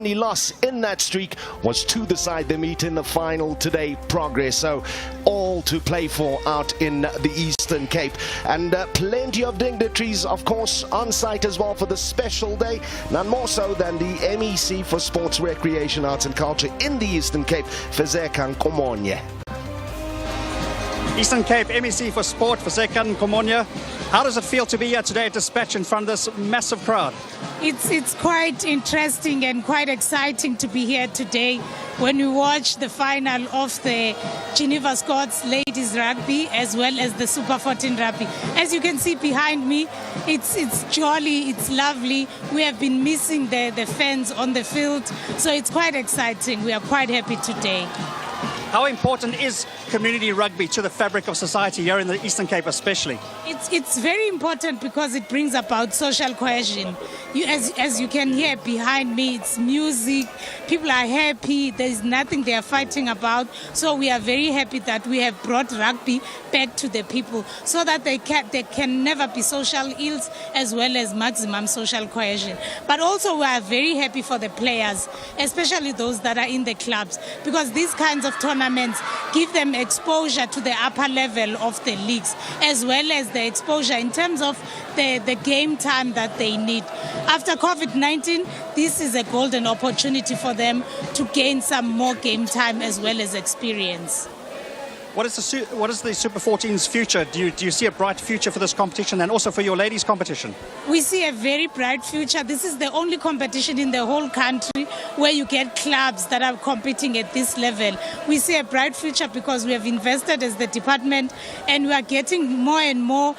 only loss in that streak was to the side they meet in the final today, Progress. So all to play for out in the Eastern Cape, and plenty of dignitaries of course on site as well for the special day, none more so than the MEC for Sports, Recreation, Arts and Culture in the Eastern Cape, Fezeka Nkomonye. Eastern Cape MEC for Sport, Fezeka Nkomonye. How does it feel to be here today at Dispatch in front of this massive crowd? It's quite interesting and quite exciting to be here today when we watch the final of the Geneva Scots Ladies Rugby as well as the Super 14 Rugby. As you can see behind me, it's jolly, it's lovely. We have been missing the fans on the field, so it's quite exciting. We are quite happy today. How important is community rugby to the fabric of society here in the Eastern Cape especially? It's very important because it brings about social cohesion. As you can hear behind me, it's music, people are happy, there's nothing they are fighting about. So we are very happy that we have brought rugby back to the people so that there can never be social ills as well as maximum social cohesion. But also we are very happy for the players, especially those that are in the clubs, because these kinds of tournaments give them exposure to the upper level of the leagues, as well as the exposure in terms of the game time that they need. After COVID-19, this is a golden opportunity for them to gain some more game time as well as experience. What is the Super 14's future? Do you see a bright future for this competition and also for your ladies' competition? We see a very bright future. This is the only competition in the whole country where you get clubs that are competing at this level. We see a bright future because we have invested as the department, and we are getting more and more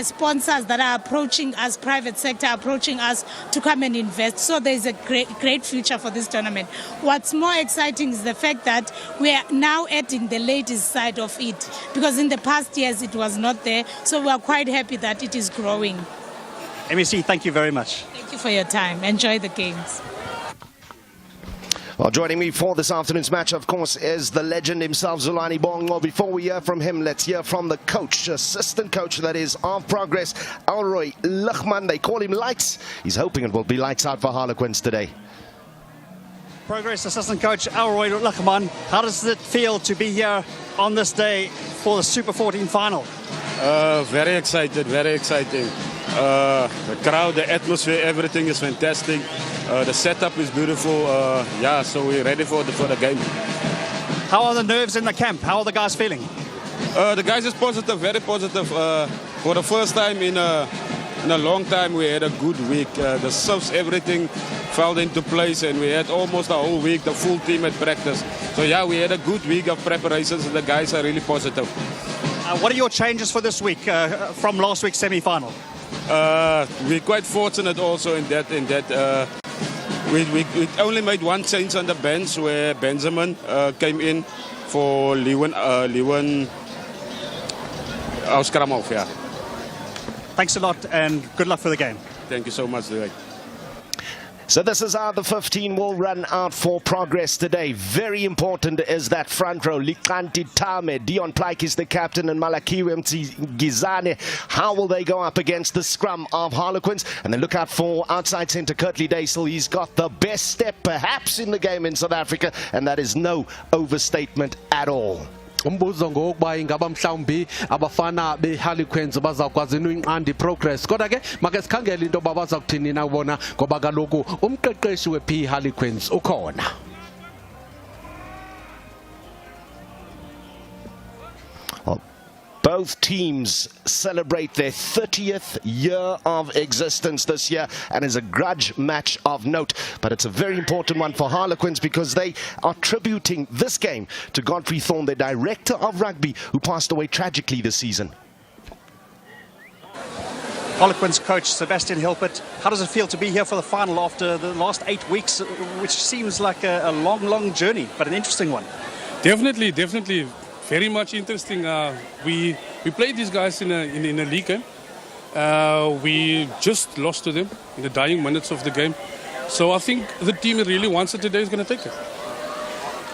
sponsors that are approaching us, private sector approaching us to come and invest. So there's a great future for this tournament. What's more exciting is the fact that we are now adding the ladies' side of it, because in the past years it was not there. So we are quite happy that it is growing. MEC, thank you very much. Thank you for your time. Enjoy the games. Well, joining me for this afternoon's match, of course, is the legend himself, Zulani Bongo. Before we hear from him, let's hear from the coach, assistant coach, that is, of Progress, Elroy Lichman. They call him Lights. He's hoping it will be lights out for Harlequins today. Progress assistant coach Elroy Lichman, how does it feel to be here on this day for the Super 14 final? Very excited, very exciting. The crowd, the atmosphere, everything is fantastic. The setup is beautiful. Yeah, so we're ready for the game. How are the nerves in the camp? How are the guys feeling? The guys is positive, very positive. For the first time in a long time, we had a good week. The subs, everything fell into place, and we had almost a whole week, the full team at practice. So yeah, we had a good week of preparations, and the guys are really positive. What are your changes for this week from last week's semi-final? We're quite fortunate also in that we only made one change on the bench, where Benjamin came in for Leeuwen Auskramov. Yeah. Thanks a lot and good luck for the game. Thank you so much, Dwight. So this is how the 15 will run out for Progress today. Very important is that front row. Likanti Tame, Dion Plyke is the captain, and Malakiwe Gizane. How will they go up against the scrum of Harlequins? And then look out for outside centre Kurtley Daisel. He's got the best step perhaps in the game in South Africa, and that is no overstatement at all. Umbuzo ngokuba ingaba mhlawumbi abafana beHarlequins bazakwazi ukunqanda iProgress, kodwa ke make sikhangele into babaza kuthini na kubona, ngoba kaloku umqeqeshi wePE Harlequins ukhona. Both teams celebrate their 30th year of existence this year, and is a grudge match of note. But it's a very important one for Harlequins because they are tributing this game to Godfrey Thorne, the director of rugby, who passed away tragically this season. Harlequins coach Sebastian Hilpert, how does it feel to be here for the final after the last 8 weeks, which seems like a long journey, but an interesting one? Definitely. Very much interesting. We played these guys in a league game. We just lost to them in the dying minutes of the game. So I think the team that really wants it today is going to take it.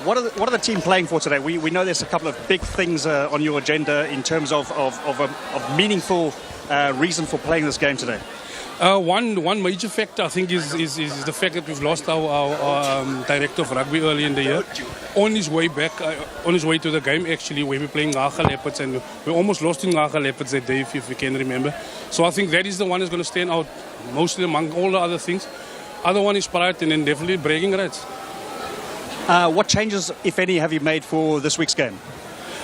What are the team playing for today? We know there's a couple of big things on your agenda in terms of a meaningful reason for playing this game today. One major factor, I think, is the fact that we've lost our director of rugby early in the year. On his way back, on his way to the game, actually, we were playing Naga Leopards, and we almost lost to Naga Leopards that day, if you can remember. So I think that is the one that's going to stand out mostly among all the other things. Other one is pride and then definitely bragging rights. What changes, if any, have you made for this week's game?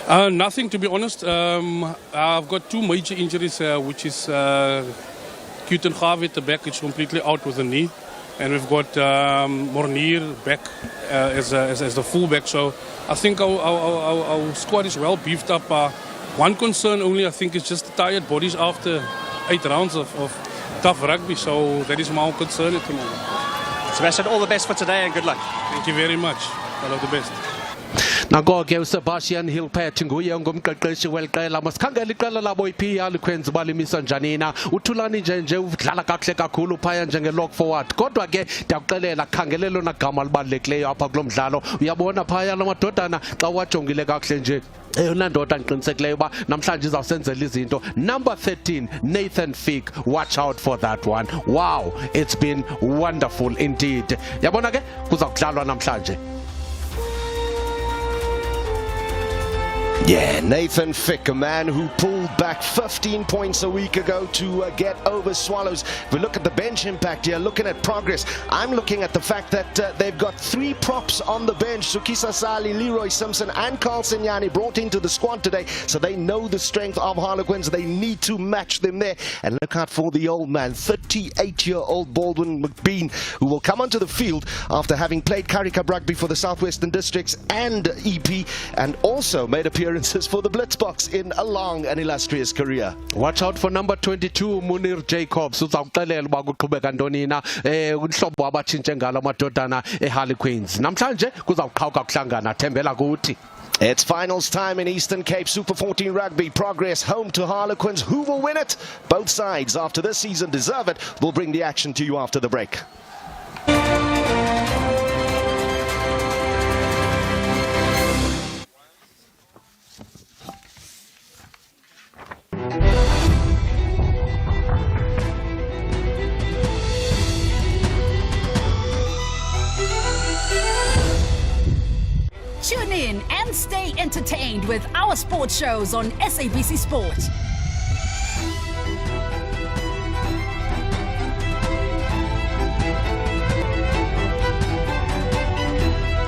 Nothing, to be honest. I've got two major injuries, which is Kuten Gavi at the back, it's completely out with a knee. And we've got Mornier back as the fullback. So I think our squad is well beefed up. One concern only, I think, is just the tired bodies after 8 rounds of tough rugby. So that is my own concern at the moment. Sebastian, all the best for today and good luck. Thank you very much. All of the best. Nako-ke uSebastian Hilpert nguye ongumqeqeshi weliqela masikhangela iqela labo iPE Harlequins balimisa njani na uthulani nje udlala kakuhle kakhulu phaya njenge-lock forward kodwa ke ndiyakuxelela khangele lona gama libalulekileyo apha kulo mdlalo uyabona phaya la madodana xa wajongile kakuhle nje eyona ndoda ndiqinisekileyo uba namhlanje izawusenzela izinto. Number 13 Nathan Fick, watch out for that one. Wow, it's been wonderful indeed. Yabona ke kuza kudlalwa namhlanje. Yeah, Nathan Fick, a man who pulled back 15 points a week ago to get over Swallows. If we look at the bench impact here, looking at progress, I'm looking at the fact that they've got 3 props on the bench. Sukisa Sali, Leroy Simpson and Carl Sinyani brought into the squad today, so they know the strength of Harlequins. They need to match them there. And look out for the old man, 38-year-old Baldwin McBean, who will come onto the field after having played Currie Cup rugby for the Southwestern Districts and EP, and also made appearances for the Blitzboks in a long and illustrious career. Watch out for number 22 Munir Jacobs uzawuxelela uba kuqhubeka ntoni na uhlobo abatshintshe ngalo amadodana eHarlequins. Namhlanje kuzawuqhawuka kuhlangana thembela kuthi. It's finals time in Eastern Cape Super 14 Rugby. Progress home to Harlequins. Who will win it? Both sides after this season deserve it. We'll bring the action to you after the break. Tune in and stay entertained with our sports shows on SABC Sport.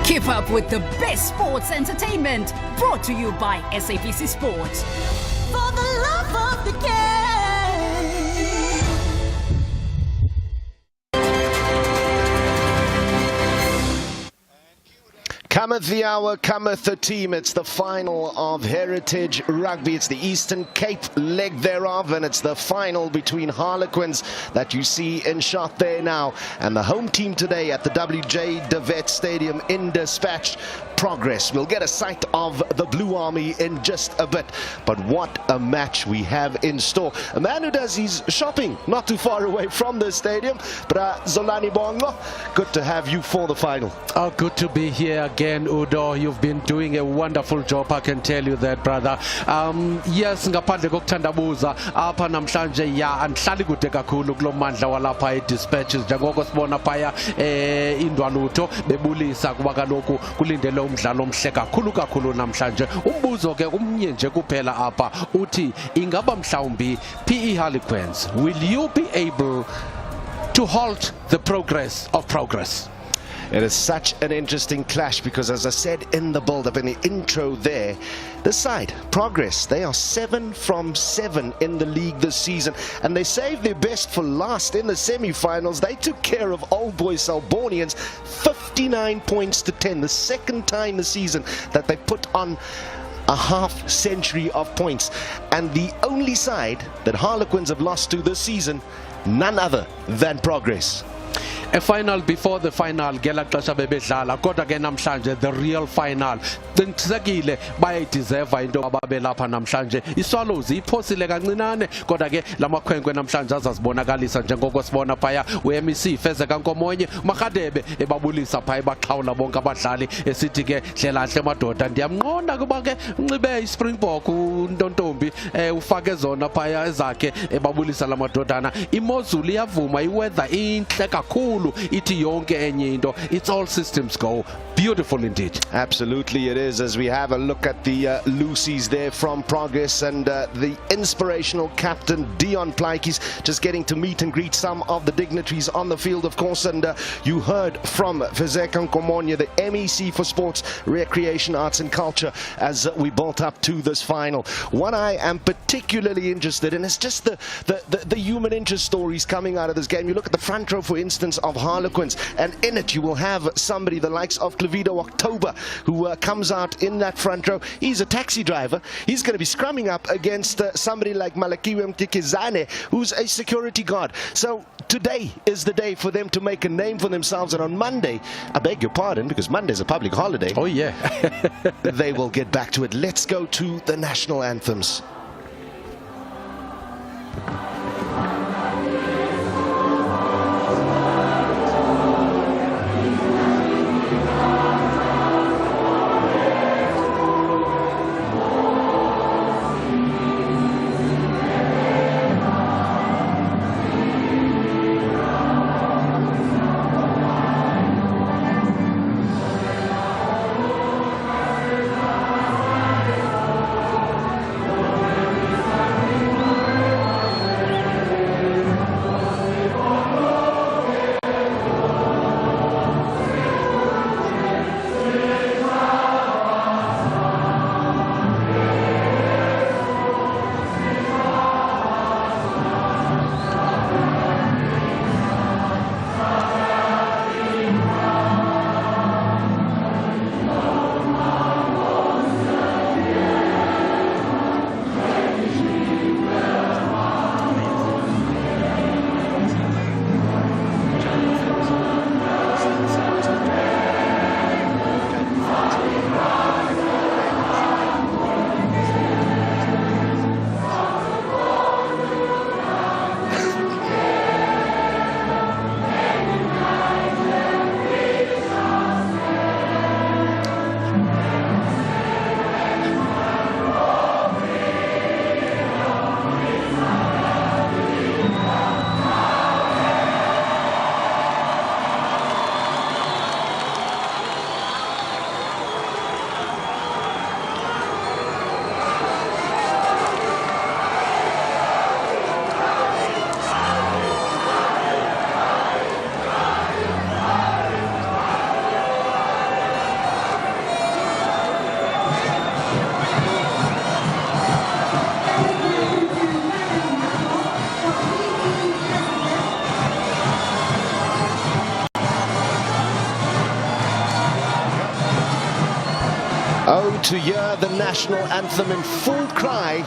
Keep up with the best sports entertainment brought to you by SABC Sport. For the love of the game. Cometh the hour, cometh the team. It's the final of Heritage Rugby. It's the Eastern Cape leg thereof, and it's the final between Harlequins that you see in shot there now. And the home team today at the WJ De Wet Stadium in Dispatch. Progress. We'll get a sight of the Blue Army in just a bit. But what a match we have in store. A man who does his shopping not too far away from the stadium. Zolani Bongo, good to have you for the final. Oh, good to be here again, Udo. You've been doing a wonderful job, I can tell you that, brother. Yes, ngaphandle kokuthandabuza apha namhlanje ya andihlali kude kakhulu kulo mandla walapha e-Dispatches njengoko sibona phaya indwalutho bebulisa kuba kaloku kulindele umdlalo omhle kakhulu namhlanje. Umbuzo ke umnye nje kuphela apha uthi ingaba mhlawumbi PE Harlequins, will you be able to halt the progress of progress? It is such an interesting clash because, as I said in the build-up, in the intro there, the side, Progress, they are 7 from 7 in the league this season, and they saved their best for last in the semi-finals. They took care of Old Boys Selbornians 59 points to 10, the second time this season that they put on a half century of points. And the only side that Harlequins have lost to this season, none other than Progress. A final before the final ngela xesha bebedlala kodwa ke namhlanje the real final qinisekile bayayideserve into ababe lapha namhlanje. iSwallows iphosile kancinane kodwa ke lamakhwenkwe namhlanje azazibonakalisa njengoko sibona phaya uMEC Fezeka Nkomonye Makgadebe ebabulisa phaya baxhawula bonke abadlali esithi ke hlelahle madoda. Ndiyamnqonda kuba ke unxibe iSpringbok uNtontombi ufake zona phaya ezakhe ebabulisa lamadodana. Imozulu iyavuma, iweather inhle kakhulu, ithi yonke enye into. It's all systems go. Beautiful indeed. Absolutely it is, as we have a look at the Lucy's there from Progress and the inspirational captain Dion Plaatjes just getting to meet and greet some of the dignitaries on the field, of course. And you heard from Fezeka Nkomonye, the MEC for Sports, Recreation, Arts and Culture, as we built up to this final. What I am particularly interested in is just the human interest stories coming out of this game. You look at the front row, for instance, of Harlequins, and in it you will have somebody the likes of Clavido October, who comes out in that front row. He's a taxi driver. He's going to be scrumming up against somebody like Malakiwe Mtikizane, who's a security guard. So today is the day for them to make a name for themselves, and on Monday, I beg your pardon, because Monday's a public holiday. Oh yeah. They will get back to it. Let's go to the national anthems. Oh, to hear the national anthem in full cry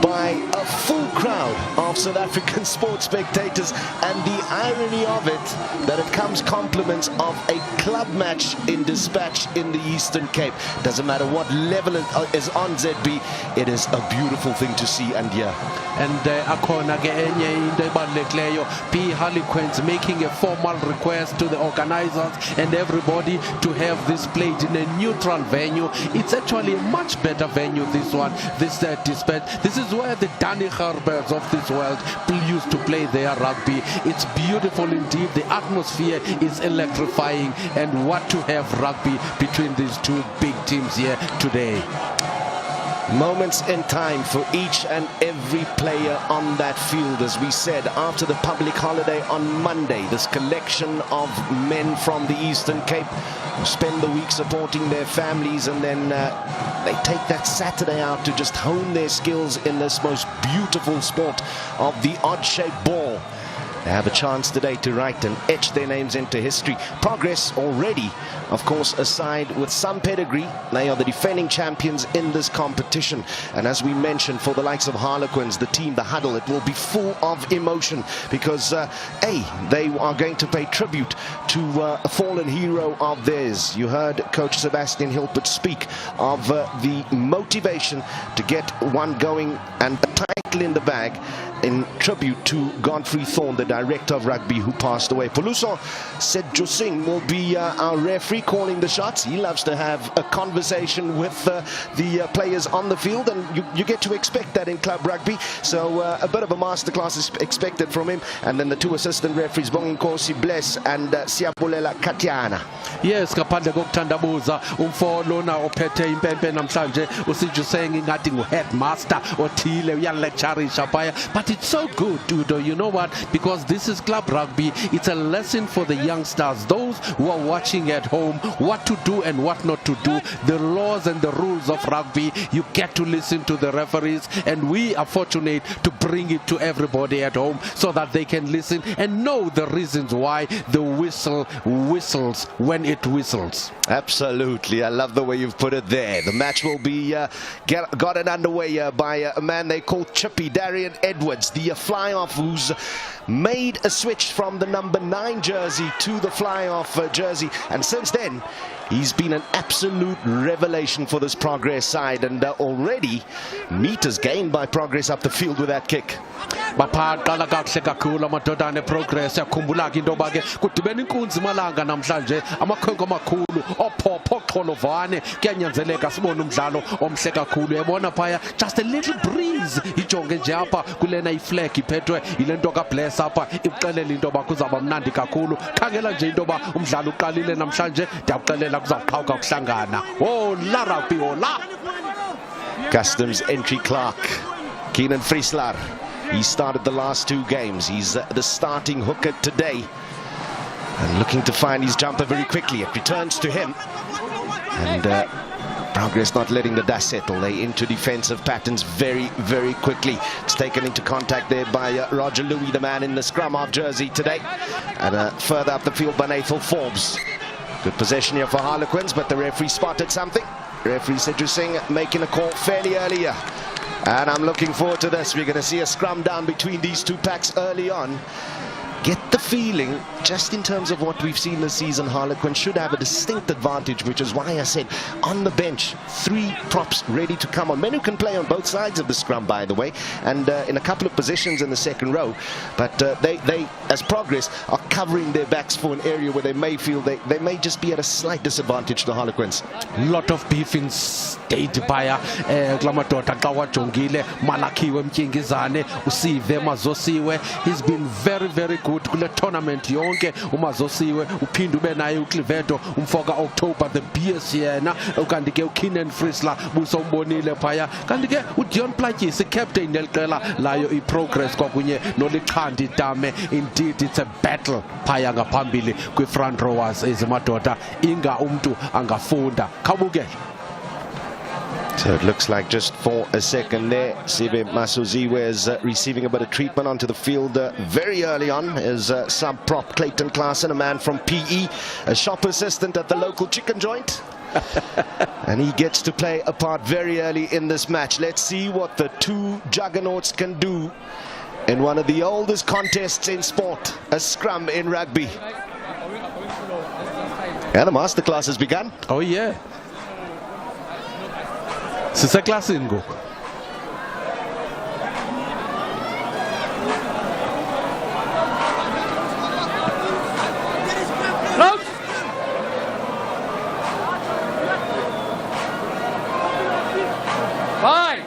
by a full crowd of South African sports spectators, and the irony of it, that it comes compliments of a club match in dispatch in the Eastern Cape. Doesn't matter what level it is on ZB, it is a beautiful thing to see and hear. And akhona ke enye into ebalulekileyo, PE Harlequins making a formal request to the organizers and everybody to have this played in a neutral venue. It's actually a much better venue, this one, this dispatch. This is where the Danny Gerbers of this world used to play their rugby. It's beautiful indeed. The atmosphere is electrifying, and what to have rugby between these two big teams here today. Moments in time for each and every player on that field. As we said, after the public holiday on Monday, this collection of men from the Eastern Cape who spend the week supporting their families, and then they take that Saturday out to just hone their skills in this most beautiful sport of the odd-shaped ball. They have a chance today to write and etch their names into history. Progress already of course, a side with some pedigree. They are the defending champions in this competition. And as we mentioned, for the likes of Harlequins, the team, the huddle, it will be full of emotion because, they are going to pay tribute to a fallen hero of theirs. You heard Coach Sebastian Hilpert speak of the motivation to get one going and a title in the bag in tribute to Godfrey Thorne, the director of rugby, who passed away. Poluso said Josing will be our referee calling the shots. He loves to have a conversation with the players on the field, and you get to expect that in club rugby. So a bit of a masterclass is expected from him. And then the two assistant referees, Bonginkosi Bless and Siapulela Katiana. Yes, ngaphandle kokuthandabuza umfolo na ophethe impempe namhlanje usijuseng ingathi ngu-headmaster othile uyalecturisha phaya. But it's so good, Udo. You know what? Because this is club rugby. It's a lesson for the youngsters, those who are watching at home, what to do and what not to do, the laws and the rules of rugby. You get to listen to the referees, and we are fortunate to bring it to everybody at home so that they can listen and know the reasons why the whistle whistles when it whistles. Absolutely. I love the way you've put it there. The match will be gotten underway by a man they call Chippy, Darian Edwards, the fly-off who's made a switch from the number 9 jersey to the fly-off jersey, and since then he's been an absolute revelation for this Progress side, and already meters gained by Progress up the field with that kick. Bapaqala kahle kakhulu amadoda ane Progress yakhumbula ke into ba ke kudibena inkunzi malanga namhlanje amakhwenko amakhulu ophopho xholovane kuyanyanzeleka sibone umdlalo omhle kakhulu yabona phaya just a little breeze ijonge nje apha kulena iflag iphethwe ilento kaBless apha ikuxelela into ba kuzaba mnandi kakhulu khangela nje into ba umdlalo uqalile namhlanje ndiyakuxelela kuzawuqhawuka ukuhlangana la rugby la Customs entry Clark, Keenan Friesler. He started the last 2 games. He's the starting hooker today and looking to find his jumper very quickly. It returns to him, and Progress not letting the dust settle. They into defensive patterns very, very quickly. It's taken into contact there by Roger Louis, the man in the scrum half jersey today, and further up the field by Nathan Forbes. Good possession here for Harlequins, but the referee spotted something. Referee Sidhu Singh making a call fairly earlier. And I'm looking forward to this. We're going to see a scrum down between these two packs early on. Get the feeling, just in terms of what we've seen this season, Harlequins should have a distinct advantage, which is why I said on the bench, 3 props ready to come on. Men who can play on both sides of the scrum, by the way, and in a couple of positions in the second row. But they, as Progress, are covering their backs for an area where they may feel they may just be at a slight disadvantage to Harlequins. Lot of beef in state baya Glamadota Kawajongile, Malakiwe Mkingizane, Usive Mazosiwe. He's been very, very good kule tournament yonke umazosiwe uphinda ube naye uClivedo umfoka October the BS yena ukanti ke uKeenan Friesler busombonile phaya kanti ke uDion Plaatjes captain neliqela layo iProgress kwakunye noLiqhandi Dame. Indeed it's a battle phaya ngaphambili kwi-front rowers ezimadoda inga umntu angafunda khabuke. So it looks like just for a second there, Sive Masuziwe is receiving a bit of treatment onto the field very early on. Is sub-prop Clayton Klaasen, a man from PE, a shop assistant at the local chicken joint. And he gets to play a part very early in this match. Let's see what the two juggernauts can do in one of the oldest contests in sport, a scrum in rugby. And the masterclass has begun. Oh yeah. Siseclassini ngoku. Five.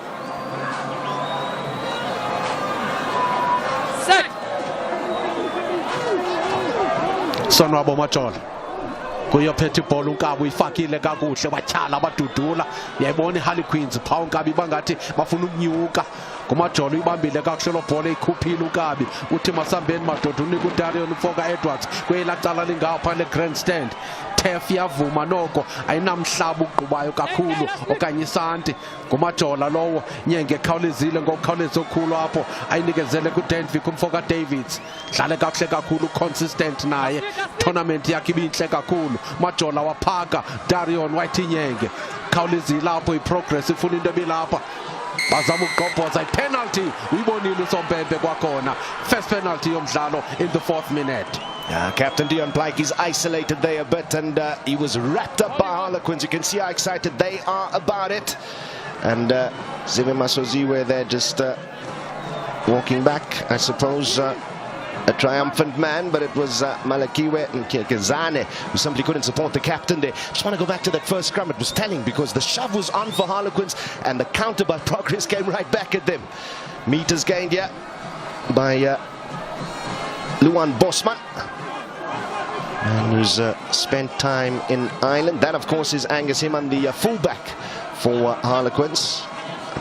Set. Sonwabo Majola. Kuyophethe ibhola uNkabi uyifakile kakuhle batyhala badudula. Uyayibona iHarlequins pha uNkabi bangathi bafuna ukunyuka kumajolo uyibambile kakuhle lo bhola ikhuphile ukabi uthi masambeni madoda unika uDarion Mfoka Edwards kwelacala lingapha le grandstand Tef yavuma noko ayinamhlaba uqhubayo kakhulu okanye isanti ngumajola lowo nyenge ekhawulezile ngokukhawuleza okukhulu apho ayinikezele kuDenvik uMfoka Davids dlale kakuhle kakhulu consistent naye tournament yakhe ibinhle kakhulu majola waphaka Darion wathi nyenge khawulezile lapho iprogress ifuna into ebilapha bazama ukugqobhoza ipenalty uyibonile usompempe kwakhona first penalty yomdlalo in the 4th minute. Captain Deon Plyke is isolated there a bit, and he was wrapped up by Harlequins. You can see how excited they are about it. And Zive Masoziwe there just walking back, I suppose, a triumphant man, but it was Malakiwe and Gizane who simply couldn't support the captain there. Just want to go back to that first scrum. It was telling because the shove was on for Harlequins and the counter by Progress came right back at them. Meters gained here by Luan Bosman, and who's spent time in Ireland. That, of course, is Angus Himan, the fullback for Harlequins.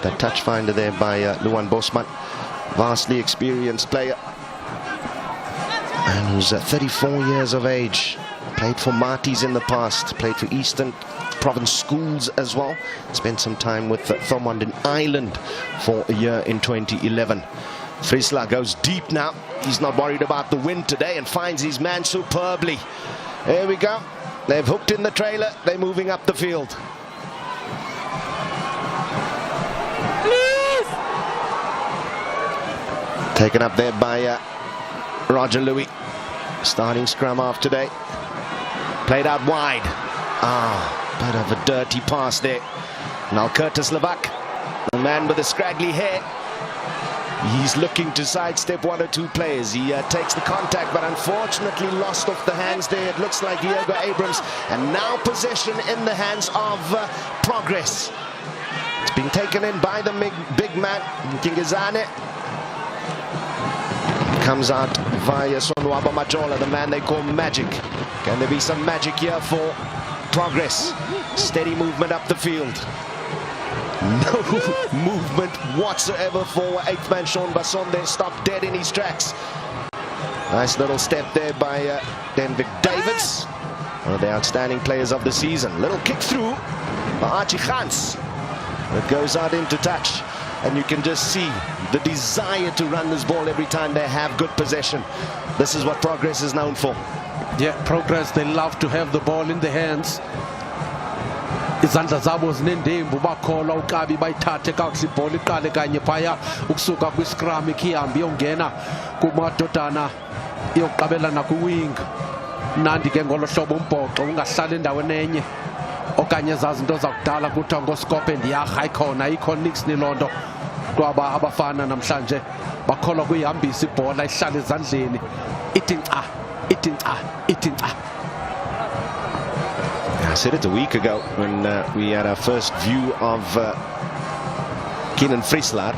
That touch finder there by Luan Bosman, vastly experienced player, and who's 34 years of age. Played for Marty's in the past, played for Eastern Province Schools as well. Spent some time with Thomond in Ireland for a year in 2011. Friesler goes deep now. He's not worried about the wind today and finds his man superbly. There we go. They've hooked in the trailer. They're moving up the field. Please. Taken up there by Roger Louis. Starting scrum off today. Played out wide. Bit of a dirty pass there. Now Curtis Levak, the man with the scraggly hair. He's looking to sidestep one or two players. He takes the contact, but unfortunately lost off the hands there. It looks like Diego Abrams. And now possession in the hands of Progress. It's being taken in by the big man, Kingizane. Comes out via Sonwaba Majola, the man they call Magic. Can there be some magic here for Progress? Steady movement up the field. No movement whatsoever for 8th man Sean Basonde. Stopped dead in his tracks. Nice little step there by Denvik Davids, one of the outstanding players of the season. Little kick through by Archie Gans. It goes out into touch, and you can just see the desire to run this ball every time they have good possession. This is what Progress is known for. Yeah, Progress, they love to have the ball in the hands. Izandla zabo zinendembu bakhola ukabi bayithathe kakuhle ibhola iqale kanye phaya ukusuka kwiscrum ikhihambi yongena kumadodana yokuqabelana kuwing. Nandi ke ngolo hlobo umbhoxo ungahlala endaweni enye okanye zazi into zakudala kuthiwa ngoscope and yaha ikhona ikhona nix nilondo kwaba abafana namhlanje bakhola kuyihambisa ibhola ihlala ezandleni ithi nca ithi nca ithi nca. I said it a week ago when we had our first view of Keenan Friesler.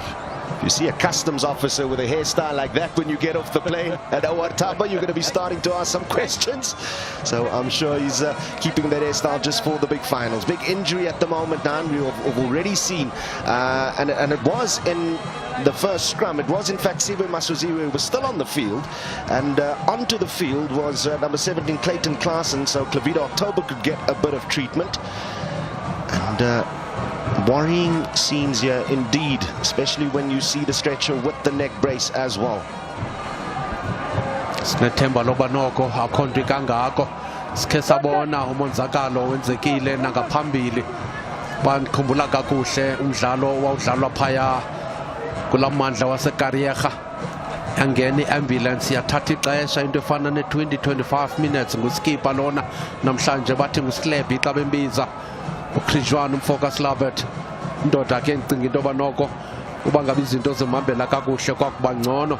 You see a customs officer with a hairstyle like that when you get off the plane at Awartaba, you're going to be starting to ask some questions. So I'm sure he's keeping that hairstyle just for the big finals. Big injury at the moment now, we've already seen. And it was in the first scrum. It was in fact Siwe Masuziwe who was still on the field. And onto the field was number 17 Clayton Klaasen, so Clavida October could get a bit of treatment. And worrying scenes here indeed, especially when you see the stretcher with the neck brace as well. Sinethemba loba noko akhonto kangako sikhe sabona umonzakalo wenzekile nangaphambili banikhumbula kakuhle umdlalo wawudlalwa phaya kulamandla waseKariyerha yangena iambulance yathatha ixesha into efana ne-20-25 minutes nguskipa lona namhlanje bathi nguSlebhi xa bembiza uKhrijwana umfocus Labert indoda ke ngicinga into banoko uba ngabe izinto zimhambela kakuhle kwakuba ngcono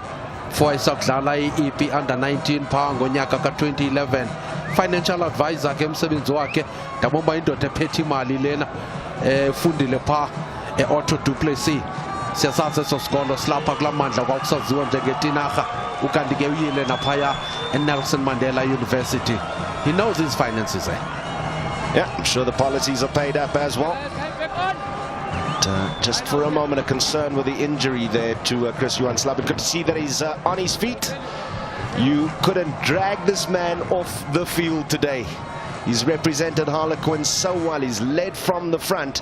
for isakudlala iEP under 19 pha ngonyaka ka2011 financial advisor ke emsebenzi wakhe ndabomba indoda ephethe imali lena fundile pha eAuto Duplessis siyasazi eso sikolo silapha kulamandla kwakusaziwa njengeTinarha ukanti ke uyile naphaya eNelson Mandela University. He knows his finances. Yeah, I'm sure the policies are paid up as well. Just for a moment, a concern with the injury there to Chris Johan Slabert. Good to see that he's on his feet. You couldn't drag this man off the field today. He's represented Harlequins so well. He's led from the front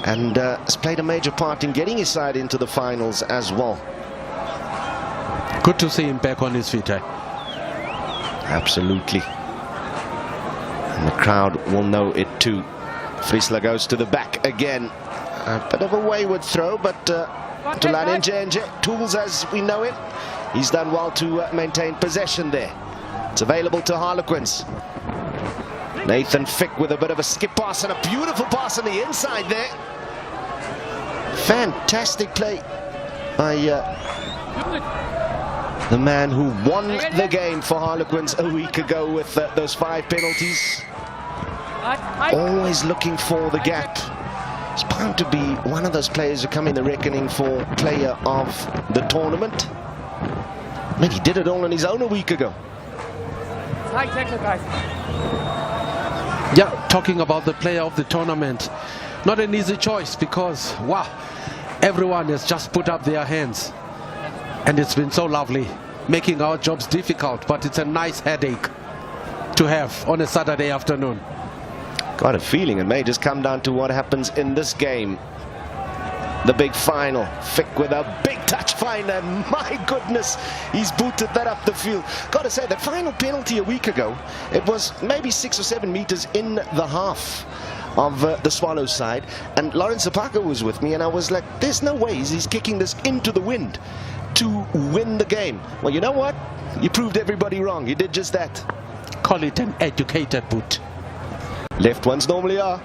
and has played a major part in getting his side into the finals as well. Good to see him back on his feet. Absolutely. And the crowd will know it too. Friesler goes to the back again. A bit of a wayward throw, but Tulane Njenje, tools as we know it. He's done well to maintain possession there. It's available to Harlequins. Nathan Fick with a bit of a skip pass and a beautiful pass on the inside there. Fantastic play by the man who won the game for Harlequins a week ago with those 5 penalties. Always looking for the gap. He's bound to be one of those players who come in the reckoning for player of the tournament. Maybe he did it all on his own a week ago. Yeah, talking about the player of the tournament. Not an easy choice because, wow, everyone has just put up their hands. And it's been so lovely, making our jobs difficult, but it's a nice headache to have on a Saturday afternoon. Got a feeling it may just come down to what happens in this game. The big final. Fick with a big touch find, and my goodness, he's booted that up the field. Got to say, that final penalty a week ago, it was maybe 6 or 7 meters in the half of the Swallows side, and Lawrence Apaka was with me, and I was like, there's no way he's kicking this into the wind to win the game. Well, you know what? You proved everybody wrong. You did just that. Call it an educated boot. Left ones normally are.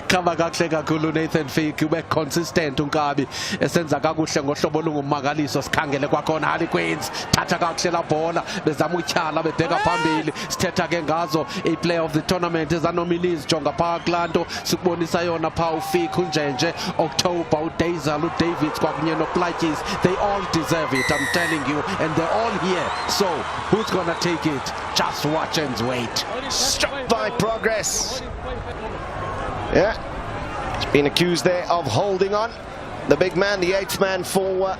Khamba kakuhle kakhulu Nathan Fick, ube consistent uNkabi esenza kakuhle ngohlobo olungumangaliso. Sikhangele kwakhona Harlequins thatha kakuhle la bhola bezama utyhala bebheka phambili. Sithetha ke ngazo i-player of the tournament ezanominees jonga phaa klanto sikubonisa yona phaa uFick, uNjenje, October, uDaisel, uDavids kwakunye noPlaatjes. They all deserve it, I'm telling you, and they're all here. So who's gonna take it? Just watch and wait. Struck by Progress. Yeah, he's been accused there of holding on. The big man, the 8th man for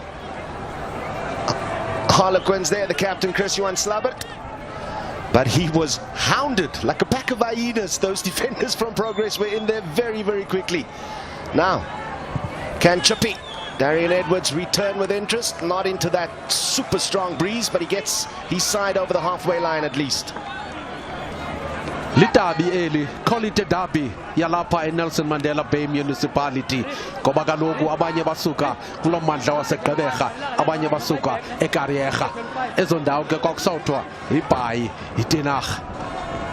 Harlequins there, the captain Chris Johan Slabert. But he was hounded like a pack of hyenas. Those defenders from Progress were in there very, very quickly. Now, can Chippy, Darian Edwards return with interest? Not into that super strong breeze, but he gets his side over the halfway line at least. Litabi eli, call it a derby yalapha Nelson Mandela Bay Municipality. Ngoba kaloku abanye basuka kulo mmandla waseGqeberha, abanye basuka eKariyerha. Ezo ndawo ke kwakusawuthiwa iBhayi, iTinarha.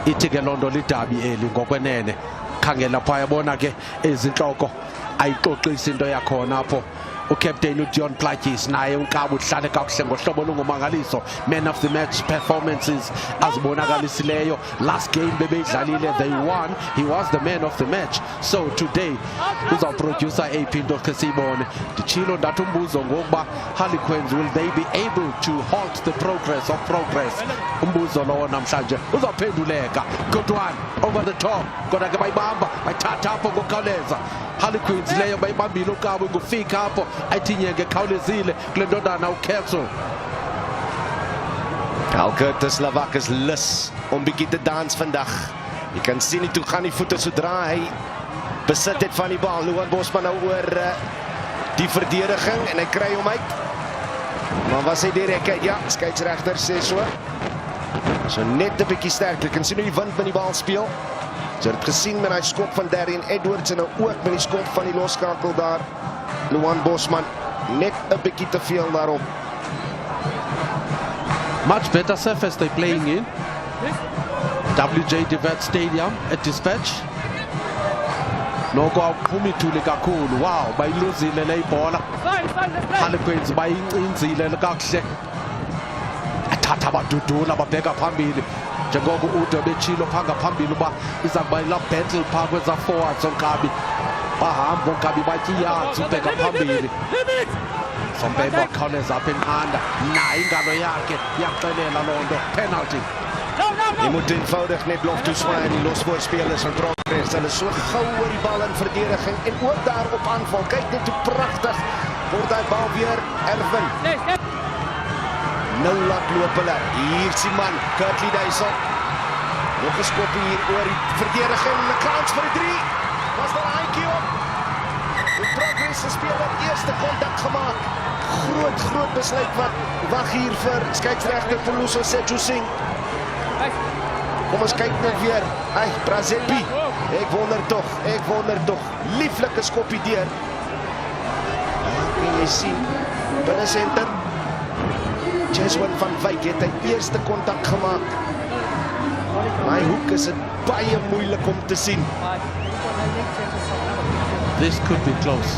Ithi ke loo nto lidabi eli ngokwenene. Khangela phaa yabona ke ezintloko ayixoxisa into yakhona apho. Ucaptain uDion Plaatjes naye uNkabi uhlale kakuhle ngohlobo olungumangaliso. Man of the match performances azibonakalisileyo. Last game bebeyidlalile, they won. He was the man of the match. So today uzawuproducer AP into ke siyibone. Nditshilo ndathi umbuzo ngokuba Harlequins, will they be able to halt the progress of Progress? Umbuzo lowo namhlanje uzawuphenduleka. Good one over the top, kodwa ke bayibamba bayithatha apho ngokukhawuleza. Harlequins leyo bayibambile uNkabi ngufika apho ayithi nyenge khawulezile kule ndodana uCancel. Alkert Slovak is lus om bietjie te dans vandag. Jy kan sien toe gaan die voete sodra hy besit het van die bal. Luan Bosman nou oor die verdediging en hy kry hom uit. Maar was hy direk uit? Ja, skeieregter sê so. So net 'n bietjie sterker. Jy kan sien hoe die wind met die bal speel. Jy het gesien met hy skop van Darian Edwards en nou ook met die skop van die losskakel daar. Luan Bosman net 'n bietjie te veel daarop. Much better surface they're playing in. WJ de Wet Stadium at Dispatch. Noko awuphumi thuli kakhulu. Wow, bayiluzile le ibhola. Harlequins bayincinzile kakuhle. Athatha abadudula babheka phambili. Njengoko ude betshilo phanga phambili uba iza kuba yila battle phaa kweza forwards uNkabi. Bahamba uNkabi batyiyazi ubheka phambili. Sombemba khawuleza apha enqanda nayo ingalo yakhe yaxelela loo nto. Penalty. Jy moet eenvoudig net lof toeswaai aan die losvoorspelers van Progress. Hulle is so gou oor die bal in verdediging en ook daar op aanval. Kyk net hoe pragtig word daai bal weer Erwin. Nou laat loop hulle. Hier is die man, Kurtley Duisel. Nog 'n skop hier oor die verdediging. 'n Kans vir die 3. Was daar 'n handjie op? Die Progress speler eerste kontak gemaak. Groot besluit wat wag hier vir skeieregter Puluso Sejusing. Kom ons kyk net weer. Ai, Brazepi. Ek wonder tog. Lieflike skoppie deur. Kan jy sien? Binne senter. Jeswan van Wyk het hy eerste kontak gemaak. My hoek is dit baie moeilik om te sien. This could be close.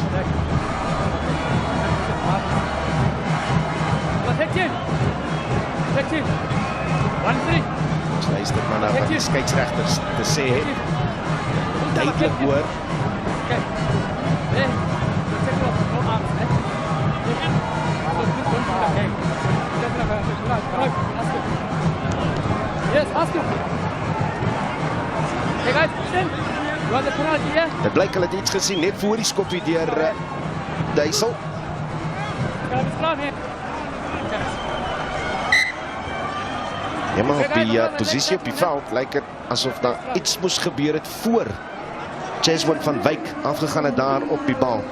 Luister maar na wat die skeieregters te sê het. Duidelik hoor. Dit blyk hulle het iets gesien net voor die skopie deur Duisel. Ja, maar op die posisie op die veld lyk dit asof daar iets moes gebeur het voor Jeswan van Wyk afgegaan het daar op die bal.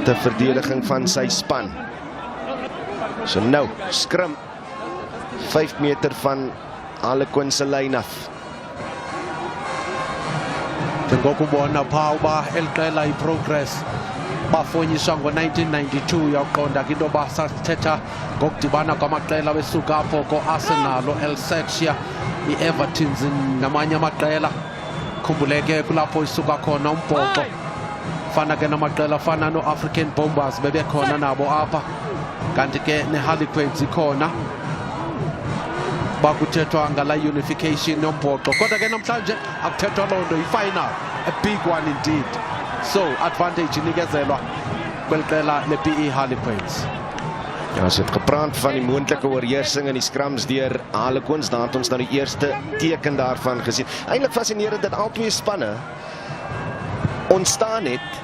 De verdediging van sy span. So nou, skrim 5 meter van Harlequins se lyn af. Ngokubona phawuba eliqela iProgress bafonyiswa ngo-1992 yaqonda ke into basathetha ngokudibana kwamaqela besuka apho ko-Arsenal, o-Elsetia, i-Evertons namanye amaqela. Khumbuleke kulapho isuka khona umbhoxo. Fana ke namaqela fana no-African Bombers bebekhona nabo apha. Kanti ke ne-Harlequins ikhona. Bakuthethwa ngala unification yombhoxo. Kodwa ke namhlanje akuthethwa loo nto, i-final. A big one indeed. So, advantage inikezelwa kweliqela le-PE Harlequins. Ja, ons het gepraat van die moontlike oorheersing in die scrums deur Harlequins. Daar het ons nou die eerste teken daarvan gesien. Eintlik fascinerend dat al twee spanne ontstaan het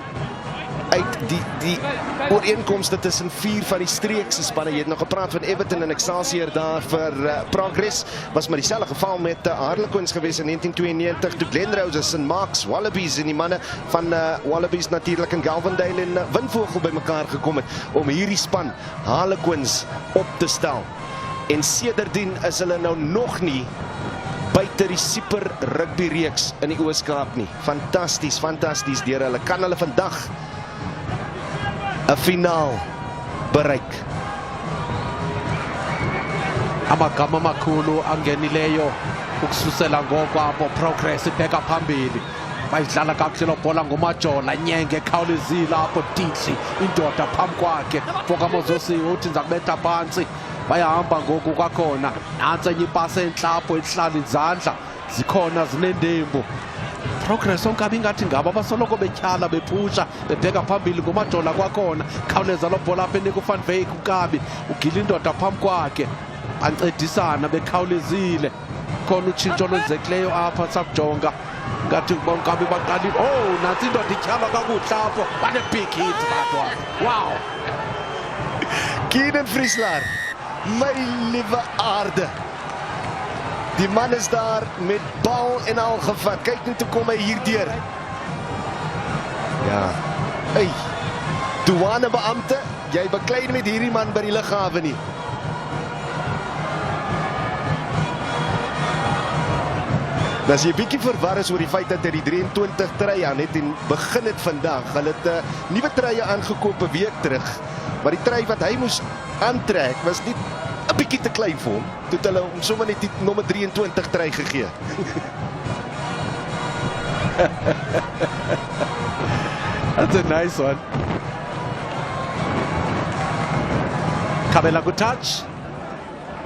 uit die ooreenkomste tussen 4 van die streekse spanne. Jy het nog gepraat van Everton en Excelsior daar vir Progress. Was maar dieselfde geval met Harlequins gewees in 1992 toe Glen Roses en Marks Wallabies en die manne van Wallabies natuurlik in Galvandale en Windvogel bymekaar gekom het om hierdie span Harlequins op te stel. En sedertdien is hulle nou nog nie buite die super rugby reeks in die Oos-Kaap nie. Fantasties deur hulle. Kan hulle vandag 'n finaal bereik? Amagama amakhulu angenileyo ukususela ngokwabo. Progress ibheka phambili. Bayidlala kakuhle lo bhola ngumajola. Nyenge ekhawulezile apho Titli indoda phambi kwakhe. Fokamozosiwe uthi ndiza kubetha phansi. Bayahamba ngoku kwakhona. Nantsi enye ipasi enhlapho ihlala izandla. Zikhona zinendembu. Progress onkabi ngathi ngabo abasoloko betyhala bephusha bebheka phambili ngumajola kwakhona. Khawuleza lo bhola apha enika uVan Wyk ukabi. Ugila indoda phambi kwakhe. Bancedisana bekhawulezile. Khona utshintsho olwenzekileyo apha sakujonga. Ngathi bonkabi baqalile. Oh, nansi indoda ityhala kakuhle apho. What a big hit that one. Wow. Keenan Friesler, my liewe aarde. Die man is daar met bal en al gevat. Kyk net hoe kom hy hier deur. Ja. Hey. Douanebeampte, jy beklei met hierdie man by die lughawe nie. As jy bietjie verwar is oor die feit dat hy die 23 trui aan het en begin het vandag. Hulle het nuwe truie aangekoop 'n week terug. Maar die trui wat hy moes aantrek was nie 'n bietjie te klein vir hom. Toe het hulle hom sommer net die nommer 23 trui gegee. That's a nice one. Kabela good touch.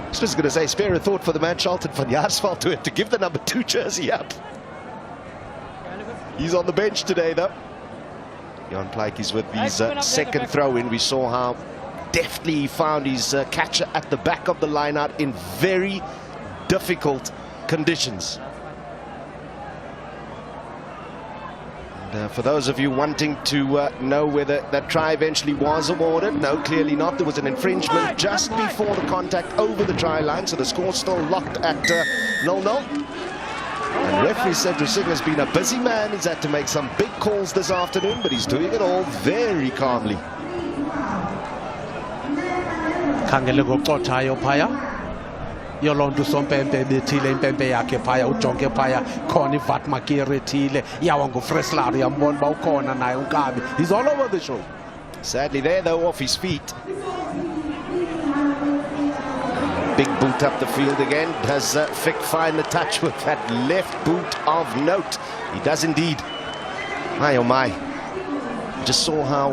I was going to say, spare a thought for the man Charlton van Jaarsveld to give the number 2 jersey up. He's on the bench today, though. Jan Plaatjes with his second throw in. We saw how deftly he found his catcher at the back of the line out in very difficult conditions. And, for those of you wanting to know whether that try eventually was awarded, no, clearly not. There was an infringement just before the contact over the try line, so the score's still locked at 0-0. And referee Cedric Singh has been a busy man. He's had to make some big calls this afternoon, but he's doing it all very calmly. Khangele ngoxothayo phaya yolonto sompempe bethile impempe yakhe phaya ujonke phaya khona ivat makiri ethile yawa ngufreslar yambona ba ukhona naye uNkabi. He's all over the show. Sadly there though, off his feet. Big boot up the field again. Does Fick find the touch with that left boot of note? He does indeed. My oh my. Just saw how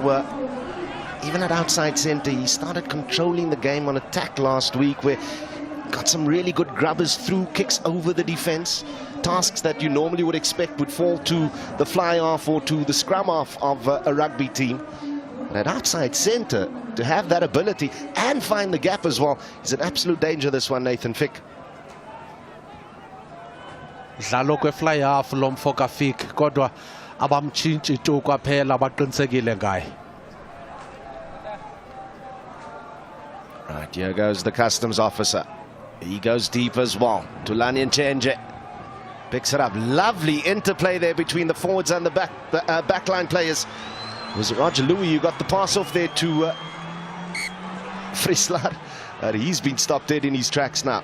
even at outside centre he started controlling the game on attack last week, where got some really good grubbers through kicks over the defence. Tasks that you normally would expect would fall to the fly off or to the scrum off of a rugby team. And at outside centre, to have that ability and find the gap as well is an absolute danger, this one, Nathan Fick. Dlalo kwe-fly half lo mfo kaFick kodwa abamtshintshi tu kwaphela baqinisekile ngaye. Right, here goes the customs officer. He goes deep as well. Tulani Nchenje picks it up. Lovely interplay there between the forwards and the backline players. Was it Roger Louis who got the pass off there to Frislar? He's been stopped dead in his tracks now.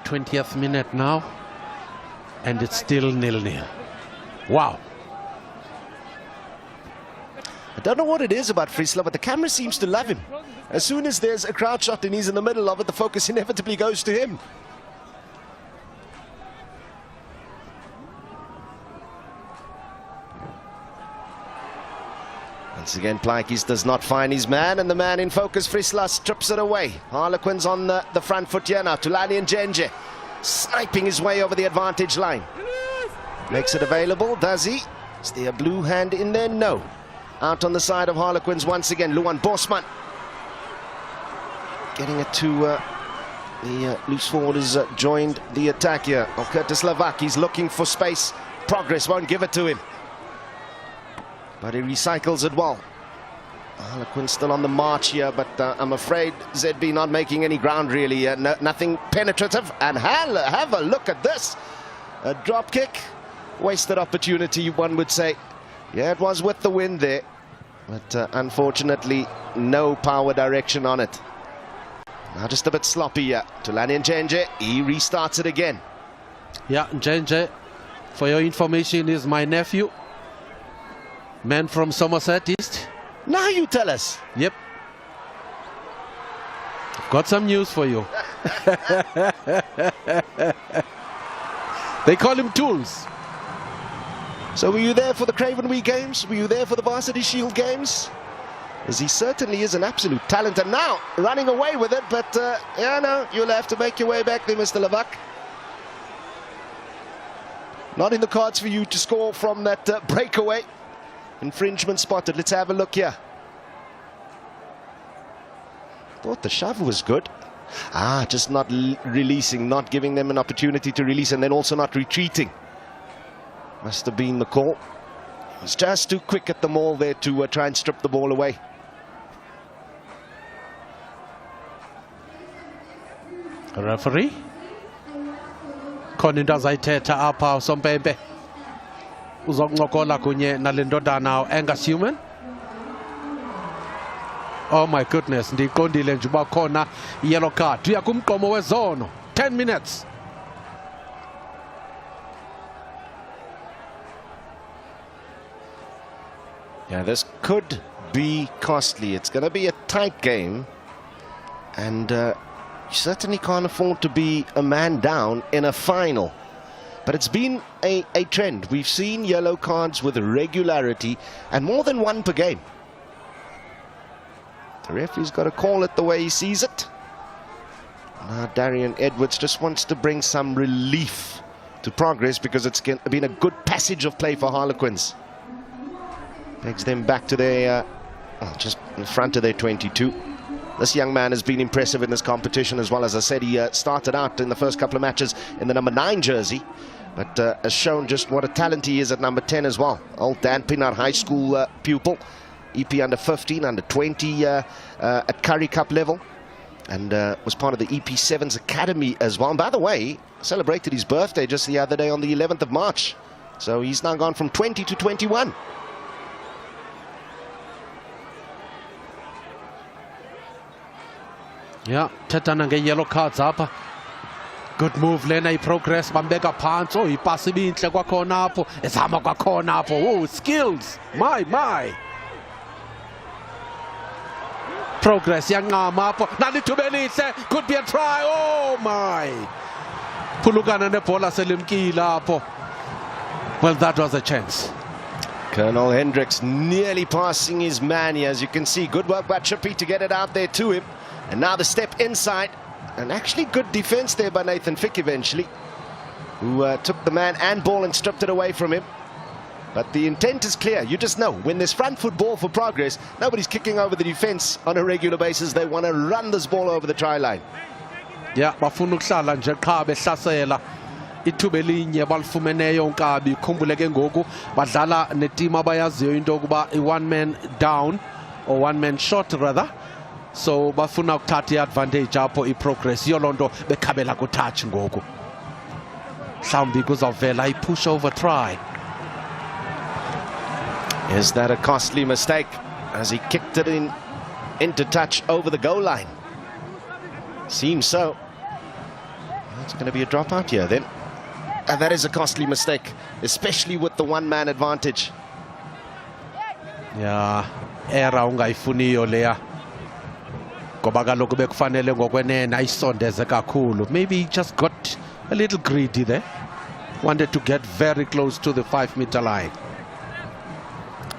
th minute now, and it's still 0-0. Wow. I don't know what it is about Frislar, but the camera seems to love him. As soon as there's a crowd shot and he's in the middle of it, the focus inevitably goes to him. Once again, Plaikis does not find his man, and the man in focus, Frislar, strips it away. Harlequins on the front foot here now. Tulani Nchenje sniping his way over the advantage line. Makes it available, does he? Is there a blue hand in there? No. Out on the side of Harlequins once again, Luan Bosman. Getting it to the loose forward has joined the attack here. Curtis Lavak, he's looking for space. Progress won't give it to him, but he recycles it well. Harlequin still on the march here, but I'm afraid ZB not making any ground really. Nothing penetrative. And have a look at this. A drop kick. Wasted opportunity, one would say. Yeah, it was with the wind there, but unfortunately no power direction on it. Now just a bit sloppy here. Tulani Nchenje, he restarts it again. Yeah, Nchenje, for your information, is my nephew. Man from Somerset East. Now you tell us. Yep. I've got some news for you. They call him Tools. So were you there for the Craven Week games? Were you there for the Varsity Shield games? As he certainly is an absolute talent, and now running away with it, but yeah, no, you'll have to make your way back there, Mr. Lavak. Not in the cards for you to score from that breakaway. Infringement spotted. Let's have a look here. Thought the shove was good. Just not releasing, not giving them an opportunity to release, and then also not retreating. Must have been the call. He was just too quick at the maul there to try and strip the ball away. Referee khona into azayithetha apha usompempe uzokuncokola kunye nale ndodana Angus Human. Oh my goodness, ndiqondile nje uba khona yellow card. Uya kumqomo wezono. 10 minutes. Yeah, this could be costly. It's going to be a tight game, and you certainly can't afford to be a man down in a final. But it's been a trend. We've seen yellow cards with regularity, and more than one per game. The referee's got to call it the way he sees it. Now Darian Edwards just wants to bring some relief to Progress because it's been a good passage of play for Harlequins. Takes them back to their, just in front of their 22. This young man has been impressive in this competition as well. As I said, he started out in the first couple of matches in the number 9 jersey, but has shown just what a talent he is at number 10 as well. Old Dan Pinar High School pupil, EP under 15, under 20 at Currie Cup level, and was part of the EP7's academy as well. And by the way, celebrated his birthday just the other day on the 11th of March. So he's now gone from 20 to 21. Yeah, Tetana nge yellow cards up. Good move lena Progress bambeka phansi. Oh, ipasi binhle kwakhona apho. Ezama kwakhona apho. Oh, skills. My. Progress yanqama apho. Nalithuba elihle. Could be a try. Oh my. Phulukana nebhola selimkile apho. Well, that was a chance. Colonel Hendricks nearly passing his man here, as you can see. Good work by Chippy to get it out there to him. And now the step inside, and actually good defense there by Nathan Fick eventually, who took the man and ball and stripped it away from him. But the intent is clear. You just know when there's front foot ball for Progress, nobody's kicking over the defense on a regular basis. They want to run this ball over the try line. Yeah, bafuna ukuhlala nje qha behlasela ithuba elinye balifumeneyo uNkabi. Ukhumbule ke ngoku badlala neteam abayaziyo into ukuba i-one man down or one man short rather. So bafuna ukuthatha i-advantage apho i-Progress yolonto bekhabela ku-touch ngoku. Mhlawumbi kuzawuvela i-push over try. Is that a costly mistake as he kicked it into touch over the goal line? Seems so. It's going to be a dropout here then. And that is a costly mistake, especially with the one-man advantage. Yeah, era ungayifuniyo leya. Ngoba kaloku bekufanele ngokwenene ayisondeze kakhulu. Maybe he just got a little greedy there. Wanted to get very close to the 5-meter line.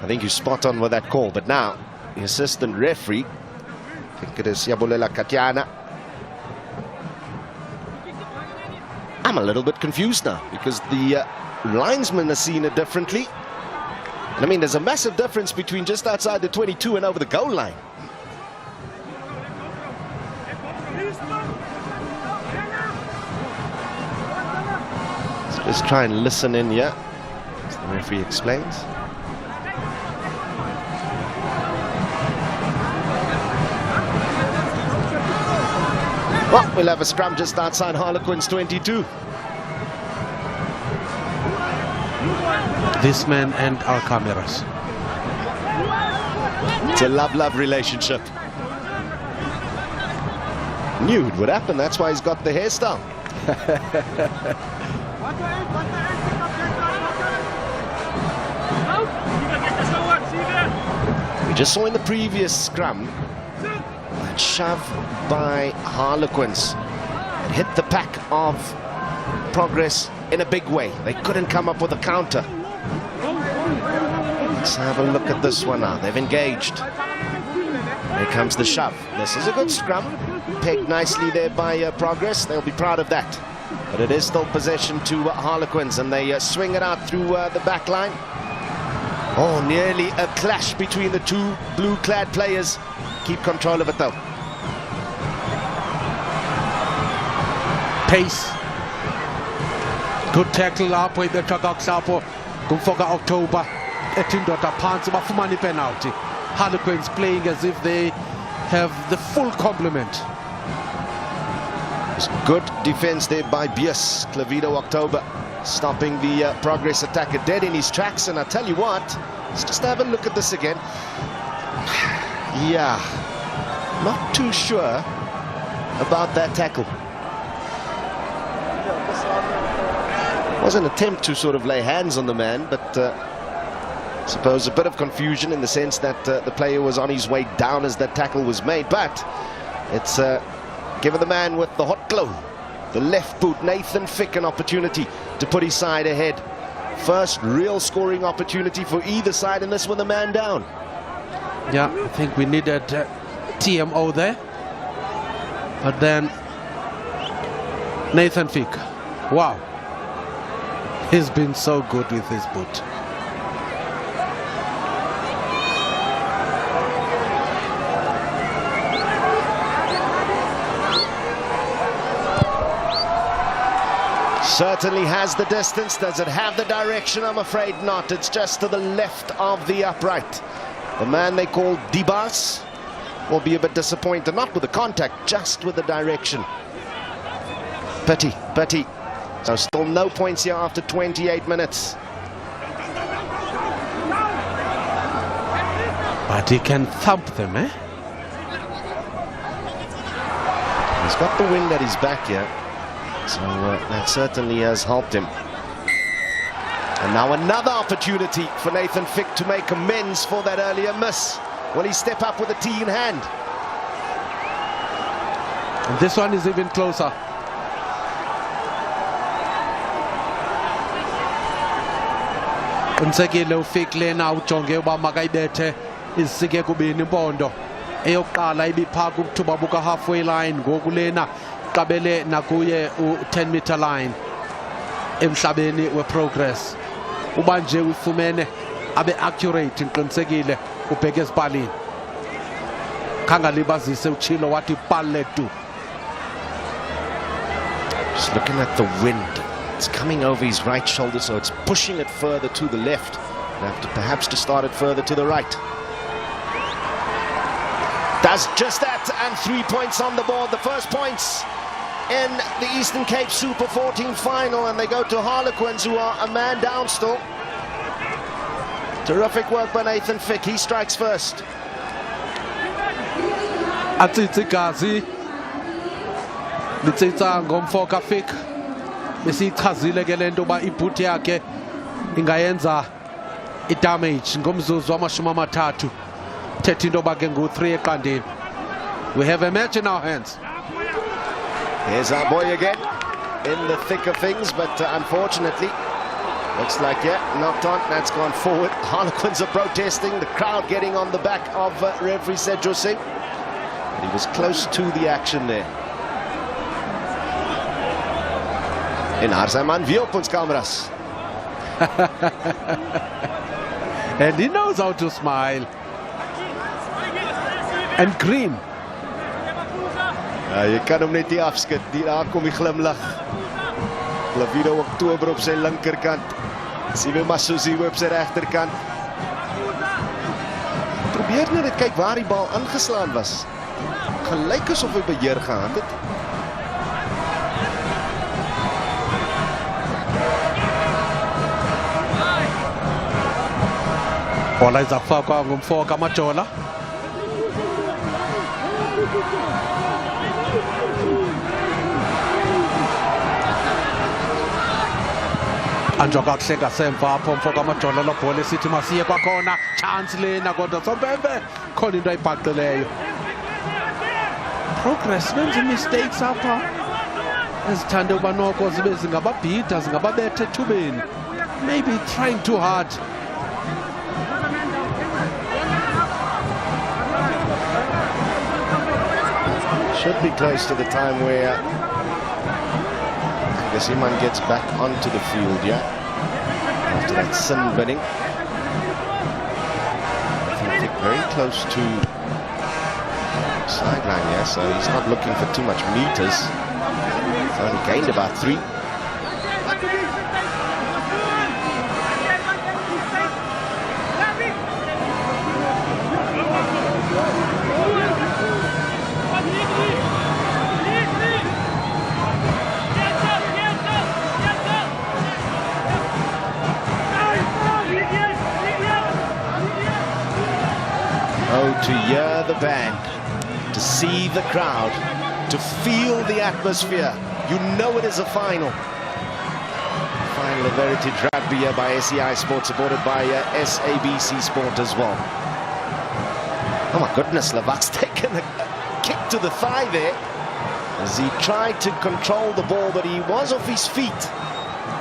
I think you're spot on with that call. But now, the assistant referee, I think it is Yabulela Katiana. I'm a little bit confused now because the linesmen are seeing it differently. And I mean, there's a massive difference between just outside the 22 and over the goal line. Let's try and listen in here as the referee explains. Well, we'll have a scrum just outside Harlequins 22. This man and our cameras. It's a love-love relationship. Knew it would happen, that's why he's got the hairstyle. We just saw in the previous scrum that shove by Harlequins. It hit the pack of Progress in a big way. They couldn't come up with a counter. Let's have a look at this one now. They've engaged. Here comes the shove. This is a good scrum. Pegged nicely there by Progress. They'll be proud of that. But it is still possession to Harlequins, and they swing it out through the back line. Oh, nearly a clash between the two blue-clad players. Keep control of it, though. Pace. Good tackle up with the Tagaxapo. Kumfoka October. Etindota Pants Bafumani penalty. Harlequins playing as if they have the full complement. Good defense there by Bias. Clavido October stopping the Progress attacker dead in his tracks. And I tell you what, let's just have a look at this again. Yeah, not too sure about that tackle. It was an attempt to sort of lay hands on the man, but I suppose a bit of confusion in the sense that the player was on his way down as that tackle was made. But it's given the man with the hot glow, the left boot, Nathan Fick, an opportunity to put his side ahead. First real scoring opportunity for either side, and this with the man down. Yeah, I think we needed TMO there. But then Nathan Fick, wow. He's been so good with his boot. Certainly has the distance. Does it have the direction? I'm afraid not. It's just to the left of the upright. The man they call Dibas will be a bit disappointed, not with the contact, just with the direction. Pity. So still no points here after 28 minutes. But he can thump them, eh? He's got the wind at his back here. So that certainly has helped him. And now another opportunity for Nathan Fick to make amends for that earlier miss. Will he step up with a tee in hand? And this one is even closer. Unsekile uFick lena ujonge uba makayibethe isike kubini impondo. Eyokuqala ibipha kuthuba buka halfway line, ngoku lena qabele nakuye u10 meter line emhlabeni weProgress. Uba nje ufumene abe accurate ngiqinisekile ubheke esipalini. Khangalibazise uchilo wathi paletu. Just looking at the wind. It's coming over his right shoulder, so it's pushing it further to the left. You have to perhaps to start it further to the right. Does just that, and 3 points on the board. The first points in the Eastern Cape Super 14 final, and they go to Harlequins, who are a man down still. Terrific work by Nathan Fick. He strikes first. Atsitsi gazi litsitsa ngomfoka Fick. Besichazile ke lento ba iboot yakhe ingayenza idamage ngomzuzu wamashumi amathathu. Thetha into ba ke ngu3 eqandeni. We have a match in our hands. Here's our boy again in the thick of things, but unfortunately looks like, yeah, knocked on. That's gone forward. Harlequins are protesting, the crowd getting on the back of referee Sedjo Singh. He was close to the action there. En haar man weer op ons cameras. And he knows how to smile. And green. Ja, jy kan hom net nie afskit nie. Daar kom die glimlag. Lavido Oktober op sy linkerkant. Siwe Masusi op sy regterkant. Probeer net kyk waar die bal aangeslaan was. Gelyk asof hy beheer gehad het. Bola izafakwa ngumfoka Majola. Anjwa kakuhle ngasemva apho umfoka Majola lo bhola esithi masiye kwakhona chance lena kodwa sombembe khona into ayibhaqileyo. Progress benza mistakes apha ezithanda uba noko zibe zingababhida zingababethe ethubeni. Maybe trying too hard. Should be close to the time where I guess Iman gets back onto the field, yeah, after that sin binning. I think very close to sideline, yeah, so he's not looking for too much meters. He's only gained about 3. To hear the band, to see the crowd, to feel the atmosphere. You know it is a final. Final of Heritage Rugby here by SEI Sport, supported by SABC Sport as well. Oh my goodness, Lavak's taken a kick to the thigh there as he tried to control the ball, but he was off his feet.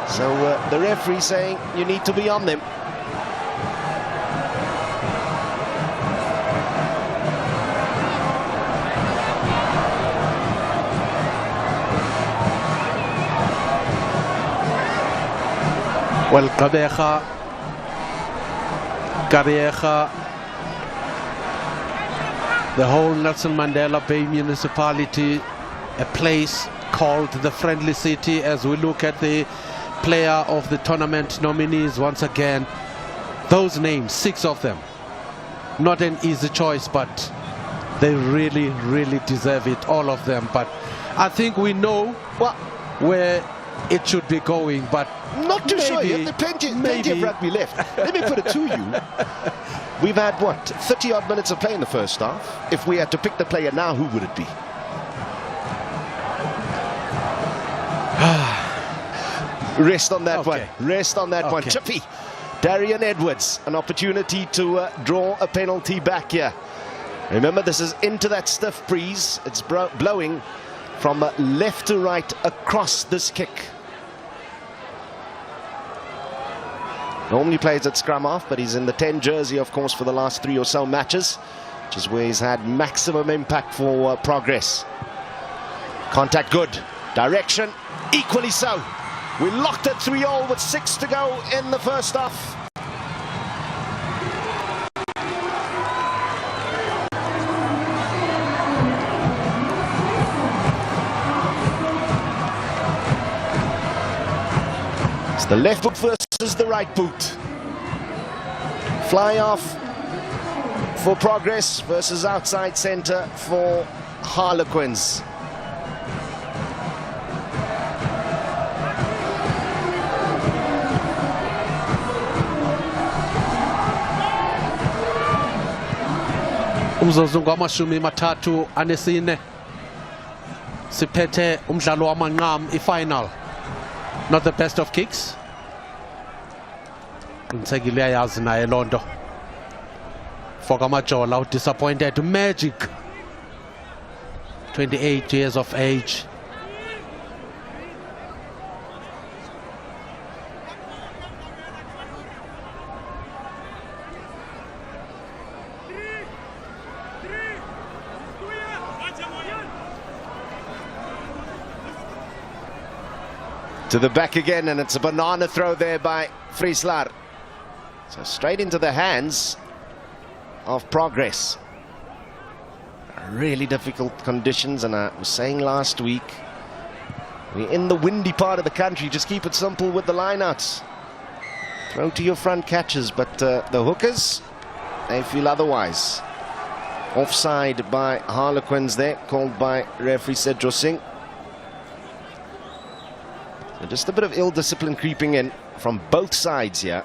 So the referee saying you need to be on them. Well, Gareja, the whole Nelson Mandela Bay municipality, a place called the Friendly City, as we look at the player of the tournament nominees once again. Those names, 6 of them, not an easy choice, but they really deserve it, all of them. But I think we know where it should be going, but not too sure yet. There's plenty of rugby left. Let me put it to you. We've had, 30-odd minutes of play in the first half. If we had to pick the player now, who would it be? Rest on that one. Rest on that one. Chippy. Darian Edwards, an opportunity to draw a penalty back here. Remember, this is into that stiff breeze. It's blowing from left to right across this kick. Normally plays at scrum half, but he's in the 10 jersey, of course, for the last 3 or so matches, which is where he's had maximum impact for progress. Contact good. Direction equally so. We locked it 3-all with 6 to go in the first half. It's the left boot versus the right boot. Fly off for Progress versus outside centre for Harlequins. Umzuzu ngamashumi mathathu anesine siphethe umdlalo wamanqam ifinal. Not the best of kicks. Qinisekile uyayazi naye lonto. Foka Majola disappointed. Magic, 28 years of age. To the back again, and it's a banana throw there by Frieslar. So straight into the hands of Progress. Really difficult conditions, and I was saying last week, we're in the windy part of the country. Just keep it simple with the lineouts. Throw to your front catches, but the hookers, they feel otherwise. Offside by Harlequins there, called by referee Cedro Singh. So just a bit of ill discipline creeping in from both sides here.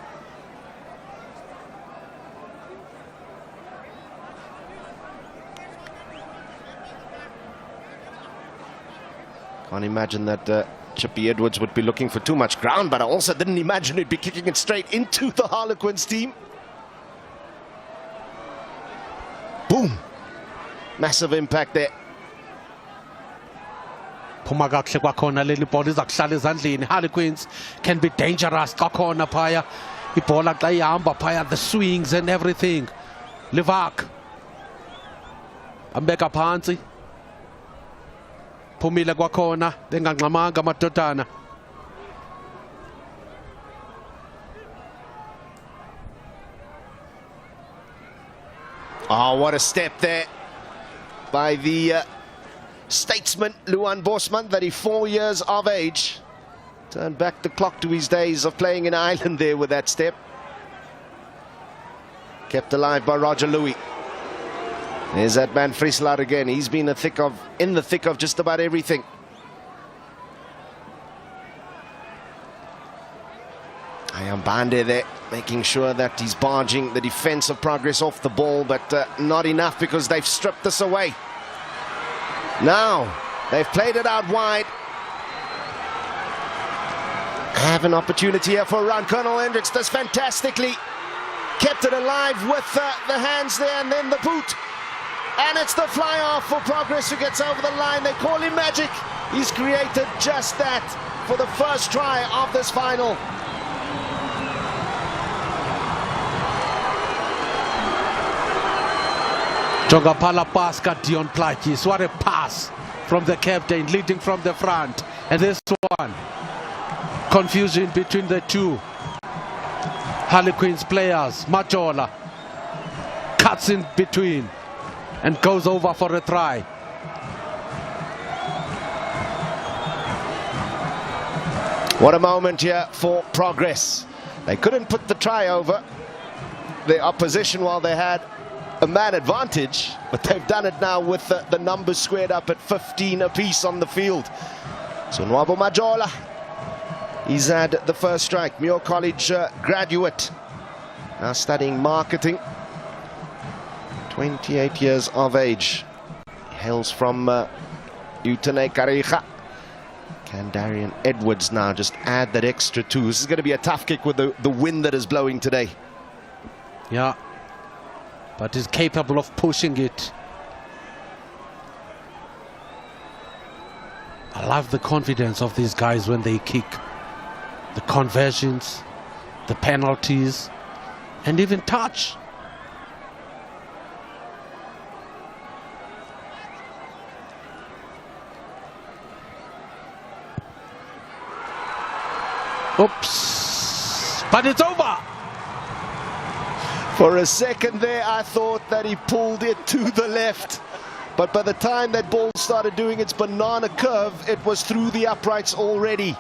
Can't imagine that Chippy Edwards would be looking for too much ground, but I also didn't imagine he'd be kicking it straight into the Harlequins team. Boom! Massive impact there. Phuma kahle kwakhona leli ball izakuhlala ezandleni. Harlequins can be dangerous kwakhona phaya. Ibhola xa ihamba phaya, the swings and everything. Livak ambeka phansi. Phumile kwakhona bengangxamanga amadodana. Oh, what a step there by the statesman Luan Bosman, 34 years of age. Turned back the clock to his days of playing in Ireland there with that step. Kept alive by Roger Louis. There's that man Frieslar again. He's been in the thick of just about everything. Ayambande there, making sure that he's barging the defense of Progress off the ball, but not enough because they've stripped this away. Now, they've played it out wide. Have an opportunity here for a run. Colonel Hendricks does fantastically. Kept it alive with the hands there and then the boot. And it's the fly off for Progress who gets over the line. They call him Magic. He's created just that for the first try of this final. Jongapala pass got Dion Plakis. What a pass from the captain, leading from the front. And this one, confusion between the two. Harlequins players. Majola cuts in between and goes over for a try. What a moment here for Progress. They couldn't put the try over the opposition while they had a man advantage, but they've done it now with the numbers squared up at 15 apiece on the field. So Nwabo Majola, he's had the first strike. Muir College graduate, now studying marketing, 28 years of age. He hails from Utene Kariga. Can Darian Edwards now just add that extra two? This is going to be a tough kick with the wind that is blowing today. Yeah, but he's capable of pushing it. I love the confidence of these guys when they kick. The conversions, the penalties, and even touch. Oops, but it's over. For a second there, I thought that he pulled it to the left. But by the time that ball started doing its banana curve, it was through the uprights already.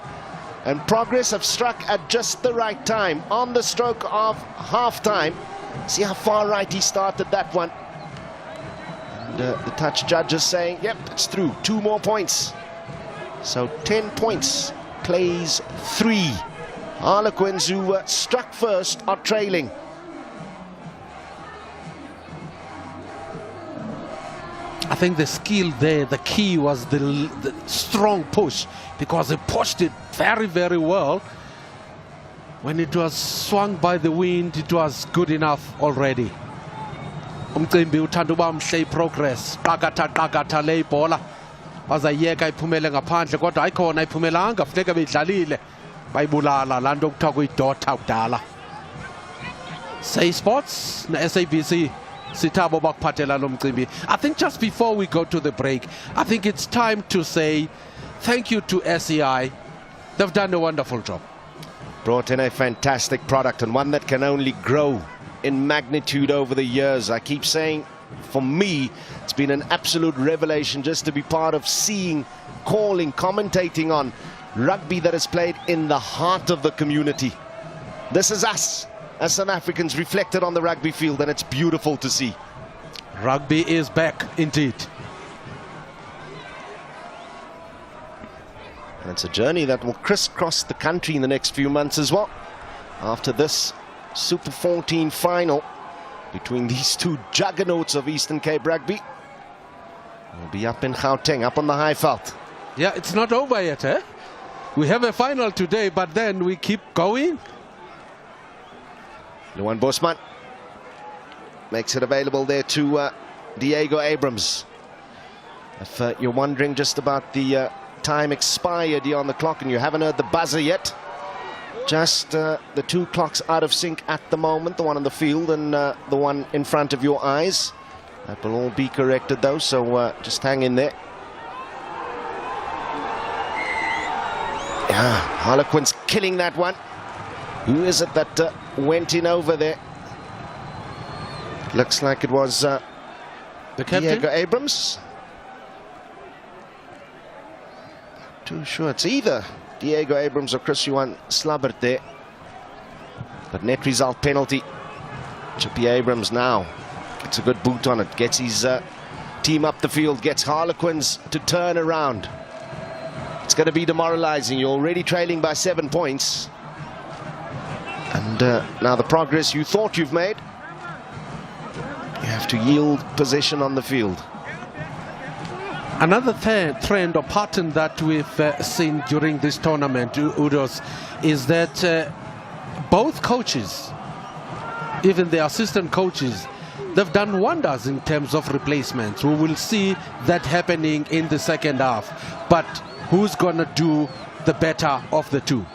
And Progress have struck at just the right time, on the stroke of half-time. See how far right he started that one. And the touch judge is saying, yep, it's through. 2 more points. So 10 points, plays 3. Harlequins, who struck first, are trailing. I think the skill there, the key was the strong push, because he pushed it very, very well. When it was swung by the wind, it was good enough already. Umcimbi uthanda uba mhle Progress. Qakatha le ibhola. Bazayiyeka iphumele ngaphandle, kodwa ayikhona ayiphumelanga, funeka beyidlalile. Bayibulala laa nto kuthiwa kuyidotha kudala. Say Sports na SABC. Sitabo bakuphathela lo mcimbi. I think just before we go to the break, I think it's time to say thank you to SEI. They've done a wonderful job. Brought in a fantastic product, and one that can only grow in magnitude over the years. I keep saying, for me, it's been an absolute revelation just to be part of seeing, calling, commentating on rugby that is played in the heart of the community. This is us as South Africans reflected on the rugby field, and it's beautiful to see. Rugby is back, indeed. And it's a journey that will crisscross the country in the next few months as well. After this Super 14 final between these two juggernauts of Eastern Cape Rugby, we'll be up in Gauteng, up on the Highveld. Yeah, it's not over yet, eh? We have a final today, but then we keep going. Luan Bosman makes it available there to Diego Abrams. If you're wondering just about the time expired here on the clock and you haven't heard the buzzer yet, just the 2 clocks out of sync at the moment, the one on the field and the one in front of your eyes. That will all be corrected though, so just hang in there. Yeah, Harlequins killing that one. Who is it that went in over there? Looks like it was the captain, Diego Abrams. Not too sure. It's either Diego Abrams or Chris Johan Slabbert there. But net result penalty. Chippy Abrams now gets a good boot on it. Gets his team up the field. Gets Harlequins to turn around. It's going to be demoralizing. You're already trailing by 7 points. And now the progress you thought you've made, you have to yield possession on the field. Another trend or pattern that we've seen during this tournament, Udos, is that both coaches, even the assistant coaches, they've done wonders in terms of replacements. We will see that happening in the second half. But who's going to do the better of the two?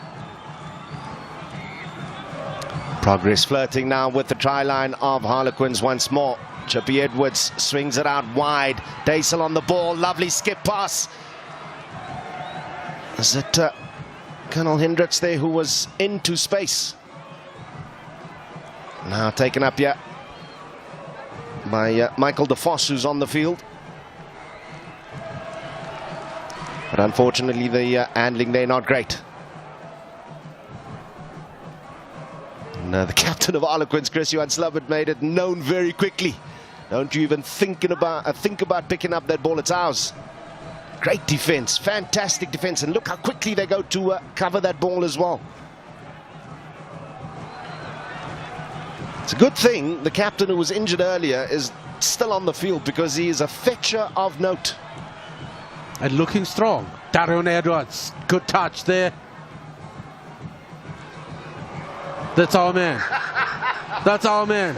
Progress flirting now with the try line of Harlequins once more. Chippy Edwards swings it out wide. Daisel on the ball. Lovely skip pass. Is it Colonel Hendricks there who was into space? Now taken up here by Michael De Vos, who's on the field. But unfortunately, the handling there not great. And the captain of Harlequins, Chris-Johan Slubbert, made it known very quickly. Don't you even think about picking up that ball, it's ours. Great defense, fantastic defense, and look how quickly they go to cover that ball as well. It's a good thing the captain, who was injured earlier, is still on the field, because he is a fetcher of note. And looking strong. Darion Edwards, good touch there. That's our man. That's our man.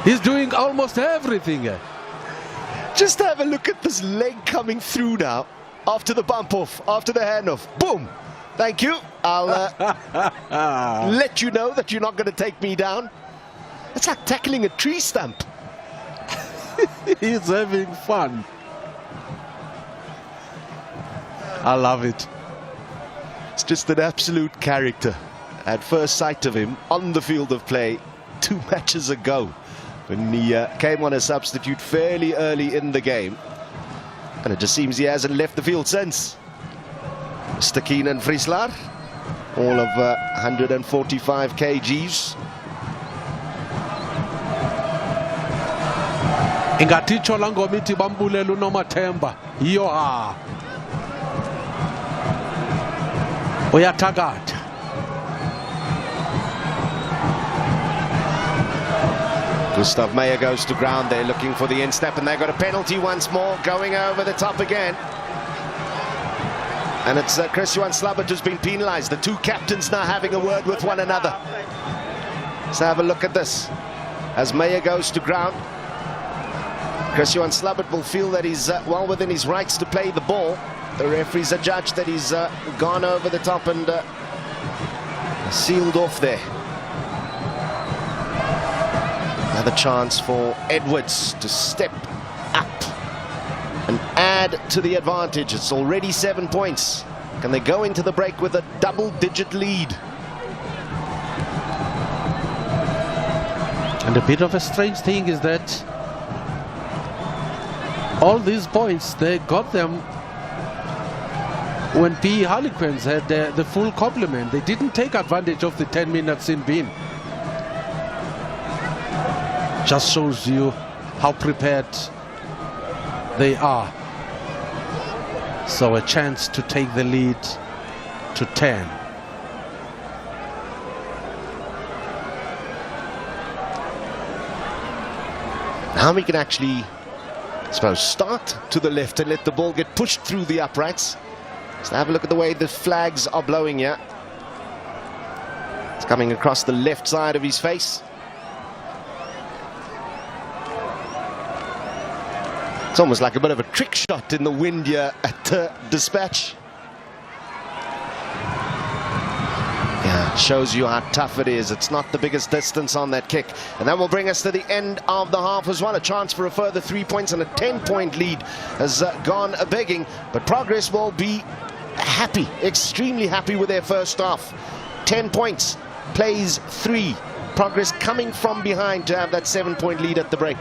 He's doing almost everything. Just have a look at this leg coming through now, after the bump off, after the handoff. Boom! Thank you. I'll let you know that you're not going to take me down. It's like tackling a tree stump. He's having fun. I love it. It's just an absolute character. At first sight of him on the field of play 2 matches ago, when he came on a substitute fairly early in the game, and it just seems he hasn't left the field since. Mr. Keenan Friesler, all of 145 kgs. Ingaticho langomiti bambulelu nomathemba iyo ha uyathakatha. Gustav Meyer goes to ground there, looking for the instep, and they've got a penalty once more, going over the top again. And it's Chris-Johan Slubbert who's been penalised. The 2 captains now having a word with one another. Let's have a look at this. As Meyer goes to ground, Chris-Johan Slubbert will feel that he's well within his rights to play the ball. The referees are judged that he's gone over the top and sealed off there. Another chance for Edwards to step up and add to the advantage. It's already 7 points. Can they go into the break with a double-digit lead? And a bit of a strange thing is that all these points, they got them when PE Harlequins had the full complement. They didn't take advantage of the 10 minutes in bin. Just shows you how prepared they are. So a chance to take the lead to 10. Now we can actually, I suppose, start to the left and let the ball get pushed through the uprights. Let's have a look at the way the flags are blowing here. It's coming across the left side of his face. It's almost like a bit of a trick shot in the wind here at Dispatch. Yeah, it shows you how tough it is. It's not the biggest distance on that kick. And that will bring us to the end of the half as well. A chance for a further 3 points, and a 10-point lead has gone a-begging. But Progress will be happy, extremely happy with their first half. 10 points, plays 3. Progress coming from behind to have that 7-point lead at the break.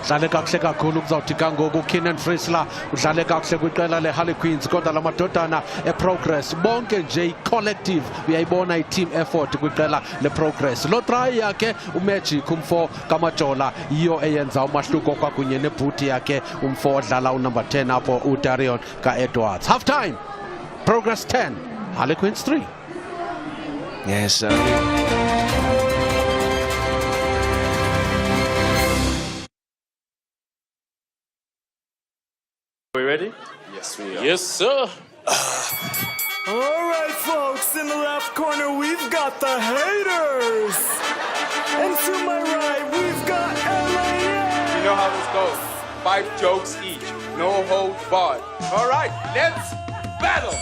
Udlale kakuhle kakhulu kuzawuthi kangoku Keenan Friesler udlale kakuhle kwiqela leHarlequins, kodwa la madodana eProgress bonke nje i-collective uyayibona i-team effort kwiqela leProgress. Lo try yakhe uMagic umfo kaMajola yiyo eyenza umahluko kwakunye nebhuti yakhe umfo odlala unumber 10 apho uDarion ka-Edwards. Half time, Progress 10, Harlequins 3. Yes, we ready? Yes, we are. Yes, sir. All right, folks, in the left corner, we've got the haters. And to my right, we've got LAA. You know how this goes. 5 jokes each. No hold barred. All right, let's battle.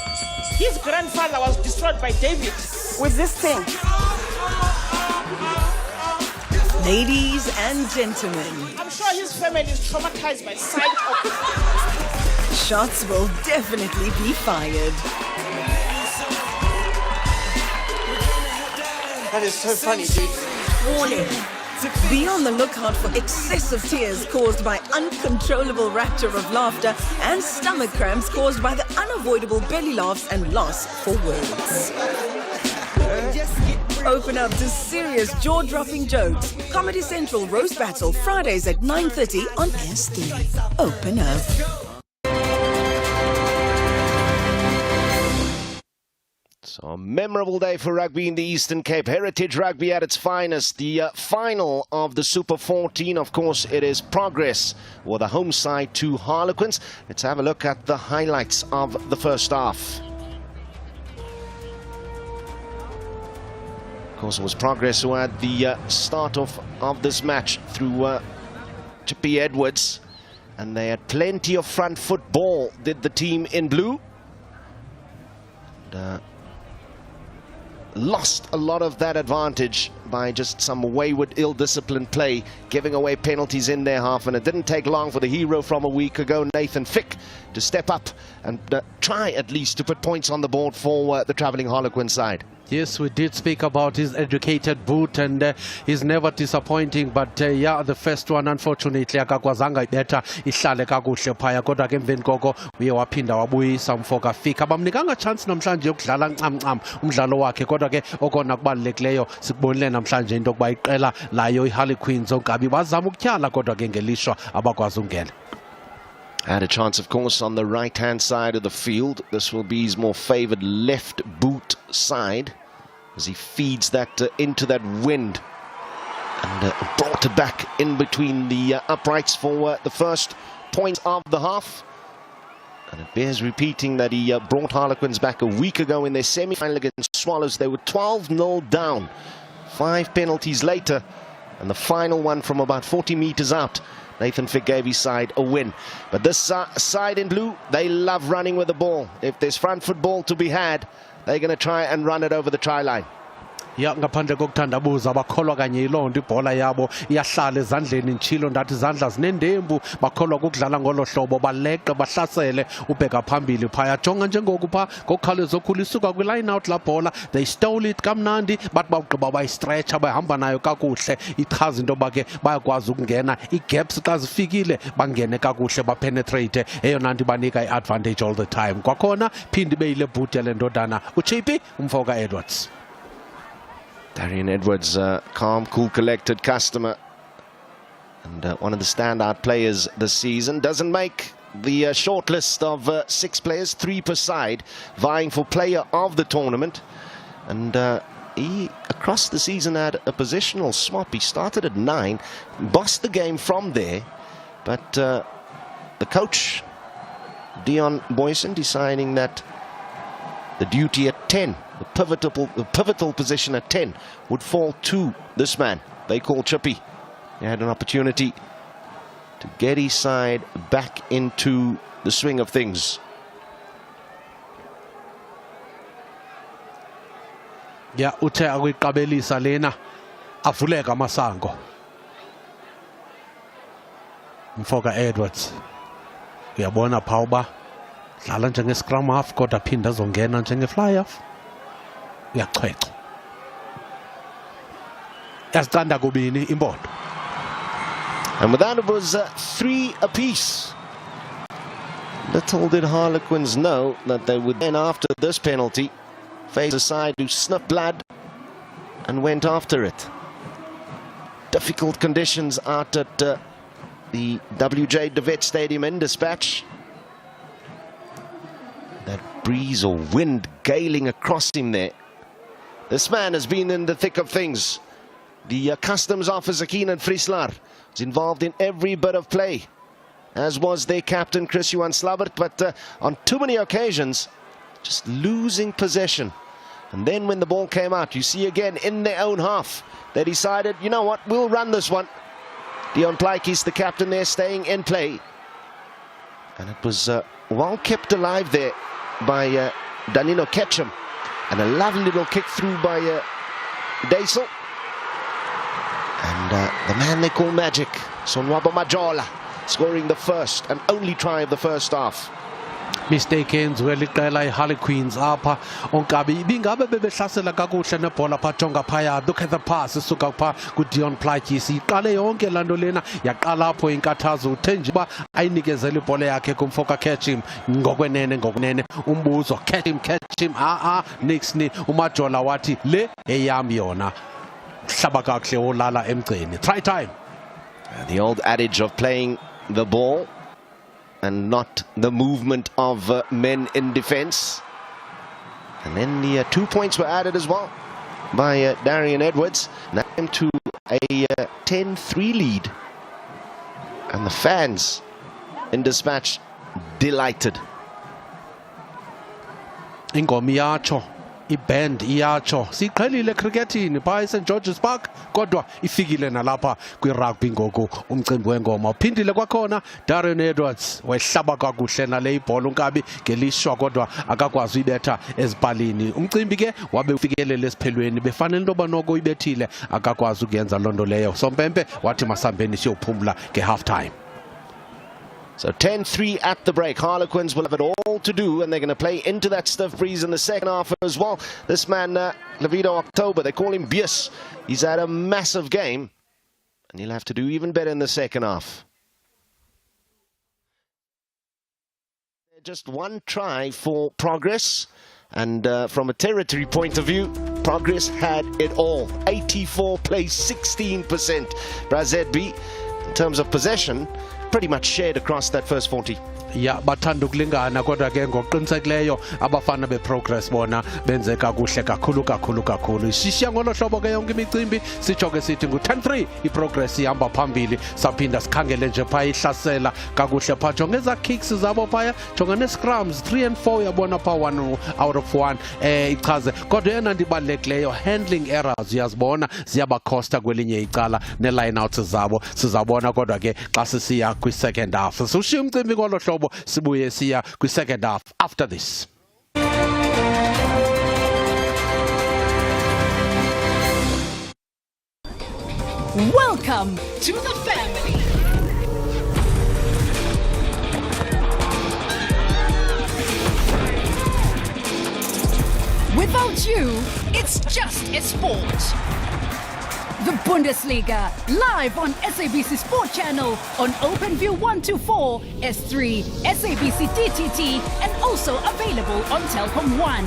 His grandfather was destroyed by David with this thing. Ladies and gentlemen, I'm sure his family is traumatized by sight of shots will definitely be fired. That is so funny, dude. Warning. Be on the lookout for excessive tears caused by uncontrollable rapture of laughter and stomach cramps caused by the unavoidable belly laughs and loss for words. Open up to serious jaw-dropping jokes. Comedy Central Roast Battle, Fridays at 9:30 on S3. Open up. So a memorable day for rugby in the Eastern Cape. Heritage Rugby at its finest. The final of the Super 14, of course, it is Progress or the home side to Harlequins. Let's have a look at the highlights of the first half. Of course, it was Progress who had the start of this match through Chippy Edwards. And they had plenty of front football, did the team in blue. And, lost a lot of that advantage by just some wayward, ill-disciplined play, giving away penalties in their half. And it didn't take long for the hero from a week ago, Nathan Fick, to step up and try at least to put points on the board for the travelling Harlequin side. Yes, we did speak about his educated boot, and he's never disappointing. But yeah, the first one, unfortunately, akakwazanga ibetha ihlale kakuhle phaya, kodwa ke emveni koko uye waphinda wabuyisa umfoka Fika. Bamnikanga chance namhlanje yokudlala ncam umdlalo wakhe, kodwa ke okona kubalulekileyo sikubonile namhlanje into yokuba iqela layo iHarlequins onkabi bazama ukutyhala, kodwa ke ngelishwa abakwazi ungena. Had a chance, of course, on the right-hand side of the field. This will be his more favoured left boot side as he feeds that into that wind and brought it back in between the uprights for the first point of the half. And it bears repeating that he brought Harlequins back a week ago in their semi-final against Swallows. They were 12-0 down, 5 penalties later, and the final one from about 40 metres out. Nathan Fick gave his side a win. But this side in blue, they love running with the ball. If there's front football to be had, they're going to try and run it over the try line. Ya ngaphandle kokuthandabuza bakholwa kanye yiloo nto ibhola yabo iyahlala ezandleni ntshilo ndathi izandla zinendembu, bakholwa kukudlala ngolo hlobo, baleqe bahlasele ubheka phambili phaya. Jonga njengoku pha ngokukhawuleza okhulu isuka kwi-line out la bhola, they stole it kamnandi, bathi bawugqiba bayistretcha bahamba nayo kakuhle. Ichaza into yoba ke bayakwazi ukungena ii-gaps xa zifikile bangene kakuhle bapenetrate, eyona nto ibanika i-advantage all the time. Kwakhona phinde ibe yile bhuti yale ndodana uChippy umfoka Edwards. Darian Edwards, calm, cool, collected customer, and one of the standout players this season. Doesn't make the shortlist of 6 players, 3 per side, vying for player of the tournament. And he, across the season, had a positional swap. He started at 9, bossed the game from there, but the coach, Dion Boyson, deciding that the duty at 10, the pivotal position at 10 would fall to this man they call Chippy. He had an opportunity to get his side back into the swing of things. Yeah, uthe akuyiqabelisa lena avuleka amasango. Umfoka Edwards uyabona pha uba dlala njenge-scrum half kodwa phinda azongena njenge-fly half. Uyachwecha. Yazicanda kubini impondo. And with that, it was 3 apiece. Little did Harlequins know that they would then, after this penalty, face a side who sniffed blood and went after it. Difficult conditions out at the WJ De Wet Stadium in Dispatch. That breeze or wind galing across him there. This man has been in the thick of things. The customs officer Keenan Friesler was involved in every bit of play, as was their captain Chris Johan Slabbert, but on too many occasions just losing possession. And then when the ball came out, you see again in their own half, they decided, you know what, we'll run this one. Dion Plaikis, the captain there, staying in play. And it was well kept alive there by Danilo Ketchum. And a lovely little kick through by Daisel. And the man they call Magic, Sonwabo Majola, scoring the first and only try of the first half. mistaken weliqela Harlequins apha onkabi bingabe bebehlasela kakuhle nebhola phathonga phaya. Look at the pass isuka pha ku Dion Plakis iqale yonke lanto lena yaqala apho inkathazo uthe nje ba ayinikezele ibhola yakhe kumfoka catch him ngokwenene umbuzo catch him nixni umajola wathi le eyam yona hlaba kahle olala emgceni. Try time. The old adage of playing the ball and not the movement of men in defense. And then the 2 points were added as well by Darian Edwards. Now to a 10-3 lead. And the fans in Dispatch delighted. Ingomi yacho iband iyacho siqhelile cricketini pha eSt George's Park kodwa ifikile nalapha kwi-rugby ngoku umcimbi wengoma uphindile kwakhona. Darian Edwards wehlaba kakuhle nale ibhola unkabi ngelishwa kodwa akakwazi uyibetha ezipalini. Umcimbi ke wabe ufikelele esiphelweni befanele into yoba noko uyibethile akakwazi ukuyenza loo nto leyo. Sompempe wathi masambeni siyophumla nge-half time. So 10-3 at the break. Harlequins will have it all to do, and they're going to play into that stiff breeze in the second half as well. This man, Levido October, they call him Bius. He's had a massive game, and he'll have to do even better in the second half. Just one try for Progress, and from a territory point of view, Progress had it all. 84 plays 16%. Brazedby, in terms of possession, pretty much shared across that first 40. Ya bathanda ukulingana kodwa ke ngokuqinisekileyo abafana beProgress bona benze kakuhle kakhulu. Sishiya ngolo hlobo ke yonke imicimbi sitsho ke sithi ngu-10-3 iProgress ihamba phambili. Saphinda sikhangele nje pha ihlasela kakuhle pha jonga eza kicks zabo phaya jonga ne-scrums 3 and 4 yabona pha 1 out of 1 ichaze kodwa yena ndibalulekileyo handling errors uyazibona ziyabakhosta kwelinye icala ne-line outs zabo sizabona kodwa ke xa sisiya kwi-second half sushiya umcimbi ngolo hlobo sibuye siya kwi-second half after this. Welcome to the family. Without you, it's just a sport. The Bundesliga, live on SABC Sport Channel, on OpenView 124, S3, SABC DTT, and also available on Telkom 1.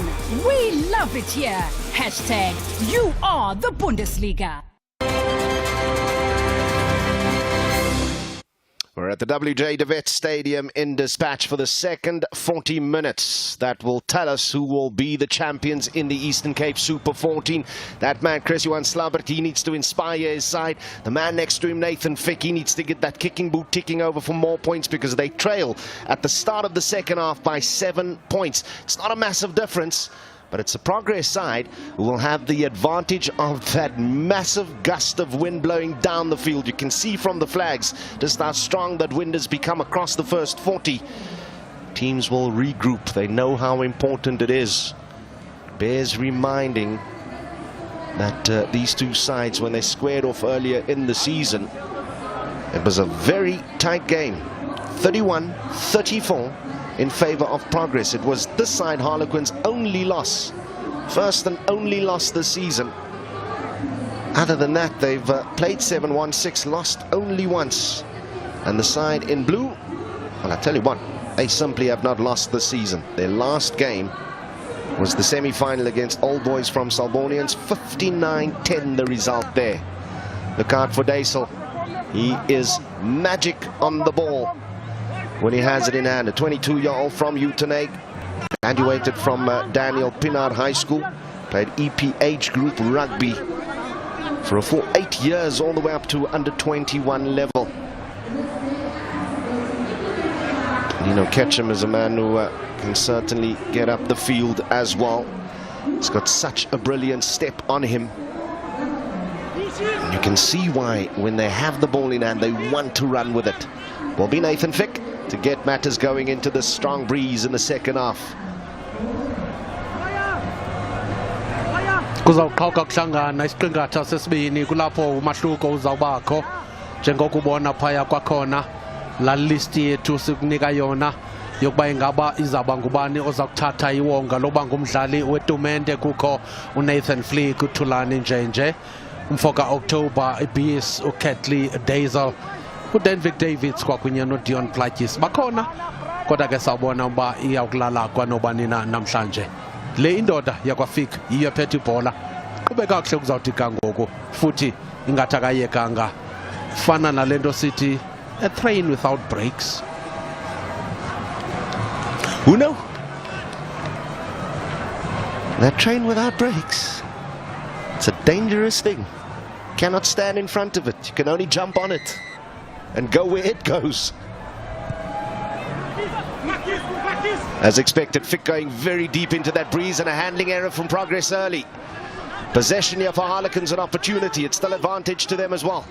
We love it here. Hashtag, you are the Bundesliga. We're at the WJ De Wet Stadium in Dispatch for the second 40 minutes. That will tell us who will be the champions in the Eastern Cape Super 14. That man, Chris Johan Slabbert, he needs to inspire his side. The man next to him, Nathan Fick, he needs to get that kicking boot ticking over for more points because they trail at the start of the second half by 7 points. It's not a massive difference, but it's a Progress side who will have the advantage of that massive gust of wind blowing down the field. You can see from the flags just how strong that wind has become across the first 40. Teams will regroup. They know how important it is. Bears reminding that these two sides, when they squared off earlier in the season, it was a very tight game. 31-34. in favor of Progress. It was this side Harlequins' only loss, first and only loss this season. Other than that, they've played 7-1-6, lost only once. And the side in blue, well, I tell you what, they simply have not lost this season. Their last game was the semi-final against Old Boys from Salbonians, 59-10 the result there. Look out for Daisel. He is magic on the ball when he has it in hand. A 22-year-old from Uteneg, graduated from Daniel Pinnard High School, played EP age group rugby for a full 8 years, all the way up to under 21 level. Nino Ketchum is a man who can certainly get up the field as well. He's got such a brilliant step on him. And you can see why, when they have the ball in hand, they want to run with it. Will be Nathan Fick to get matters going into the strong breeze in the second half. Kuzawuqhawuka kuhlangana isiqingatha sesibini kulapho umahluko uzawubakho njengokubona phaya kwakhona la list yethu sikunika yona yokuba ingaba izaba ngubani oza kuthatha iwonga loba ngumdlali wetumente. Kukho uNathan Flick, uThulani Njenje, umfoka October, ibis uKathleen Dazel, uDenvick Davids kwakunye noDion Plakis bakhona, kodwa ke sawubona uba iyakulala kwanobani na namhlanje. Le indoda yakwafika yiyo phethe ibhola, qhubeka kakuhle kuzawuthi kangoku futhi ingathi akayekanga, fana nalento sithi a train without brakes. Who know? That train without brakes. It's a dangerous thing. Cannot stand in front of it. You can only jump on it and go where it goes. As expected, Fick going very deep into that breeze and a handling error from Progress early. Possession here for Harlequins, an opportunity. It's still advantage to them as well.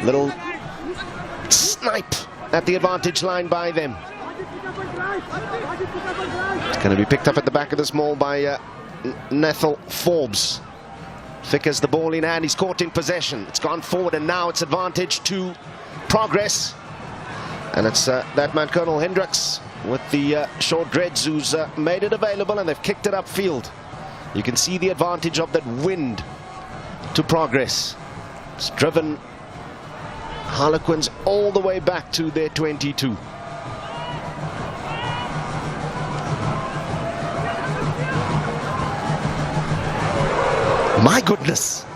Little snipe at the advantage line by them. It's going to be picked up at the back of this maul by Nethel Forbes. Fick has the ball in hand. He's caught in possession. It's gone forward and now it's advantage to Progress. And it's that man, Colonel Hendricks, with the short dreads, who's made it available, and they've kicked it upfield. You can see the advantage of that wind to Progress. It's driven Harlequins all the way back to their 22. My goodness,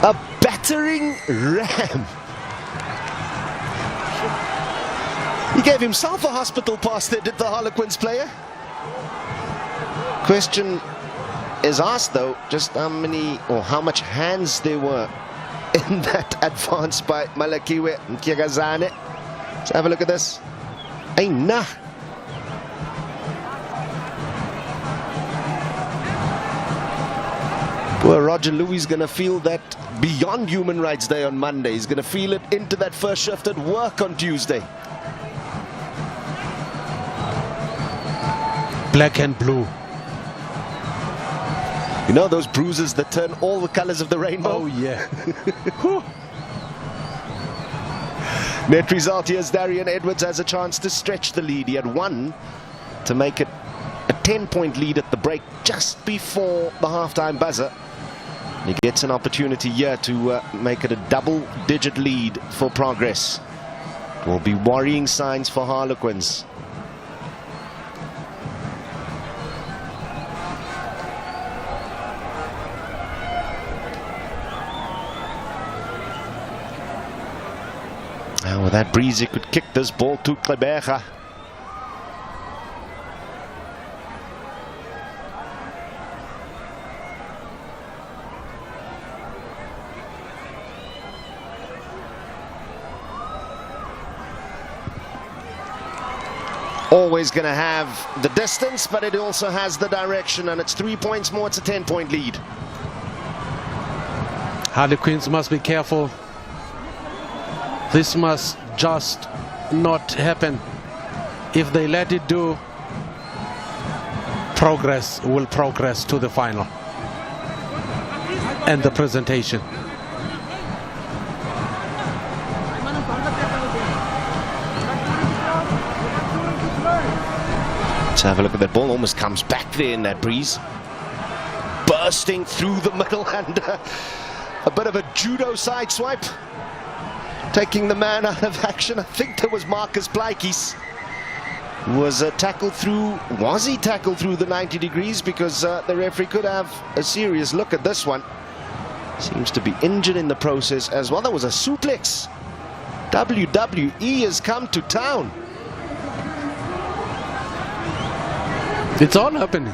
a battering ram. He gave himself a hospital pass there, did the Harlequins player. Question is asked though, just how many or how much hands there were in that advance by Malakiwe Mkiagazane. Let's have a look at this. Nah. Poor Roger Louis going to feel that beyond Human Rights Day on Monday. He's going to feel it into that first shift at work on Tuesday. Black and blue. You know those bruises that turn all the colors of the rainbow? Oh, yeah. Net result here is Darian Edwards has a chance to stretch the lead. He had one to make it a 10-point lead at the break just before the halftime buzzer. He gets an opportunity here to make it a double-digit lead for Progress. It will be worrying signs for Harlequins. Now with that breeze, he could kick this ball to Kleberga. Always going to have the distance, but it also has the direction, and it's 3 points more. It's a 10-point lead. Harlequins must be careful. This must just not happen. If they let it do, Progress will progress to the final and the presentation. Let's have a look at that ball. Almost comes back there in that breeze. Bursting through the middle and a bit of a judo side swipe. Taking the man out of action. I think there was Marcus Plakis. Was tackled through. Was he tackled through the 90 degrees? Because the referee could have a serious look at this one. Seems to be injured in the process as well. That was a suplex. WWE has come to town. It's all happening.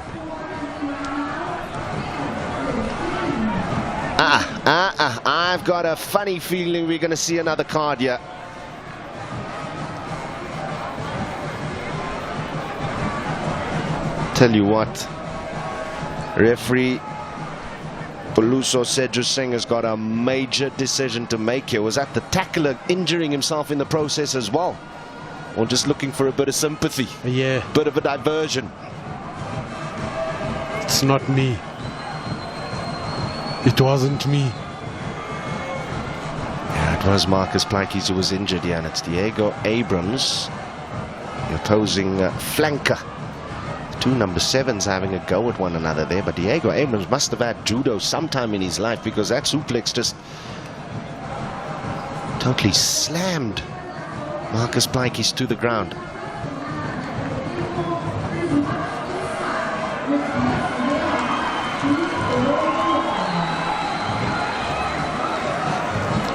I've got a funny feeling we're going to see another card here. Tell you what, referee Puluso Seju Singh has got a major decision to make here. Was that the tackler injuring himself in the process as well? Or just looking for a bit of sympathy? Yeah. Bit of a diversion. It's not me. It wasn't me. Yeah, it was Marcus Plakis who was injured here, and it's Diego Abrams the opposing flanker. Two number 7s having a go at one another there, but Diego Abrams must have had judo sometime in his life, because that suplex just totally slammed Marcus Plaatjes to the ground.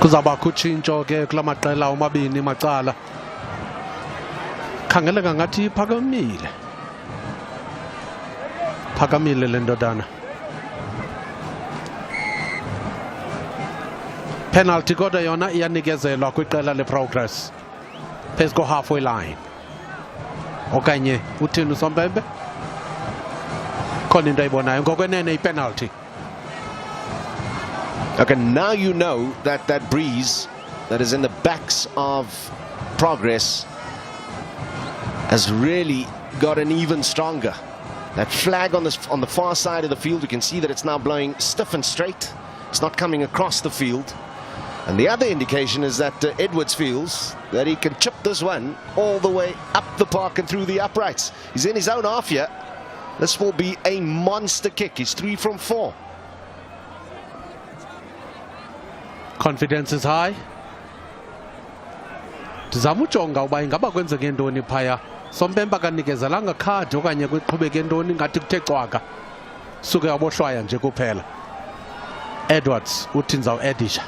kuzaba kutshintsho ke kula maqela omabini macala. Khangeleka ngathi phakamile le ndodana. Penalty kodwa yona iyanikezelwa kwiqela leProgress phezu ko halfway line. Okanye uthini uSompempe? Khona into ayibonayo ngokwenene ipenalty. Okay, now you know that that breeze that is in the backs of Progress has really gotten even stronger. That flag on the far side of the field, you can see that it's now blowing stiff and straight. It's not coming across the field. And the other indication is that Edwards feels that he can chip this one all the way up the park and through the uprights. He's in his own half here. This will be a monster kick. He's 3 from 4. Confidence is high. Ndizama ujonga uba ingaba kwenzeke ntoni phaya. Sompempe akanikezelanga khadi okanye kuqhubeke ntoni, ngathi kuthe cwaka. Suke abohlwaya nje kuphela. Edwards uthi ndizawuedisha.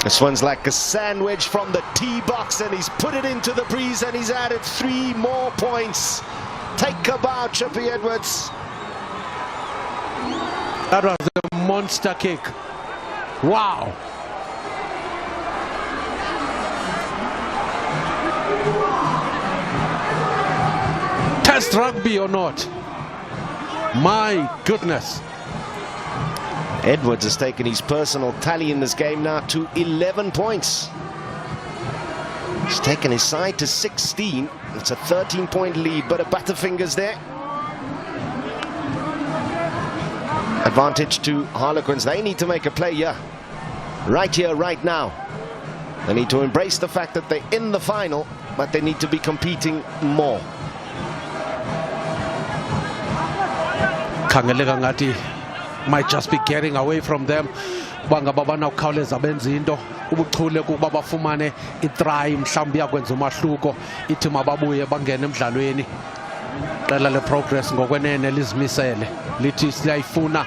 This one's like a sandwich from the tee box, and he's put it into the breeze, and he's added 3 more points. Take a bow, Chippy Edwards. That was a monster kick. Wow. Test rugby or not? My goodness. Edwards has taken his personal tally in this game now to 11 points. He's taken his side to 16. It's a 13-point lead, but a Butterfingers there. Advantage to Harlequins. They need to make a play here. Right here, right now. They need to embrace the fact that they're in the final, but they need to be competing more. Khangeleka ngathi might just be getting away from them. Bangaba banawukhawuleza benza into ubuchule kuba bafumane itry mhlawumbi yakwenza umahluko, ithi mababuye bangene emidlalweni. Qela leProgress ngokwenene lizimisele lithi siyayifuna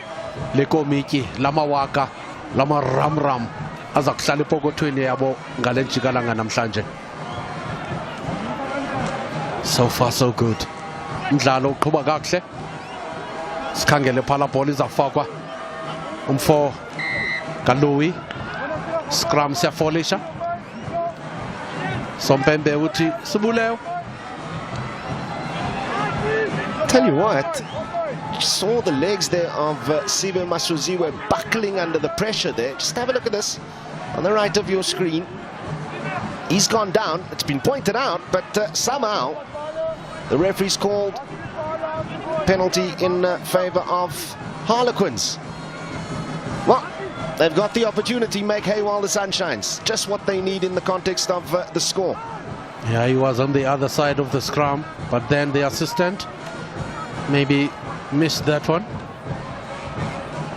le komiti lamawaka lama ramram aza kuhlala epokothweni yabo ngale njikalanga namhlanje. So far so good. Umdlalo uqhuba kakuhle. Sikhangele phala ball izafakwa umfo kaLouis. Scrum siyafolisha. Sompempe uthi sibuleyo. Tell you what, you saw the legs there of Sibe Masuziwe buckling under the pressure there. Just have a look at this on the right of your screen. He's gone down. It's been pointed out, but somehow the referee's called penalty in favor of Harlequins. Well, they've got the opportunity to make hay while the sun shines. Just what they need in the context of the score. Yeah, he was on the other side of the scrum, but then the assistant maybe missed that one.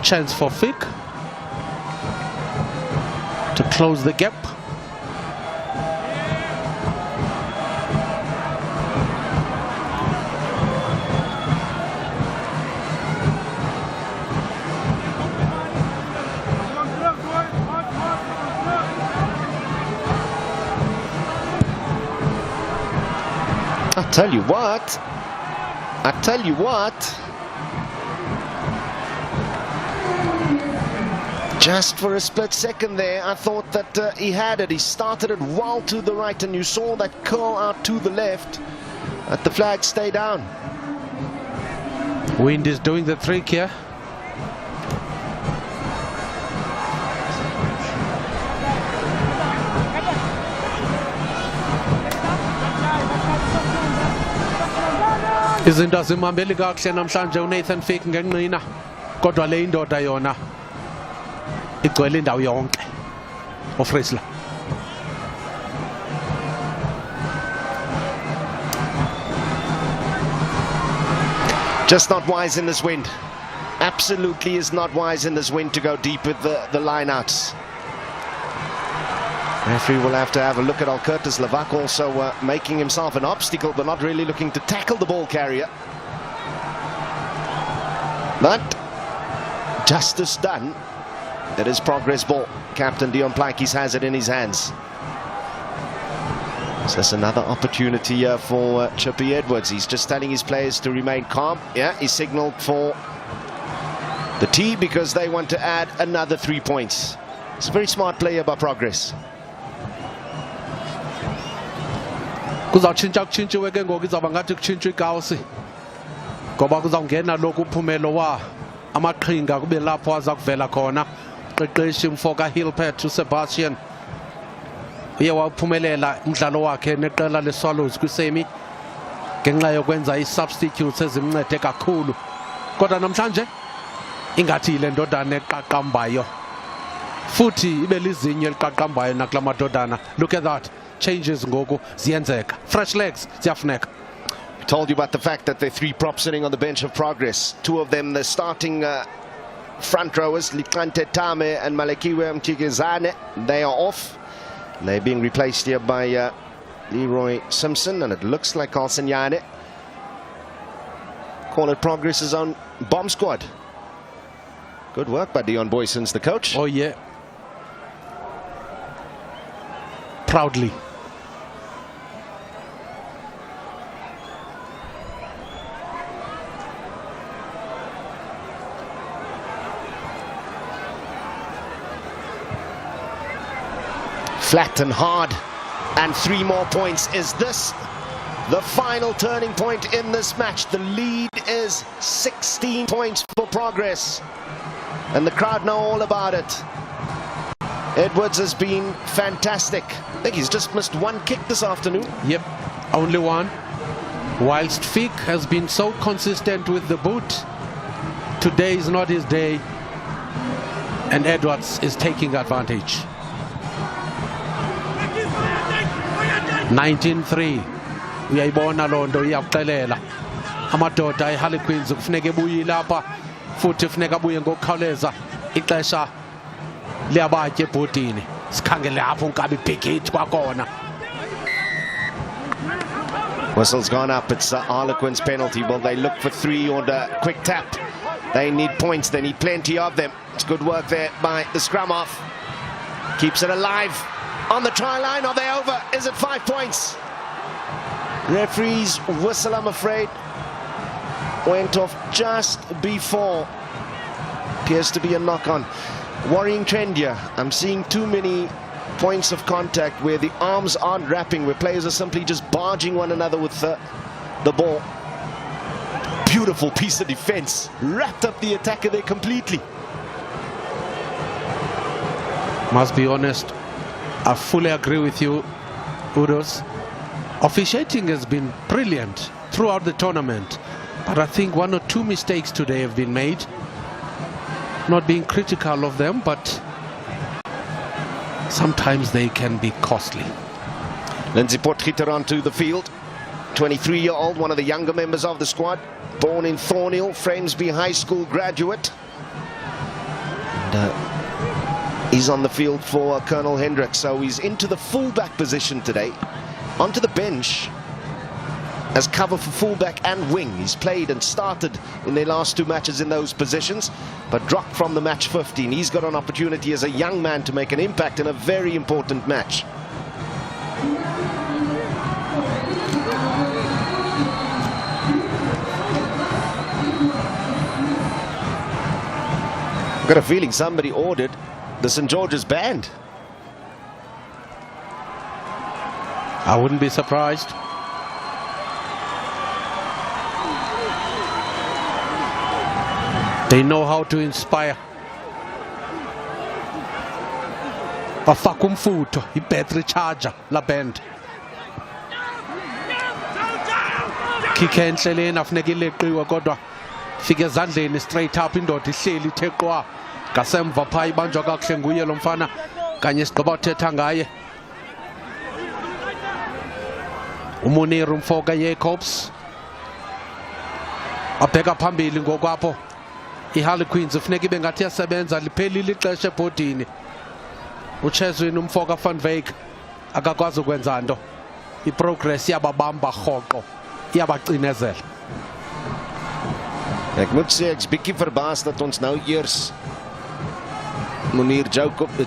Chance for Fick to close the gap. I tell you what, just for a split second there, I thought that he had it. He started it well to the right, and you saw that curl out to the left, but the flag stayed down. Wind is doing the trick here. Izinto azimambeli kakuhle namhlanje uNathan Fick ngenqina kodwa le indoda yona igcwele indawo yonke ofrisla. Just not wise in this wind. Absolutely is not wise in this wind to go deep with the line-outs. Referee will have to have a look at Alcurtis Levac also making himself an obstacle but not really looking to tackle the ball carrier. But justice done. It is progress ball. Captain Dion Plakis has it in his hands. So that's another opportunity here for Chippy Edwards. He's just telling his players to remain calm. Yeah, he signaled for the tee because they want to add another 3 points. It's a very smart player by progress. Kuzawutshintsha kutshintshiwe ke ngoku izawuba ngathi kutshintshwa ikawusi ngoba kuzawungena lokhu uphumelo wa amaqhinga kube lapho aza kuvela khona qeqeshi mfoka Hilpert uSebastian uye waphumelela umdlalo wakhe neqela leSwallows kwisemi ngenxa yokwenza i-substitutes ezimncede kakhulu kodwa namhlanje ingathi ile ndodana eqaqambayo futhi ibe lizinyo eliqaqambayo nakula madodana. Look at that. Changes ngoku ziyenzeka. Fresh legs ziyafuneka. Told you about the fact that there are 3 props sitting on the bench of progress. 2 of them, the starting front rowers, Liqante Tame and Malekiwe Mtigezane, they are off. They're being replaced here by Leroy Simpson, and it looks like Alsenyane. Call it Progress's own bomb squad. Good work by Dion Boyson's the coach. Oh yeah. Proudly. Flat and hard, and 3 more points. Is this the final turning point in this match? The lead is 16 points for Progress, and the crowd know all about it. Edwards has been fantastic. I think he's just missed 1 kick this afternoon. Yep, only 1. Whilst Fick has been so consistent with the boot, today is not his day, and Edwards is taking advantage. 19-3 uyayibona londo iyakuxelela amadoda eHarlequins kufuneka ebuye lapha futhi kufuneka abuye ngokukhawuleza ixesha liyabatya ebhodini sikhangele apho unkabi big hit kwakona. Whistle's gone up. It's Harlequins penalty. Will they look for 3 or the quick tap? They need points. They need plenty of them. It's good work there by the scrum half. Keeps it alive. On the try line, are they over? Is it 5 points? Referee's whistle, I'm afraid, went off just before. Appears to be a knock-on. Worrying trend here. I'm seeing too many points of contact where the arms aren't wrapping, where players are simply just barging one another with the ball. Beautiful piece of defense. Wrapped up the attacker there completely. Must be honest, I fully agree with you, Udos. Officiating has been brilliant throughout the tournament, but I think 1 or 2 mistakes today have been made. Not being critical of them, but sometimes they can be costly. Lindsay Potgieter onto the field. 23-year-old, one of the younger members of the squad. Born in Thornhill, Framesby High School graduate. And, he's on the field for Colonel Hendricks, so he's into the fullback position today. Onto the bench as cover for fullback and wing. He's played and started in their last 2 matches in those positions, but dropped from the match 15. He's got an opportunity as a young man to make an impact in a very important match. I've got a feeling somebody ordered the St. George's band. I wouldn't be surprised. They know how to inspire. Bafaka umfutho, i-battery charger la band. kick enhle lena funeka ileqiwe kodwa fike ezandleni straight up indoda ihleli ithe qwa ngasemva phaa ibanjwa kakuhle nguye lo mfana kanye sigqiba uthetha ngaye uMunir Mfoka Jacobs abheka phambili ngokwapho iHarlequins funeka ibe ngathi yasebenza liphelile ixesha ebhodini uCheswin Mfoka van Wyk akakwazi ukwenza nto iprogress yababamba rhoqo iyabacinezela. Ek moet sê ek's bietjie verbaas dat ons nou eers Munir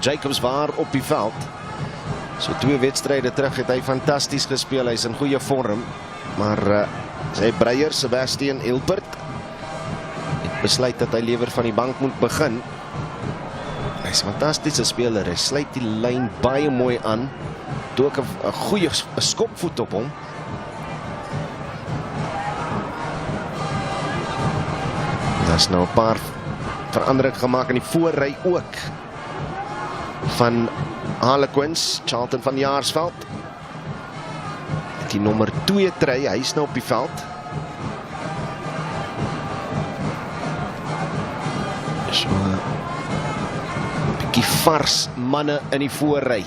Jacobs waar op die veld. So 2 wedstryde terug het hy fantasties gespeel, hy's in goeie vorm, maar sy breier Sebastian Hilbert het besluit dat hy liewer van die bank moet begin. Hy's 'n fantastiese speler, hy sluit die lyn baie mooi aan, toe ook 'n goeie skopvoet op hom. Daar's nou 'n paar verandering gemaak in die voorry ook van Harlequins. Charlton van Jaarsveld die nommer 2 trui, hy is nou op die veld. So 'n bietjie vars manne in die voorry.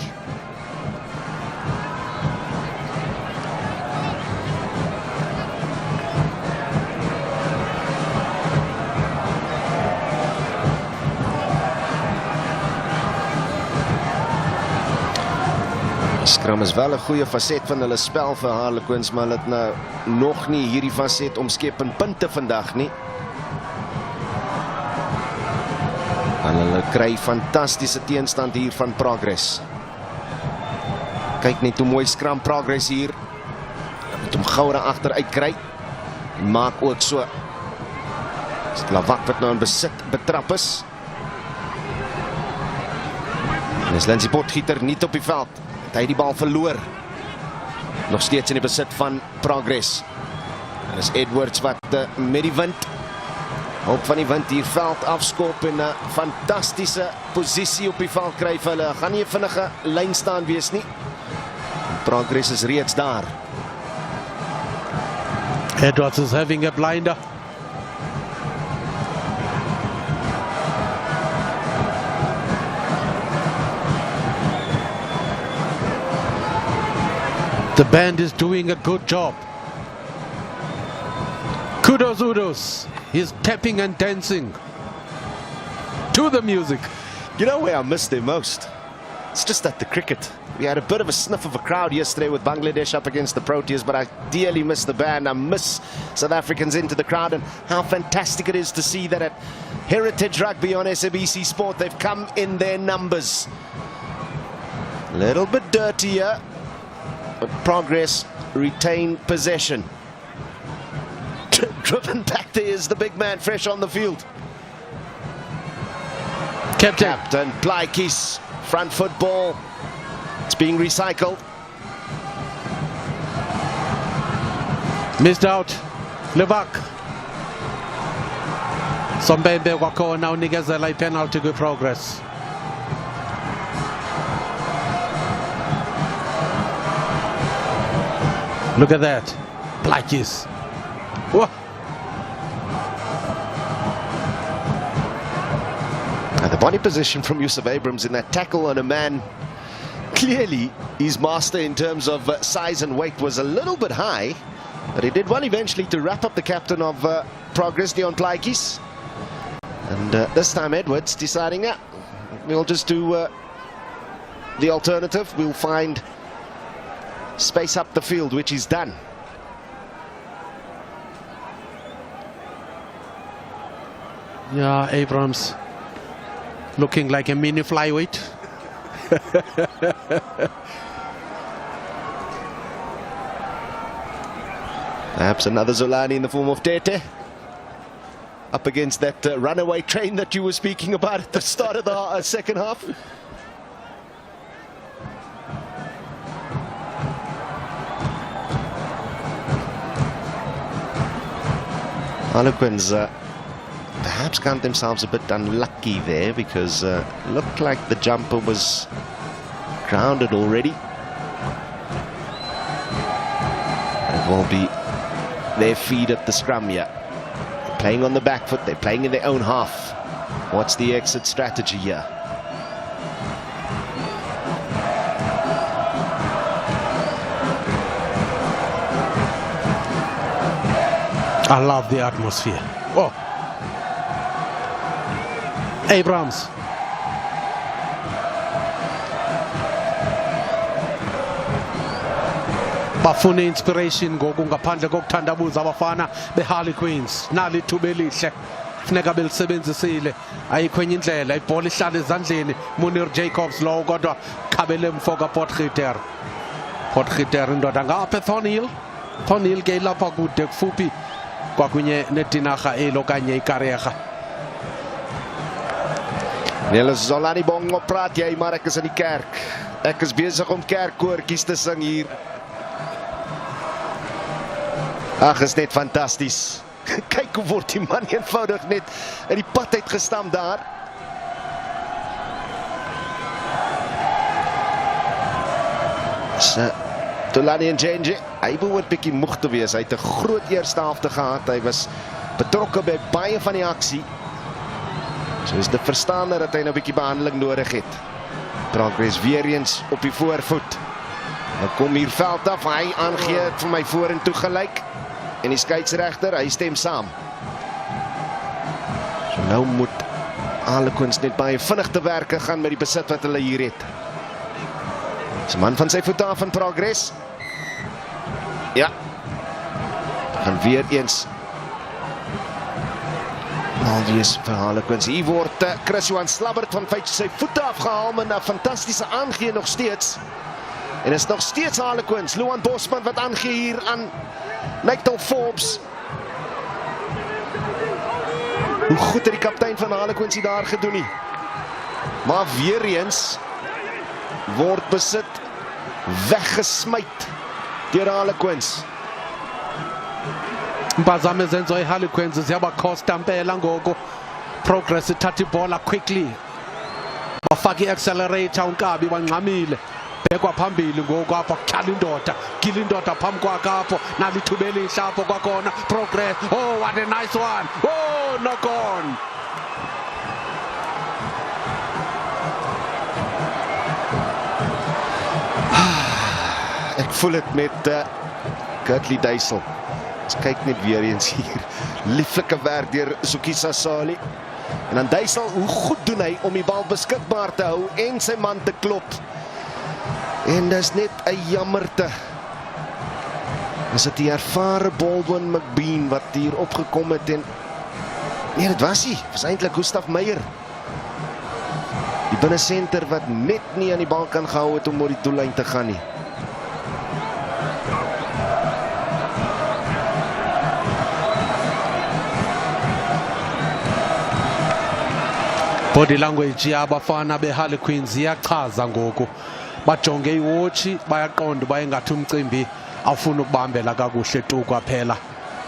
Scrum is wel 'n goeie faset van hulle spel vir Harlequins, maar hulle het nou nog nie hierdie faset omskep in punte vandag nie. En hulle kry fantastiese teenstand hier van Progress. Kyk net hoe mooi Scrum Progress hier. Met hom gou daar agter uitkry. En maak ook so Slavak wat nou in besit betrap is. En is Lindsay Potgieter niet op die veld. Hy die bal verloor. Nog steeds in die besit van Progress. En is Edwards wat met die wind, hoop van die wind hier veld afskop en 'n fantastiese posisie op die veld kry vir hulle. Gaan nie 'n vinnige lyn staan wees nie. Progress is reeds daar. Edwards is having a blinder. The band is doing a good job. Kudos Udos. He's tapping and dancing to the music. You know where I miss them most? It's just at the cricket. We had a bit of a sniff of a crowd yesterday with Bangladesh up against the Proteas, but I dearly miss the band. I miss South Africans into the crowd, and how fantastic it is to see that at Heritage Rugby on SABC Sport, they've come in their numbers. A little bit dirtier, but Progress retain possession. Driven back there is the big man fresh on the field. Captain Plaikis, front foot ball. It's being recycled. Missed out. Levak. Sombembe wakhona unikezela ipenalty kwi-Progress. Look at that. Plaikis. Whoa. And the body position from Yusuf Abrams in that tackle on a man. Clearly, his master in terms of size and weight was a little bit high, but he did well eventually to wrap up the captain of Progress, Deon Plaikis. And this time Edwards deciding, we'll just do the alternative. We'll find space up the field, which he's done. Yeah, Abrams looking like a mini flyweight. Perhaps another Zolani in the form of Tete. Up against that runaway train that you were speaking about at the start of the second half. Harlequins perhaps count themselves a bit unlucky there, because looked like the jumper was grounded already. It will be their feed at the scrum here. Playing on the back foot, they're playing in their own half. What's the exit strategy here? I love the atmosphere. Oh, Abrams. Bafuna inspiration ngoku ngaphandle kokuthandabuza abafana beHarlequins. Nali ithuba elihle. Funeka belisebenzisile. Ayikho enye indlela. Ibhola ihlala ezandleni. Munir Jacobs lowo kodwa khabele mfoka Potgieter. Potgieter indoda ngapha Thornhill. Thornhill ke ilapha kude kufuphi kwakunye neDinaga elo kanye iKarega. Hulle sal aan die bong op praat jy, maar ek is in die kerk. Ek is besig om kerkkoortjies te sing hier. Ag, is net fantasties. Kyk hoe word die man eenvoudig net in die pad uitgestamp daar. So, Tulani Njenje, hy behoort bietjie moeg te wees. Hy het 'n groot eerste helfte gehad. Hy was betrokke by baie van die aksie. So is dit verstaanbaar dat hy nou 'n bietjie behandeling nodig het. Progress weer eens op die voorvoet. Nou kom hier veld af, hy aangee vir my vorentoe gelyk. En die skeieregter, hy stem saam. So nou moet Harlequins net baie vinnig te werke gaan met die besit wat hulle hier het. Dis 'n man van sy voet af in Progress. Ja. En weer eens. Alwees vir Harlequins. Hier word Chris Johan Slabbert van sy voete afgehaal met 'n fantastiese aangee nog steeds. En is nog steeds Harlequins. Luan Bosman wat aangee hier aan Nigel Forbes. Hoe goed het die kaptein van Harlequins hier daar gedoen nie. Maar weer eens word besit weggesmyt deur Harlequins. Impazamo ezenziwa iHarlequins ziyabakhosta mpela ngoku. Progress ithatha ibhola quickly. Bafaka i-accelerator uNkabi bangxamile. Bekwa phambili ngoku apha kutyhala indoda. Gila indoda phambi kwakhe apho. Nali ithuba elihle apho kwakhona. Progress. Oh, what a nice one. Oh, knock on. Ek voel dit met Kurtley Duisel. Ons kyk net weer eens hier. Lieflike werk deur Zukisa Sali. En dan Duisel, hoe goed doen hy om die bal beskikbaar te hou en sy man te klop. En dis net 'n jammerte. Is dit die ervare Baldwin McBean wat hier opgekom het en nee, dit was hy. Was eintlik Gustav Meyer. Die binnesenter wat net nie aan die bal kan gehou het om oor die doellyn te gaan nie. Body language yabafana beHarlequins iyachaza ngoku. Bajonge iwotshi bayaqonda bayengathi umcimbi awufuna ukubambela kakuhle tu kwaphela.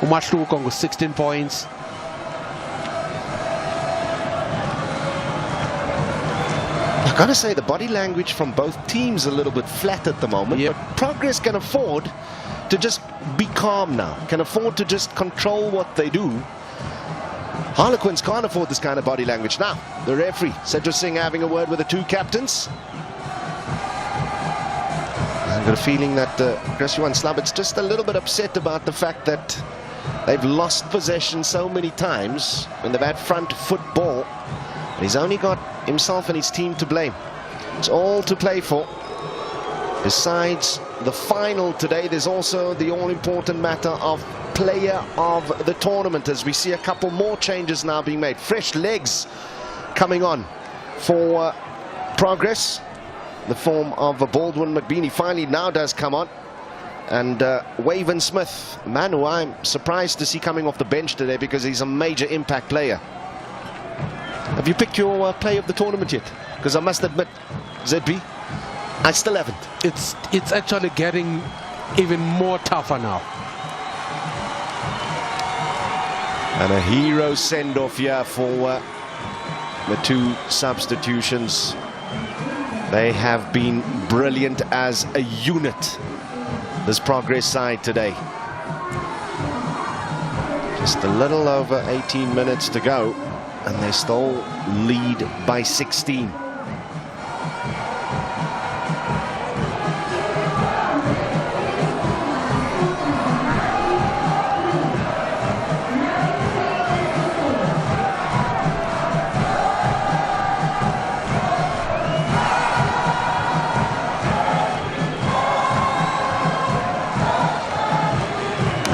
Umahluko ngu16 points. I've got to say the body language from both teams a little bit flat at the moment. Yep. But Progress can afford to just be calm now. Can afford to just control what they do. Harlequins can't afford this kind of body language. Now, the referee, Cedric Singh, having a word with the two captains. I've got a feeling that Chris Johan Slabbert's just a little bit upset about the fact that they've lost possession so many times when they've had front foot ball. He's only got himself and his team to blame. It's all to play for. Besides the final today, there's also the all-important matter of player of the tournament, as we see a couple more changes now being made. Fresh legs coming on for Progress. The form of Baldwin McBean finally now does come on. And Waven Smith, man who I'm surprised to see coming off the bench today because he's a major impact player. Have you picked your play of the tournament yet? Because I must admit, ZB, I still haven't. It's actually getting even more tougher now. And a hero send-off here for the two substitutions. They have been brilliant as a unit, this Progress side today. Just a little over 18 minutes to go, and they still lead by 16.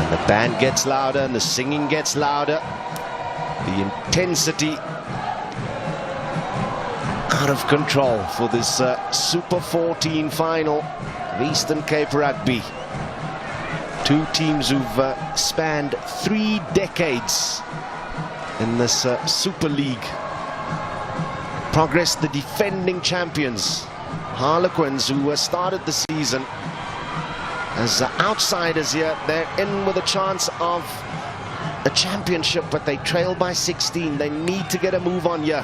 The band gets louder and the singing gets louder. The intensity out of control for this Super 14 final of Eastern Cape Rugby. Two teams who've spanned 3 decades in this Super League. Progress, the defending champions, Harlequins, who started the season as outsiders here. They're in with a chance of a championship, but they trail by 16. They need to get a move on here.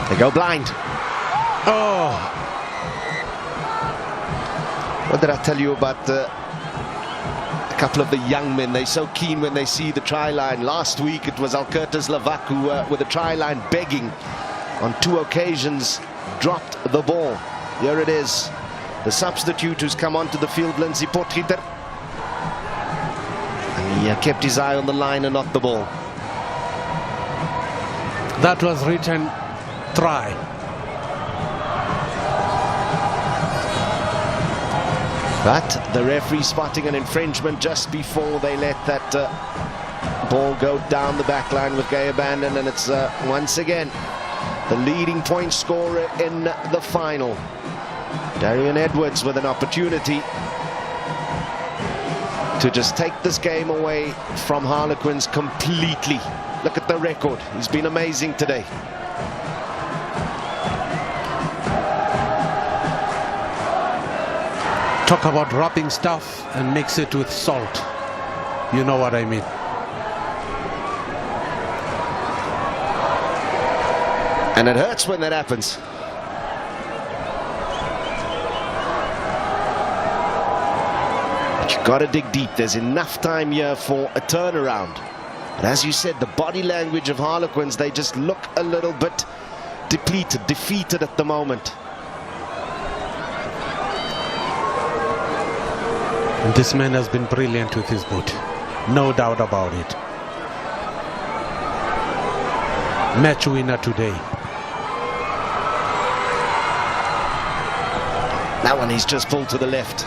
They go blind. Oh! What did I tell you about a couple of the young men? They're so keen when they see the try line. Last week it was Albertus Lavak who with the try line begging. On 2 occasions dropped the ball. Here it is, the substitute who's come onto the field, Lindsay Potgieter, and he kept his eye on the line and not the ball. That was written try. But the referee spotting an infringement just before they let that ball go down the back line with Gay Abandon, and it's once again the leading point scorer in the final. Darian Edwards with an opportunity to just take this game away from Harlequins completely. Look at the record. He's been amazing today. Talk about rubbing stuff and mix it with salt. You know what I mean. And it hurts when that happens. But you've got to dig deep. There's enough time here for a turnaround. But as you said, the body language of Harlequins, they just look a little bit depleted, defeated at the moment. And this man has been brilliant with his boot. No doubt about it. Match winner today. That one he's just pulled to the left.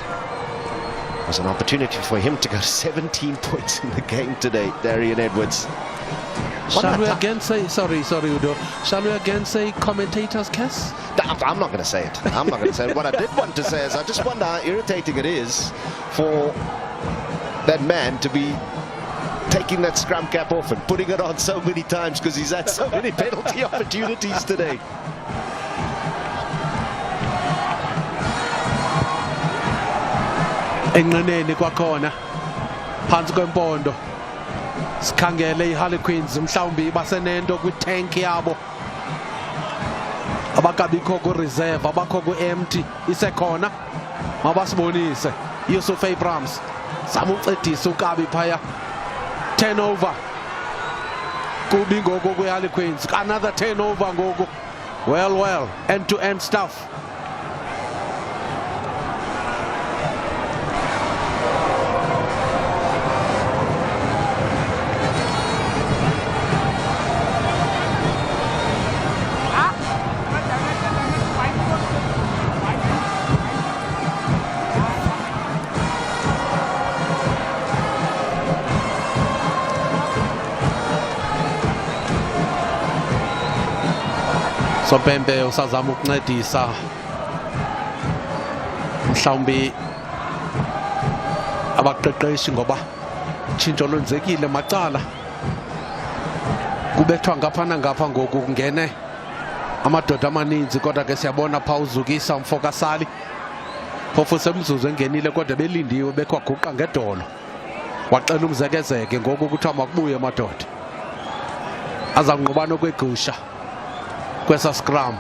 It was an opportunity for him to go 17 points in the game today, Darian Edwards. Shall we again say, sorry Udo, shall we again say commentator's curse? I'm not going to say it. I'm not going to say it. What I did want to say is I just wonder how irritating it is for that man to be taking that scrum cap off and putting it on so many times, because he's had so many penalty opportunities today. Enqineni kwakhona phansi kwempondo sikhangele iHarlequins mhlawumbe basenento kwitank yabo, abakabikho ku reserve, abakho ku empty, isekhona mabasibonise. Yusuf Abrams samuncedisa ukabi phaya. Turnover kubi ngoku kwiHarlequins, another turnover ngoku. Well, end-to-end stuff. Sompempe usazama ukuncedisa mhlawumbi abaqeqeshi, ngoba tshintsho lwenzekile macala. Kubethwa ngapha nangapha ngoku kungene amadoda amaninzi, kodwa ke siyabona pha uzukisa umfokasali phofu semzuzu engenile, kodwa belindiwe bekwaguqa ngedolo waxela umzekezeke ngoku kuthiwa makubuye amadoda aza kunqubana kwegusha. kwesa scrum.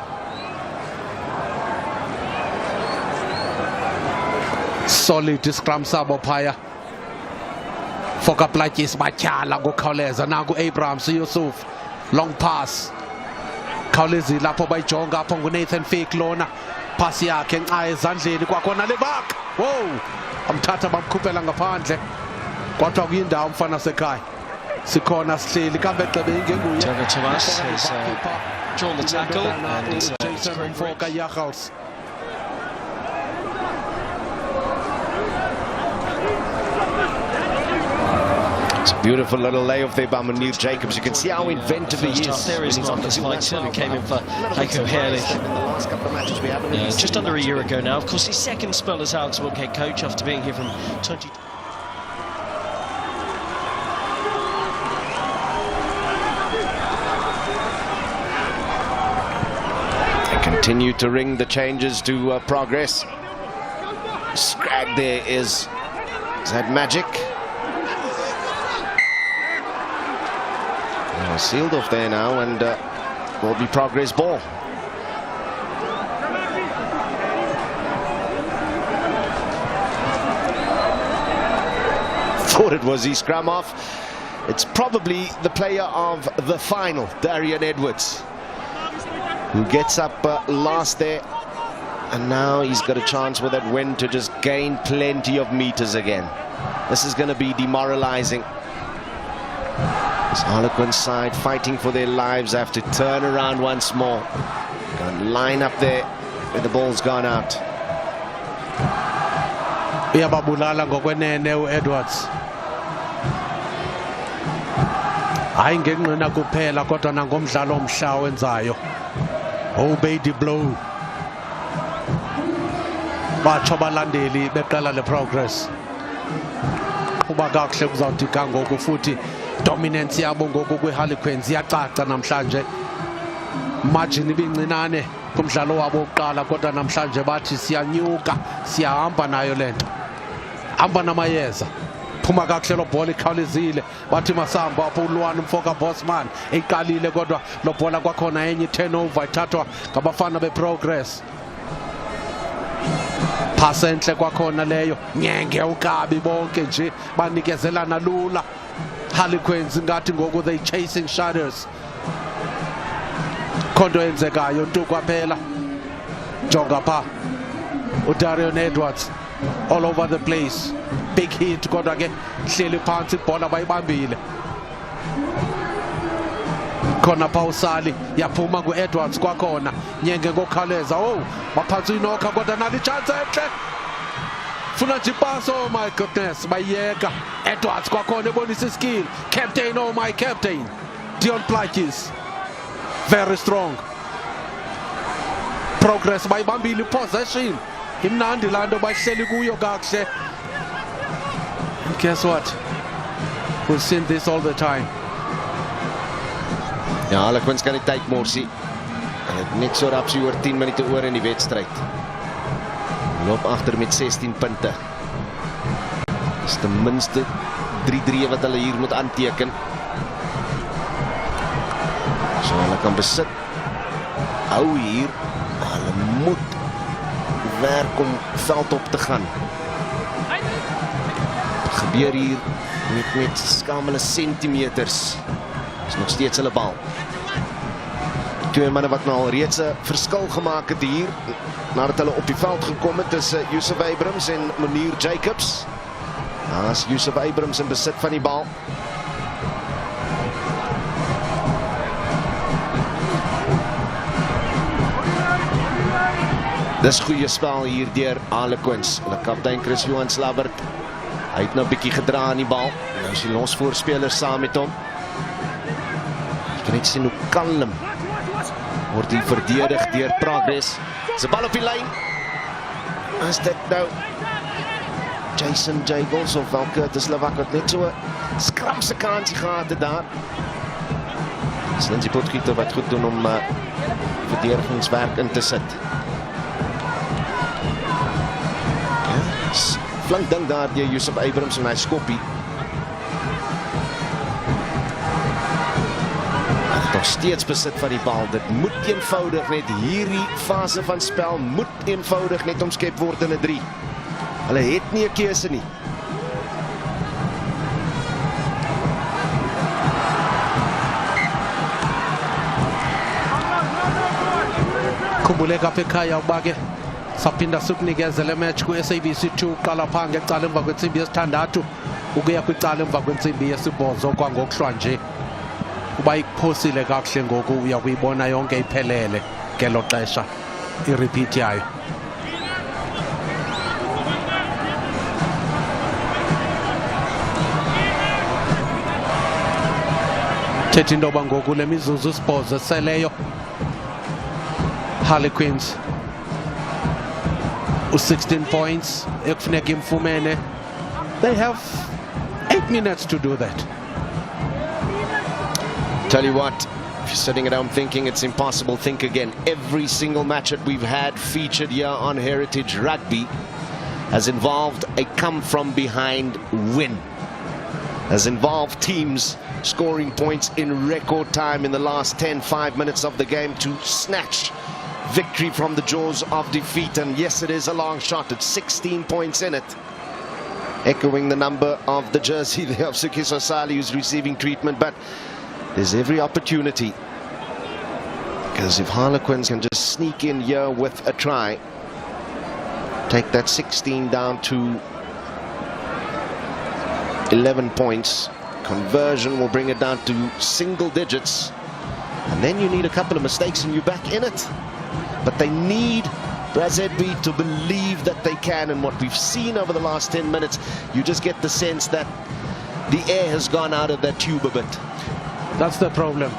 Solid scrum sabo phaya. Foka Platyis batyala ngokhawuleza nangu Abrahams Yusuf. Long pass. Khawulezi lapho bayijonga apho nguNathan Fake lona. Pass yakhe nxa ezandleni kwakhona lebak. Wow! Amthatha bamkhuphela ngaphandle. Kodwa kuyindawo umfana sekhaya. Sikhona sihleli kambe gqebe ingenguye. Trevor Thomas has drawn the tackle and it's Foka Yachals. It's a beautiful little layoff there by Munir Jacobs. You can see how inventive he is. There is Marcus Whitehill, who came in for Heiko Herrlich just under a year ago now. Of course, his second spell as Augsburg head coach after being here from 20. They continue to ring the changes to progress. Scrag there is that magic? Sealed off there now, and will be progress ball. Thought it was his scrum off. It's probably the player of the final, Darian Edwards, who gets up last there, and now he's got a chance with that win to just gain plenty of meters again. This is going to be demoralizing. This Harlequins side fighting for their lives have to turn around once more and line up there where the ball's gone out. Uyababulala ngokwenene uEdwards. Hayi ngenqina kuphela kodwa nangomdlalo omhla wenzayo. Oh baby blow. Batsho balandeli beqala le progress. Kuba kakuhle kuzawuthi kangoku futhi dominance yabo ngoku kweHarlequins iyacaca namhlanje. Margin ibincinane kumdlalo wabo oqala kodwa namhlanje bathi siyanyuka siyahamba nayo lento. Hamba namayeza. Phuma kakuhle lo bhola ikhawulezile. Bathi masamba apho uLwani Mfoka Bosman eqalile kodwa lo bhola kwakhona enye turnover ithathwa ngabafana beProgress. Pass enhle kwakhona leyo. Nyenge ukabi bonke nje banikezelana lula. Harlequins ngathi ngoku they chasing shadows. Khonto enzekayo nto kwaphela. Jonga pha. uDarian Edwards all over the place. Big hit kodwa ke hleli phansi ibhola bayibambile. Khona Pausali yaphuma kuEdwards kwakhona. Nyenge ngokhaleza. Oh, baphansi inokha kodwa nali chance enhle. Funa nje pass, oh my goodness, bayeka. Edwards kwakhona ebonisa skill. Captain, oh my captain. Dion Platyis. Very strong. Progress bayibambile possession. Imnandi lando bayihleli kuyo kakuhle. And guess what? We've seen this all the time. Ja, Harlequins kan die tyd morsie. Net so rap oor 10 minute oor in die wedstryd. Loop agter met 16 punte. Dis ten minste 3-3 wat hulle hier moet aanteken. So hulle kan besit. Hou hier. Hulle moet werk om veld op te gaan. Wat gebeur hier met skamele centimeters. Is nog steeds hulle bal. Twee manne wat nou al reeds 'n verskil gemaak het hier nadat hulle op die veld gekom het, is Yusuf Abrams en Munir Jacobs. As Yusuf Abrams in besit van die bal. Dis goeie spel hier deur Harlequins. Hulle kaptein Chris Johan Slabbert. Hy het nou 'n bietjie gedra aan die bal. Nou is die losvoorspelers saam met hom. Jy kan net sien hoe kalm word die verdedig deur Progress. Dis 'n bal op die lyn. Is dit nou Jason Jagels of welke dis Lewak wat net so 'n skramse kansie gehad het daar. Dis Lindsay Potgieter wat goed doen om verdedigingswerk in te sit. Flank ding daar deur Yusuf Abrams en hy skoppie. Nog steeds besit van die bal. Dit moet eenvoudig net hierdie fase van spel moet eenvoudig net omskep word in 'n 3. Hulle het nie 'n keuse nie. Khumbuleka apha ekhaya uba ke saphinda sikunikeze le match ku-SABC 2 uqala phaa ngecala emva kwentsimbi yesithandathu ukuya kwicala emva kwentsimbi yesibhozo kwangokuhlwa nje. Uba iphosile kakuhle ngoku uya kuyibona yonke iphelele ngelo xesha irepeat yayo. Thetha into yoba ngoku le mizuzu isibhozo eseleyo Harlequins u-16 points ekufuneka imfumene. They have 8 minutes to do that. Tell you what, if you're sitting at home thinking it's impossible, think again. Every single match that we've had featured here on Heritage Rugby has involved a come-from-behind win. Has involved teams scoring points in record time in the last 5 minutes of the game to snatch victory from the jaws of defeat. And yes, it is a long shot. It's 16 points in it. Echoing the number of the jersey there of Sikiso Sali, who's receiving treatment, but there's every opportunity, because if Harlequins can just sneak in here with a try, take that 16 down to 11 points, conversion will bring it down to single digits, and then you need a couple of mistakes and you're back in it. But they need Brazedby to believe that they can, and what we've seen over the last 10 minutes, you just get the sense that the air has gone out of that tube a bit. That's the problem.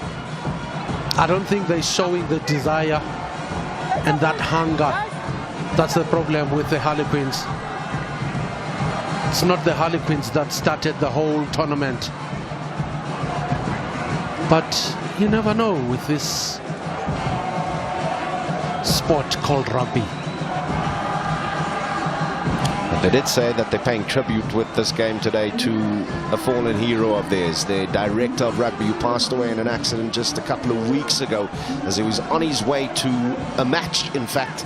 I don't think they're showing the desire and that hunger. That's the problem with the Harlequins. It's not the Harlequins that started the whole tournament. But you never know with this sport called rugby. They did say that they're paying tribute with this game today to a fallen hero of theirs, their director of rugby, who passed away in an accident just a couple of weeks ago as he was on his way to a match, in fact,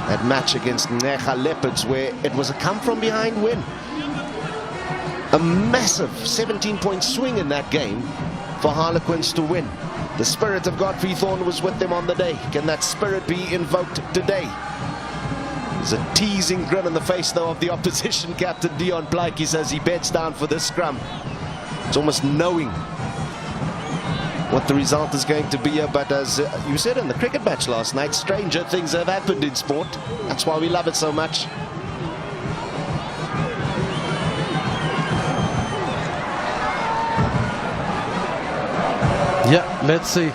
that match against Necha Leopards, where it was a come-from-behind win. A massive 17-point swing in that game for Harlequins to win. The spirit of Godfrey Thorne was with them on the day. Can that spirit be invoked today? There's a teasing grin on the face, though, of the opposition captain, Deon Plaatjes, as he beds down for this scrum. It's almost knowing what the result is going to be here. But as you said in the cricket match last night, stranger things have happened in sport. That's why we love it so much. Yeah, let's see.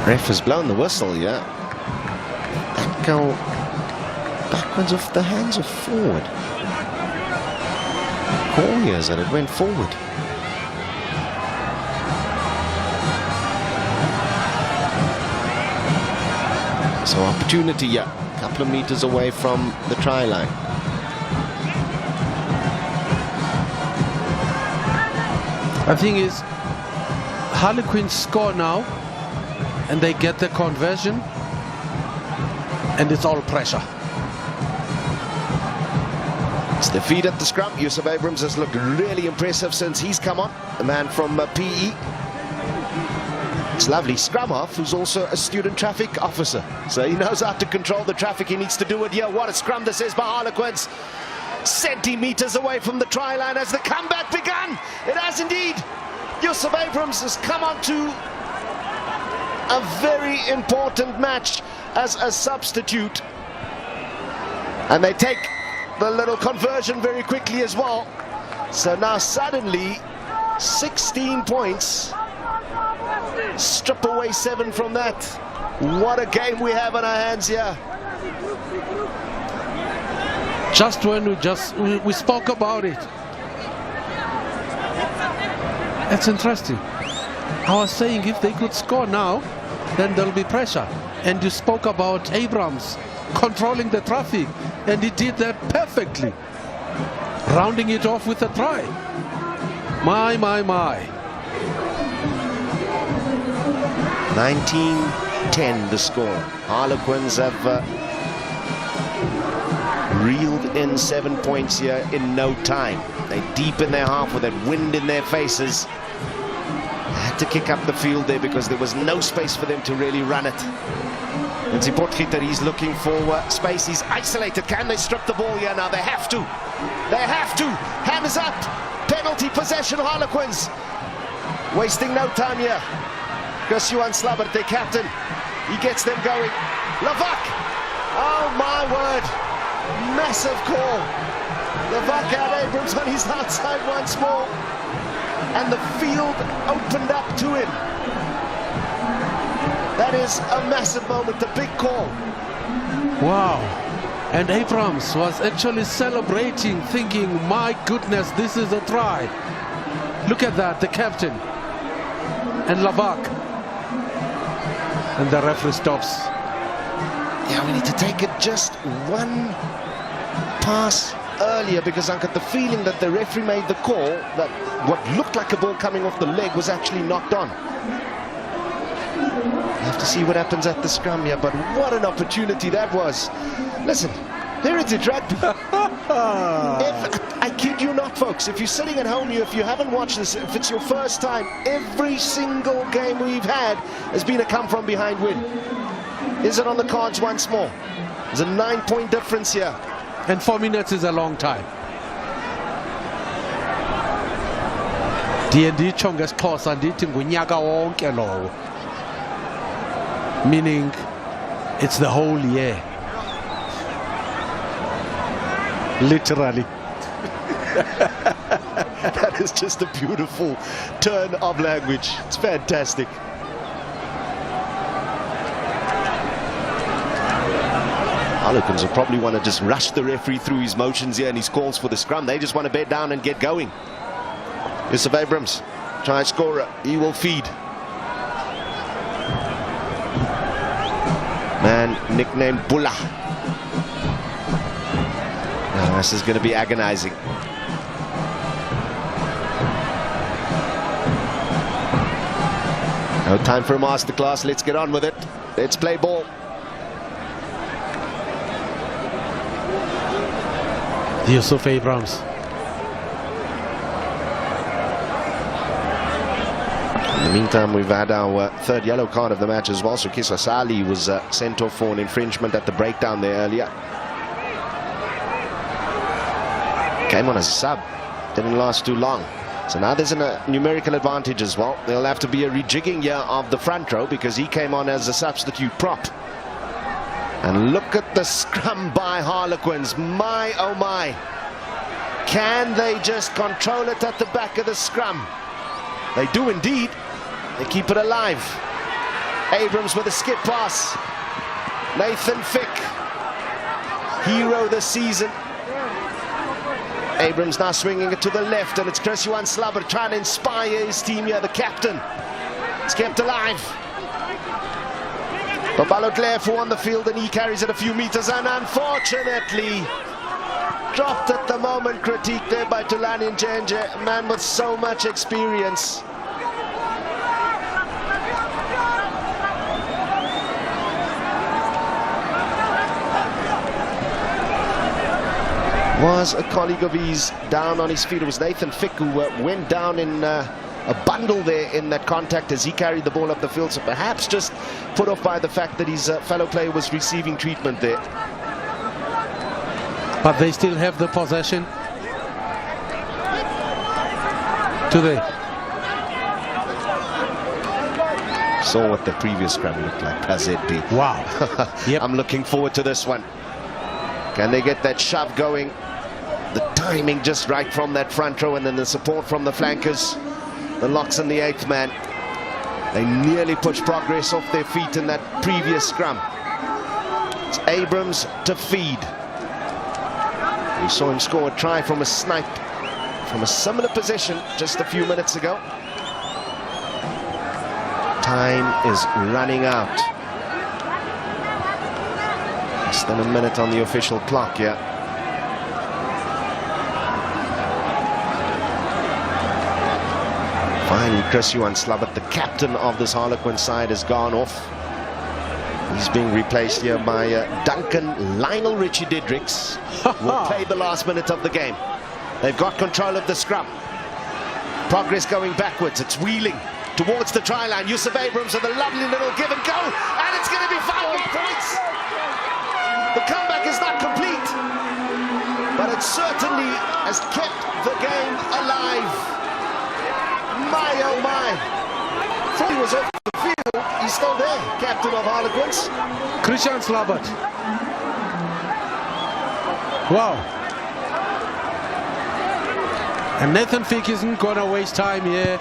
Ref has blown the whistle, yeah. That go backwards off the hands or forward? Call here that it went forward. So opportunity, yeah. A couple of meters away from the try line. The thing is, Harlequins score now, and they get the conversion, and it's all pressure. It's the feed at the scrum. Yusuf Abrams has looked really impressive since he's come on. The man from PE. It's lovely. Scrum half, who's also a student traffic officer. So he knows how to control the traffic. He needs to do it here. What a scrum this is by Harlequins. Centimeters away from the try line as the comeback begun. It has indeed. Yusuf Abrams has come on to a very important match as a substitute, and they take the little conversion very quickly as well. So now suddenly 16 points, strip away 7 from that. What a game we have on our hands here. Just when we spoke about it, it's interesting. I was saying if they could score now, then there'll be pressure. And you spoke about Abrams controlling the traffic, and he did that perfectly. rounding it off with a try. My. 19-10 the score. Harlequins have reeled in 7 points here in no time. They're deep in their half with that wind in their faces. Had to kick up the field there because there was no space for them to really run it. And Potgieter, he's looking for space. He's isolated. Can they strip the ball here now? They have to. They have to. Hands up. Penalty possession, Harlequins. Wasting no time here. Johan Slabbert, their captain. He gets them going. Lavak. Oh my word. Massive call. Lavak had Abrams on his outside once more. And the field opened up to him. That is a massive moment, a big call. Wow. And Abrams was actually celebrating, thinking, my goodness, this is a try. Look at that, the captain. And Lavak. And the referee stops. Yeah, we need to take it just one pass earlier, because I got the feeling that the referee made the call that what looked like a ball coming off the leg was actually knocked on. We'll have to see what happens at the scrum here, but what an opportunity that was. Listen, Heritage Rugby. I kid you not, folks, if you're sitting at home, if you haven't watched this, if it's your first time, every single game we've had has been a come-from-behind win. Is it on the cards once more? There's a 9-point difference here. And 4 minutes is a long time. D&D Chongas Toss and Ngunyaka wonke lowo. Meaning it's the whole year. Literally. That is just a beautiful turn of language. It's fantastic. Harlequins will probably want to just rush the referee through his motions here and his calls for the scrum. They just want to bed down and get going. Yusuf Abrams, try scorer. He will feed. Man nicknamed Bulla. Now, this is going to be agonizing. No time for a masterclass. Let's get on with it. Let's play ball. Yusuf Abrams. In the meantime, we've had our third yellow card of the match as well. So Kisa Sali was sent off for an infringement at the breakdown there earlier. Came on as a sub. Didn't last too long. So now there's a numerical advantage as well. There'll have to be a rejigging here of the front row because he came on as a substitute prop. And look at the scrum by Harlequins. My, oh my. Can they just control it at the back of the scrum? They do indeed. They keep it alive. Abrams with a skip pass. Nathan Fick, hero this season. Abrams now swinging it to the left, and it's Johan Slabbert trying to inspire his team here, the captain. It's kept alive. Babalo Dlefu on the field, and he carries it a few meters, and unfortunately dropped at the moment. Critique there by Tulani Njenje, a man with so much experience. Was a colleague of his down on his feet. It was Nathan Fick who went down in a bundle there in that contact as he carried the ball up the field, so perhaps just put off by the fact that his fellow player was receiving treatment there. But they still have the possession. Do they? Saw what the previous scrum looked like. KZB. Wow. Yep. I'm looking forward to this one. Can they get that shove going? The timing just right from that front row, and then the support from the flankers. The locks and the eighth man. They nearly pushed progress off their feet in that previous scrum. It's Abrams to feed. We saw him score a try from a snipe from a similar position just a few minutes ago. Time is running out. Less than a minute on the official clock here. Finally, Chris Johan Slabbert, the captain of this Harlequin side, has gone off. He's being replaced here by Duncan Lionel Richie Didricks, will play the last minute of the game. They've got control of the scrum. Progress going backwards. It's wheeling towards the try line. Yusuf Abrams with a lovely little give and go, and it's going to be 5 more points. The comeback is not complete, but it certainly has kept the game alive. My oh my. Thought he was off the field. He's still there, captain of Harlequins. Christian Slabbert. Wow. And Nathan Fick isn't going to waste time here.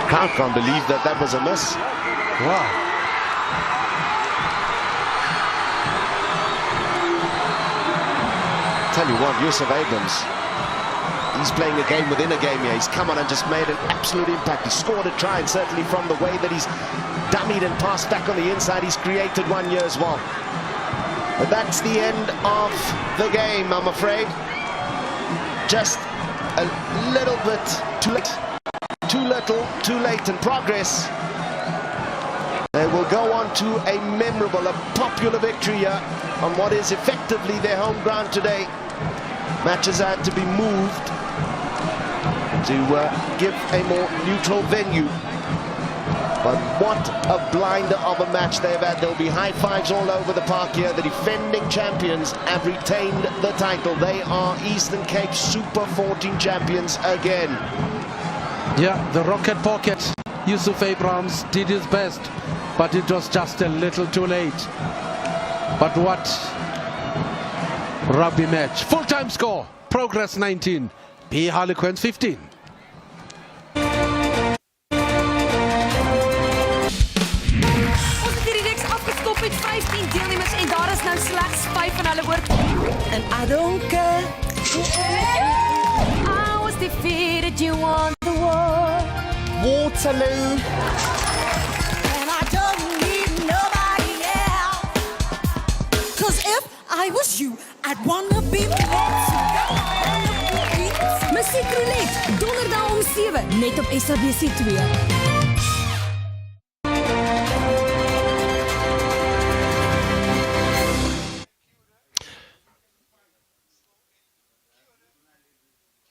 I can't believe that was a miss. Wow. Tell you what, Yusuf Abrams, he's playing a game within a game here. He's come on and just made an absolute impact. He scored a try, and certainly from the way that he's dummied and passed back on the inside, he's created one here as well. But that's the end of the game, I'm afraid. Just a little bit too late. Too little, too late, and Progress. They will go on to a memorable, a popular victory here on what is effectively their home ground today. Matches had to be moved to give a more neutral venue. But what a blinder of a match they've had. There'll be high fives all over the park here. The defending champions have retained the title. They are Eastern Cape Super 14 champions again. Yeah, the rocket pocket. Yusuf Abrams did his best, but it was just a little too late. But what rugby match. Full-time score. Progress 19. PE Harlequins 15. Met 15 deelnemers en daar is nou slegs 5 van hulle oor. And I don't care. I was defeated, you won the war. Waterloo. And I don't need nobody else. 'Cause if I was you, I'd wanna be met. Musiek Roulette, donderdag om 7, net op SABC 2.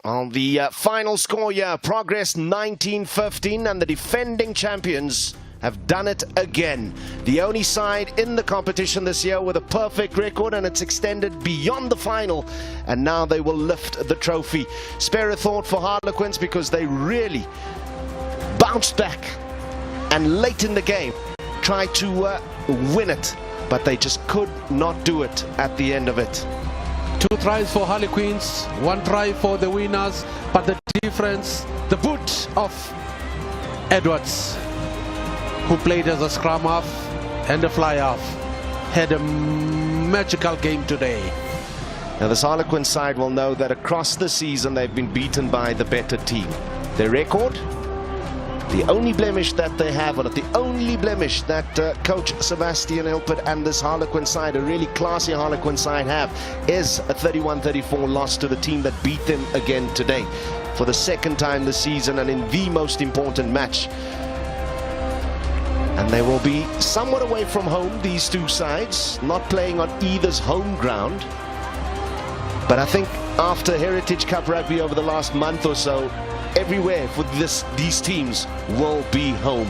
On the final score here, Progress 19-15, and the defending champions have done it again. The only side in the competition this year with a perfect record, and it's extended beyond the final, and now they will lift the trophy. Spare a thought for Harlequins, because they really bounced back and late in the game tried to win it, but they just could not do it at the end of it. 2 tries for Harlequins, 1 try for the winners, but the difference, the boot of Edwards, who played as a scrum half and a fly half, had a magical game today. Now this Harlequin side will know that across the season they've been beaten by the better team. Their record, the only blemish that they have, or the only blemish that coach Sebastian Hilpert and this Harlequin side, a really classy Harlequin side, have, is a 31-34 loss to the team that beat them again today for the second time this season, and in the most important match. And they will be somewhat away from home, these two sides, not playing on either's home ground. But I think after Heritage Cup Rugby over the last month or so, everywhere for these teams will be home.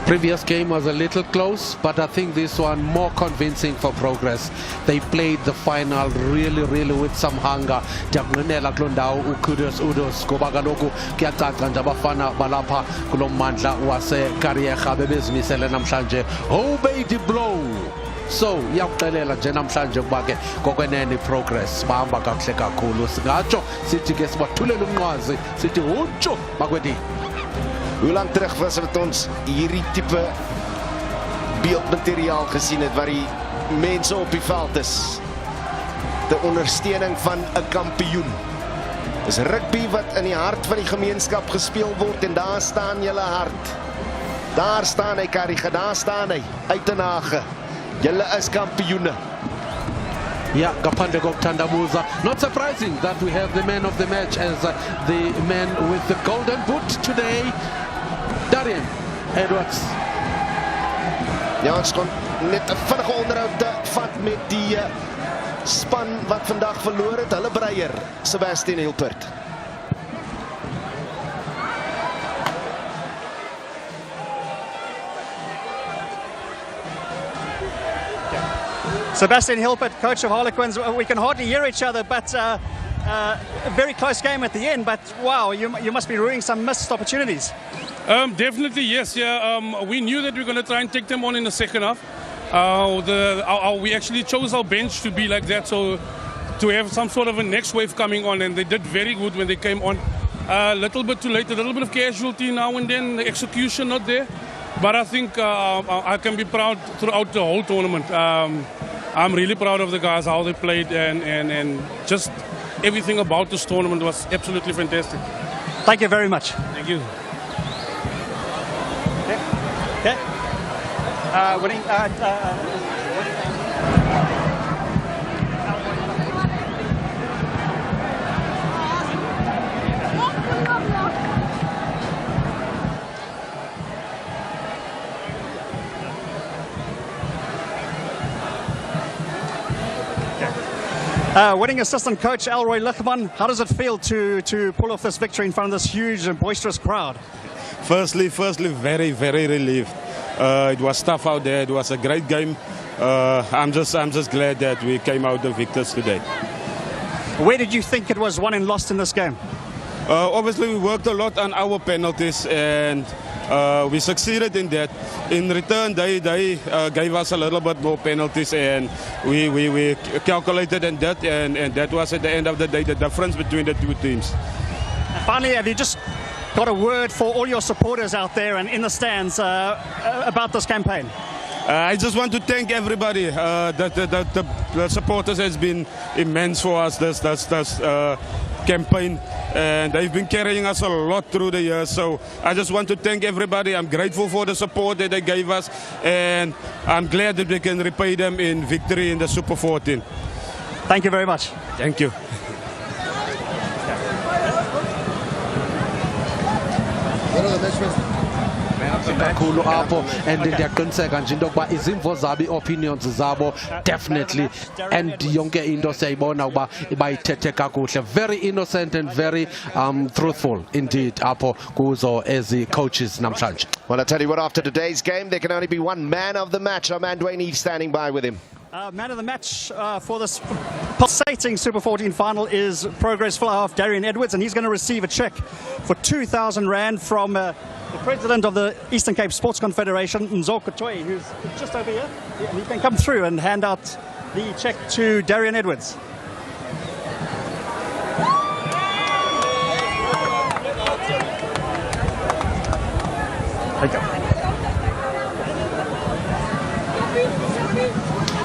Previous game was a little close, but I think this one more convincing for Progress. They played the final really with some hunger. Diyakunqinela kulo ndawo uKudos Udos ngoba kaloku kuyacaca nje abafana balapha kulo mmandla waseKariyerha bebezimisele namhlanje obeyed blow. So iyakuxelela nje namhlanje kuba ke kokwenene Progress bahamba kakuhle kakhulu. Singatsho sithi ke sibathulela umnqwazi sithi utsho makwethu. Hoe lang terug was het ons hierdie tipe beeldmateriaal gesien het waar die mense op die veld is. De ondersteuning van 'n kampioen. Dis rugby wat in die hart van die gemeenskap gespeel word, en daar staan julle hart. Daar staan hy, Kariga, daar staan hy, Uitenhage. Julle is kampioene. Yeah, Kapande Goktandabuza. Not surprising that we have the man of the match as the man with the golden boot today, Darian Edwards. Ja, ons kon net 'n vinnige onderhoud vat met die span wat vandag verloor het. Hulle breier, Sebastian Hilpert. Sebastian Hilpert, coach of Harlequins. We can hardly hear each other, but a very close game at the end. But wow, you must be ruining some missed opportunities. Definitely, yes. Yeah, we knew that we were going to try and take them on in the second half. We actually chose our bench to be like that, so to have some sort of a next wave coming on, and they did very good when they came on. A little bit too late, a little bit of casualty now and then, the execution not there. But I think I can be proud throughout the whole tournament. I'm really proud of the guys, how they played, and just everything about this tournament was absolutely fantastic. Thank you very much. Thank you. Okay. Winning. Winning assistant coach Elroy Lichman, how does it feel to pull off this victory in front of this huge and boisterous crowd? Firstly, very, very relieved. It was tough out there. It was a great game. I'm just glad that we came out the victors today. Where did you think it was won and lost in this game? Obviously, we worked a lot on our penalties, and we succeeded in that. In return, they gave us a little bit more penalties, and we calculated in that, and that was at the end of the day the difference between the two teams. And finally, have you just got a word for all your supporters out there and in the stands about this campaign? I just want to thank everybody. The supporters has been immense for us this campaign, and they've been carrying us a lot through the years. So I just want to thank everybody. I'm grateful for the support that they gave us, and I'm glad that we can repay them in victory in the Super 14. Thank you very much. Thank you. Kakhulu apho, and ndiyaqiniseka nje into yokuba izimvo zabo, opinions zabo definitely, and yonke into siyayibona ukuba bayithethe kakuhle. Very innocent and very truthful indeed apho kuzo ezi coaches namhlanje. Well, I tell you what, after today's game, there can only be one man of the match. Our man Dwayne Eve standing by with him. Man of the match for this pulsating Super 14 final is Progress fly half Darian Edwards, and he's going to receive a cheque for 2,000 Rand from the president of the Eastern Cape Sports Confederation, Nzo Kotoi, who's just over here. And he can come through and hand out the cheque to Darian Edwards. Thank you.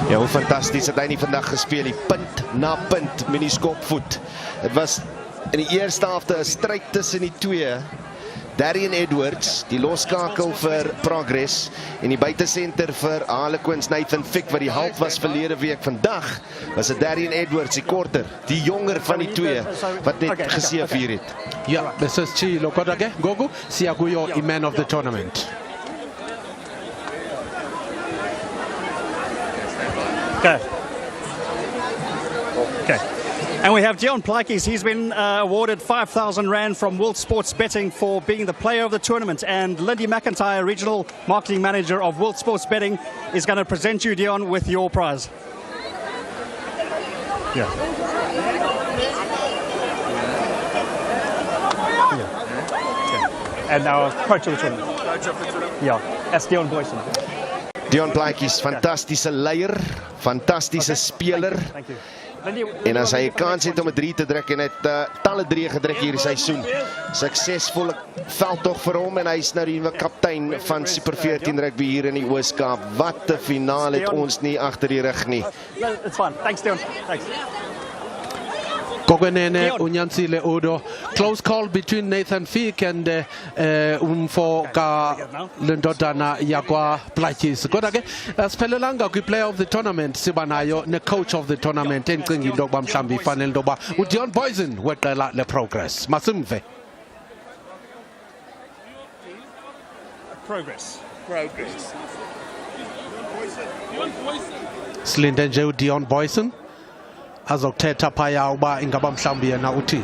Ja, hoe fantasties het hy nie vandag gespeel, die punt na punt met die skopvoet. Het was in die eerste helfte 'n stryd tussen die twee. Darian Edwards, die loskakel vir Progress, en die buitesenter vir Harlequins Nathan Fick, wat die halt was verlede week. Vandag was het Darian Edwards, die korter, die jonger van die twee, wat net geseëvier het. Ja, beseschi lokodage gogo siyakuyo man of the tournament. Okay. And we have Dion Plykes. He's been awarded 5,000 Rand from World Sports Betting for being the player of the tournament. And Lindy McIntyre, Regional Marketing Manager of World Sports Betting, is going to present you, Dion, with your prize. Yeah. And our coach of the tournament. Yeah, that's Dion Boyson. Dion Plykes, fantastische leier, fantastische speler. En as hy 'n kans het om 'n 3 te druk, en hy het talle 3 gedruk hierdie seisoen. Suksesvolle veldtog vir hom, en hy is nou die nuwe kaptein van Super 14 rugby hier in die Oos-Kaap. Wat 'n finale het ons nie agter die rug nie. It's fine. Thanks, Dion. Thanks. Kokwenene unyansile udo. Close call between Nathan Fick and Umfo ka Lendodana Yakwa Plachis. Kodake spelelanga ku player of the tournament Sibanayo ne coach of the tournament enqingi ndoba mhlambi fanele ndoba uDion Boysen weqela le Progress. Masimve. Progress. Slinde nje uDion Boysen azokuthetha phaya uba ingaba mhlambi yena uthini.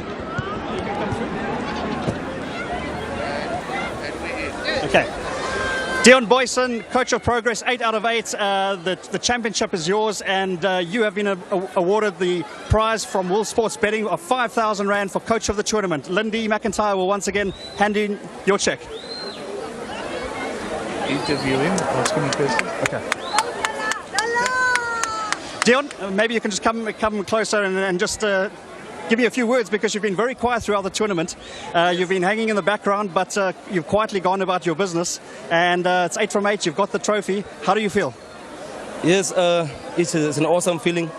Okay. Dion Boysen, coach of Progress, 8 out of 8. The championship is yours, and you have been awarded the prize from World Sports Betting of 5,000 Rand for coach of the tournament. Lindy McIntyre will once again hand in your check. Interview him, ask him a question. Okay. Dion, maybe you can just come closer and just give me a few words, because you've been very quiet throughout the tournament. You've been hanging in the background, but you've quietly gone about your business. And it's 8 from 8. You've got the trophy. How do you feel? Yes, it's an awesome feeling.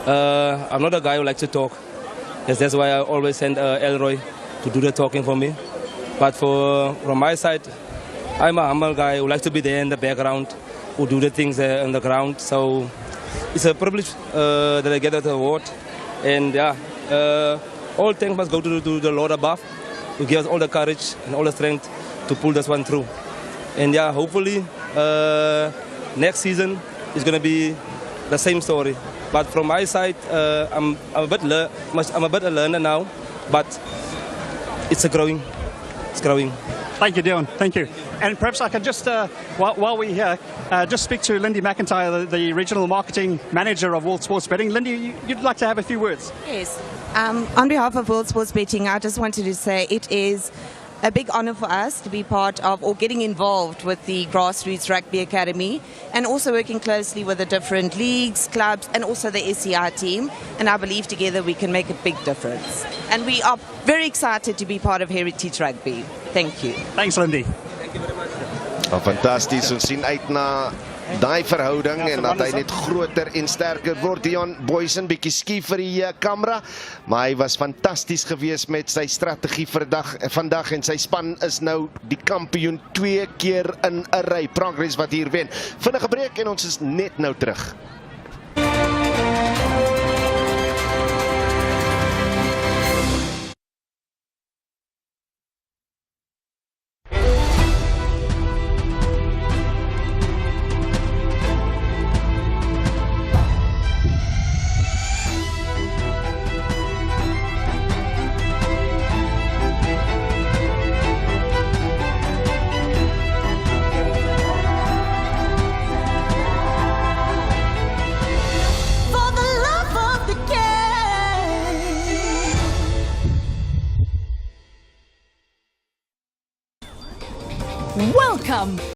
I'm not a guy who likes to talk. Yes, that's why I always send Elroy to do the talking for me. But from my side, I'm a humble guy who likes to be there in the background, who do the things on the ground. So it's a privilege that I get that award. And yeah, all thanks must go to the Lord above, who gives us all the courage and all the strength to pull this one through. And yeah, hopefully next season is going to be the same story. But from my side, I'm a bit a learner now, but it's growing. It's growing. Thank you, Dion. Thank you. And perhaps I can just, while we're here, just speak to Lindy McIntyre, the regional marketing manager of World Sports Betting. Lindy, you'd like to have a few words? Yes. On behalf of World Sports Betting, I just wanted to say it is a big honor for us to be part of or getting involved with the Grassroots Rugby Academy, and also working closely with the different leagues, clubs, and also the SCI team. And I believe together we can make a big difference. And we are very excited to be part of Heritage Rugby. Thank you. Thanks, Lindy. Fantasties, ons sien uit na daai verhouding en dat hy net groter en sterker word. Dion Boysen bietjie skief vir die kamera, maar hy was fantasties geweest met sy strategie vandag en sy span is nou die kampioen 2 keer in 'n ry. Progress wat hier wen. Vinnige breek en ons is net nou terug. Welcome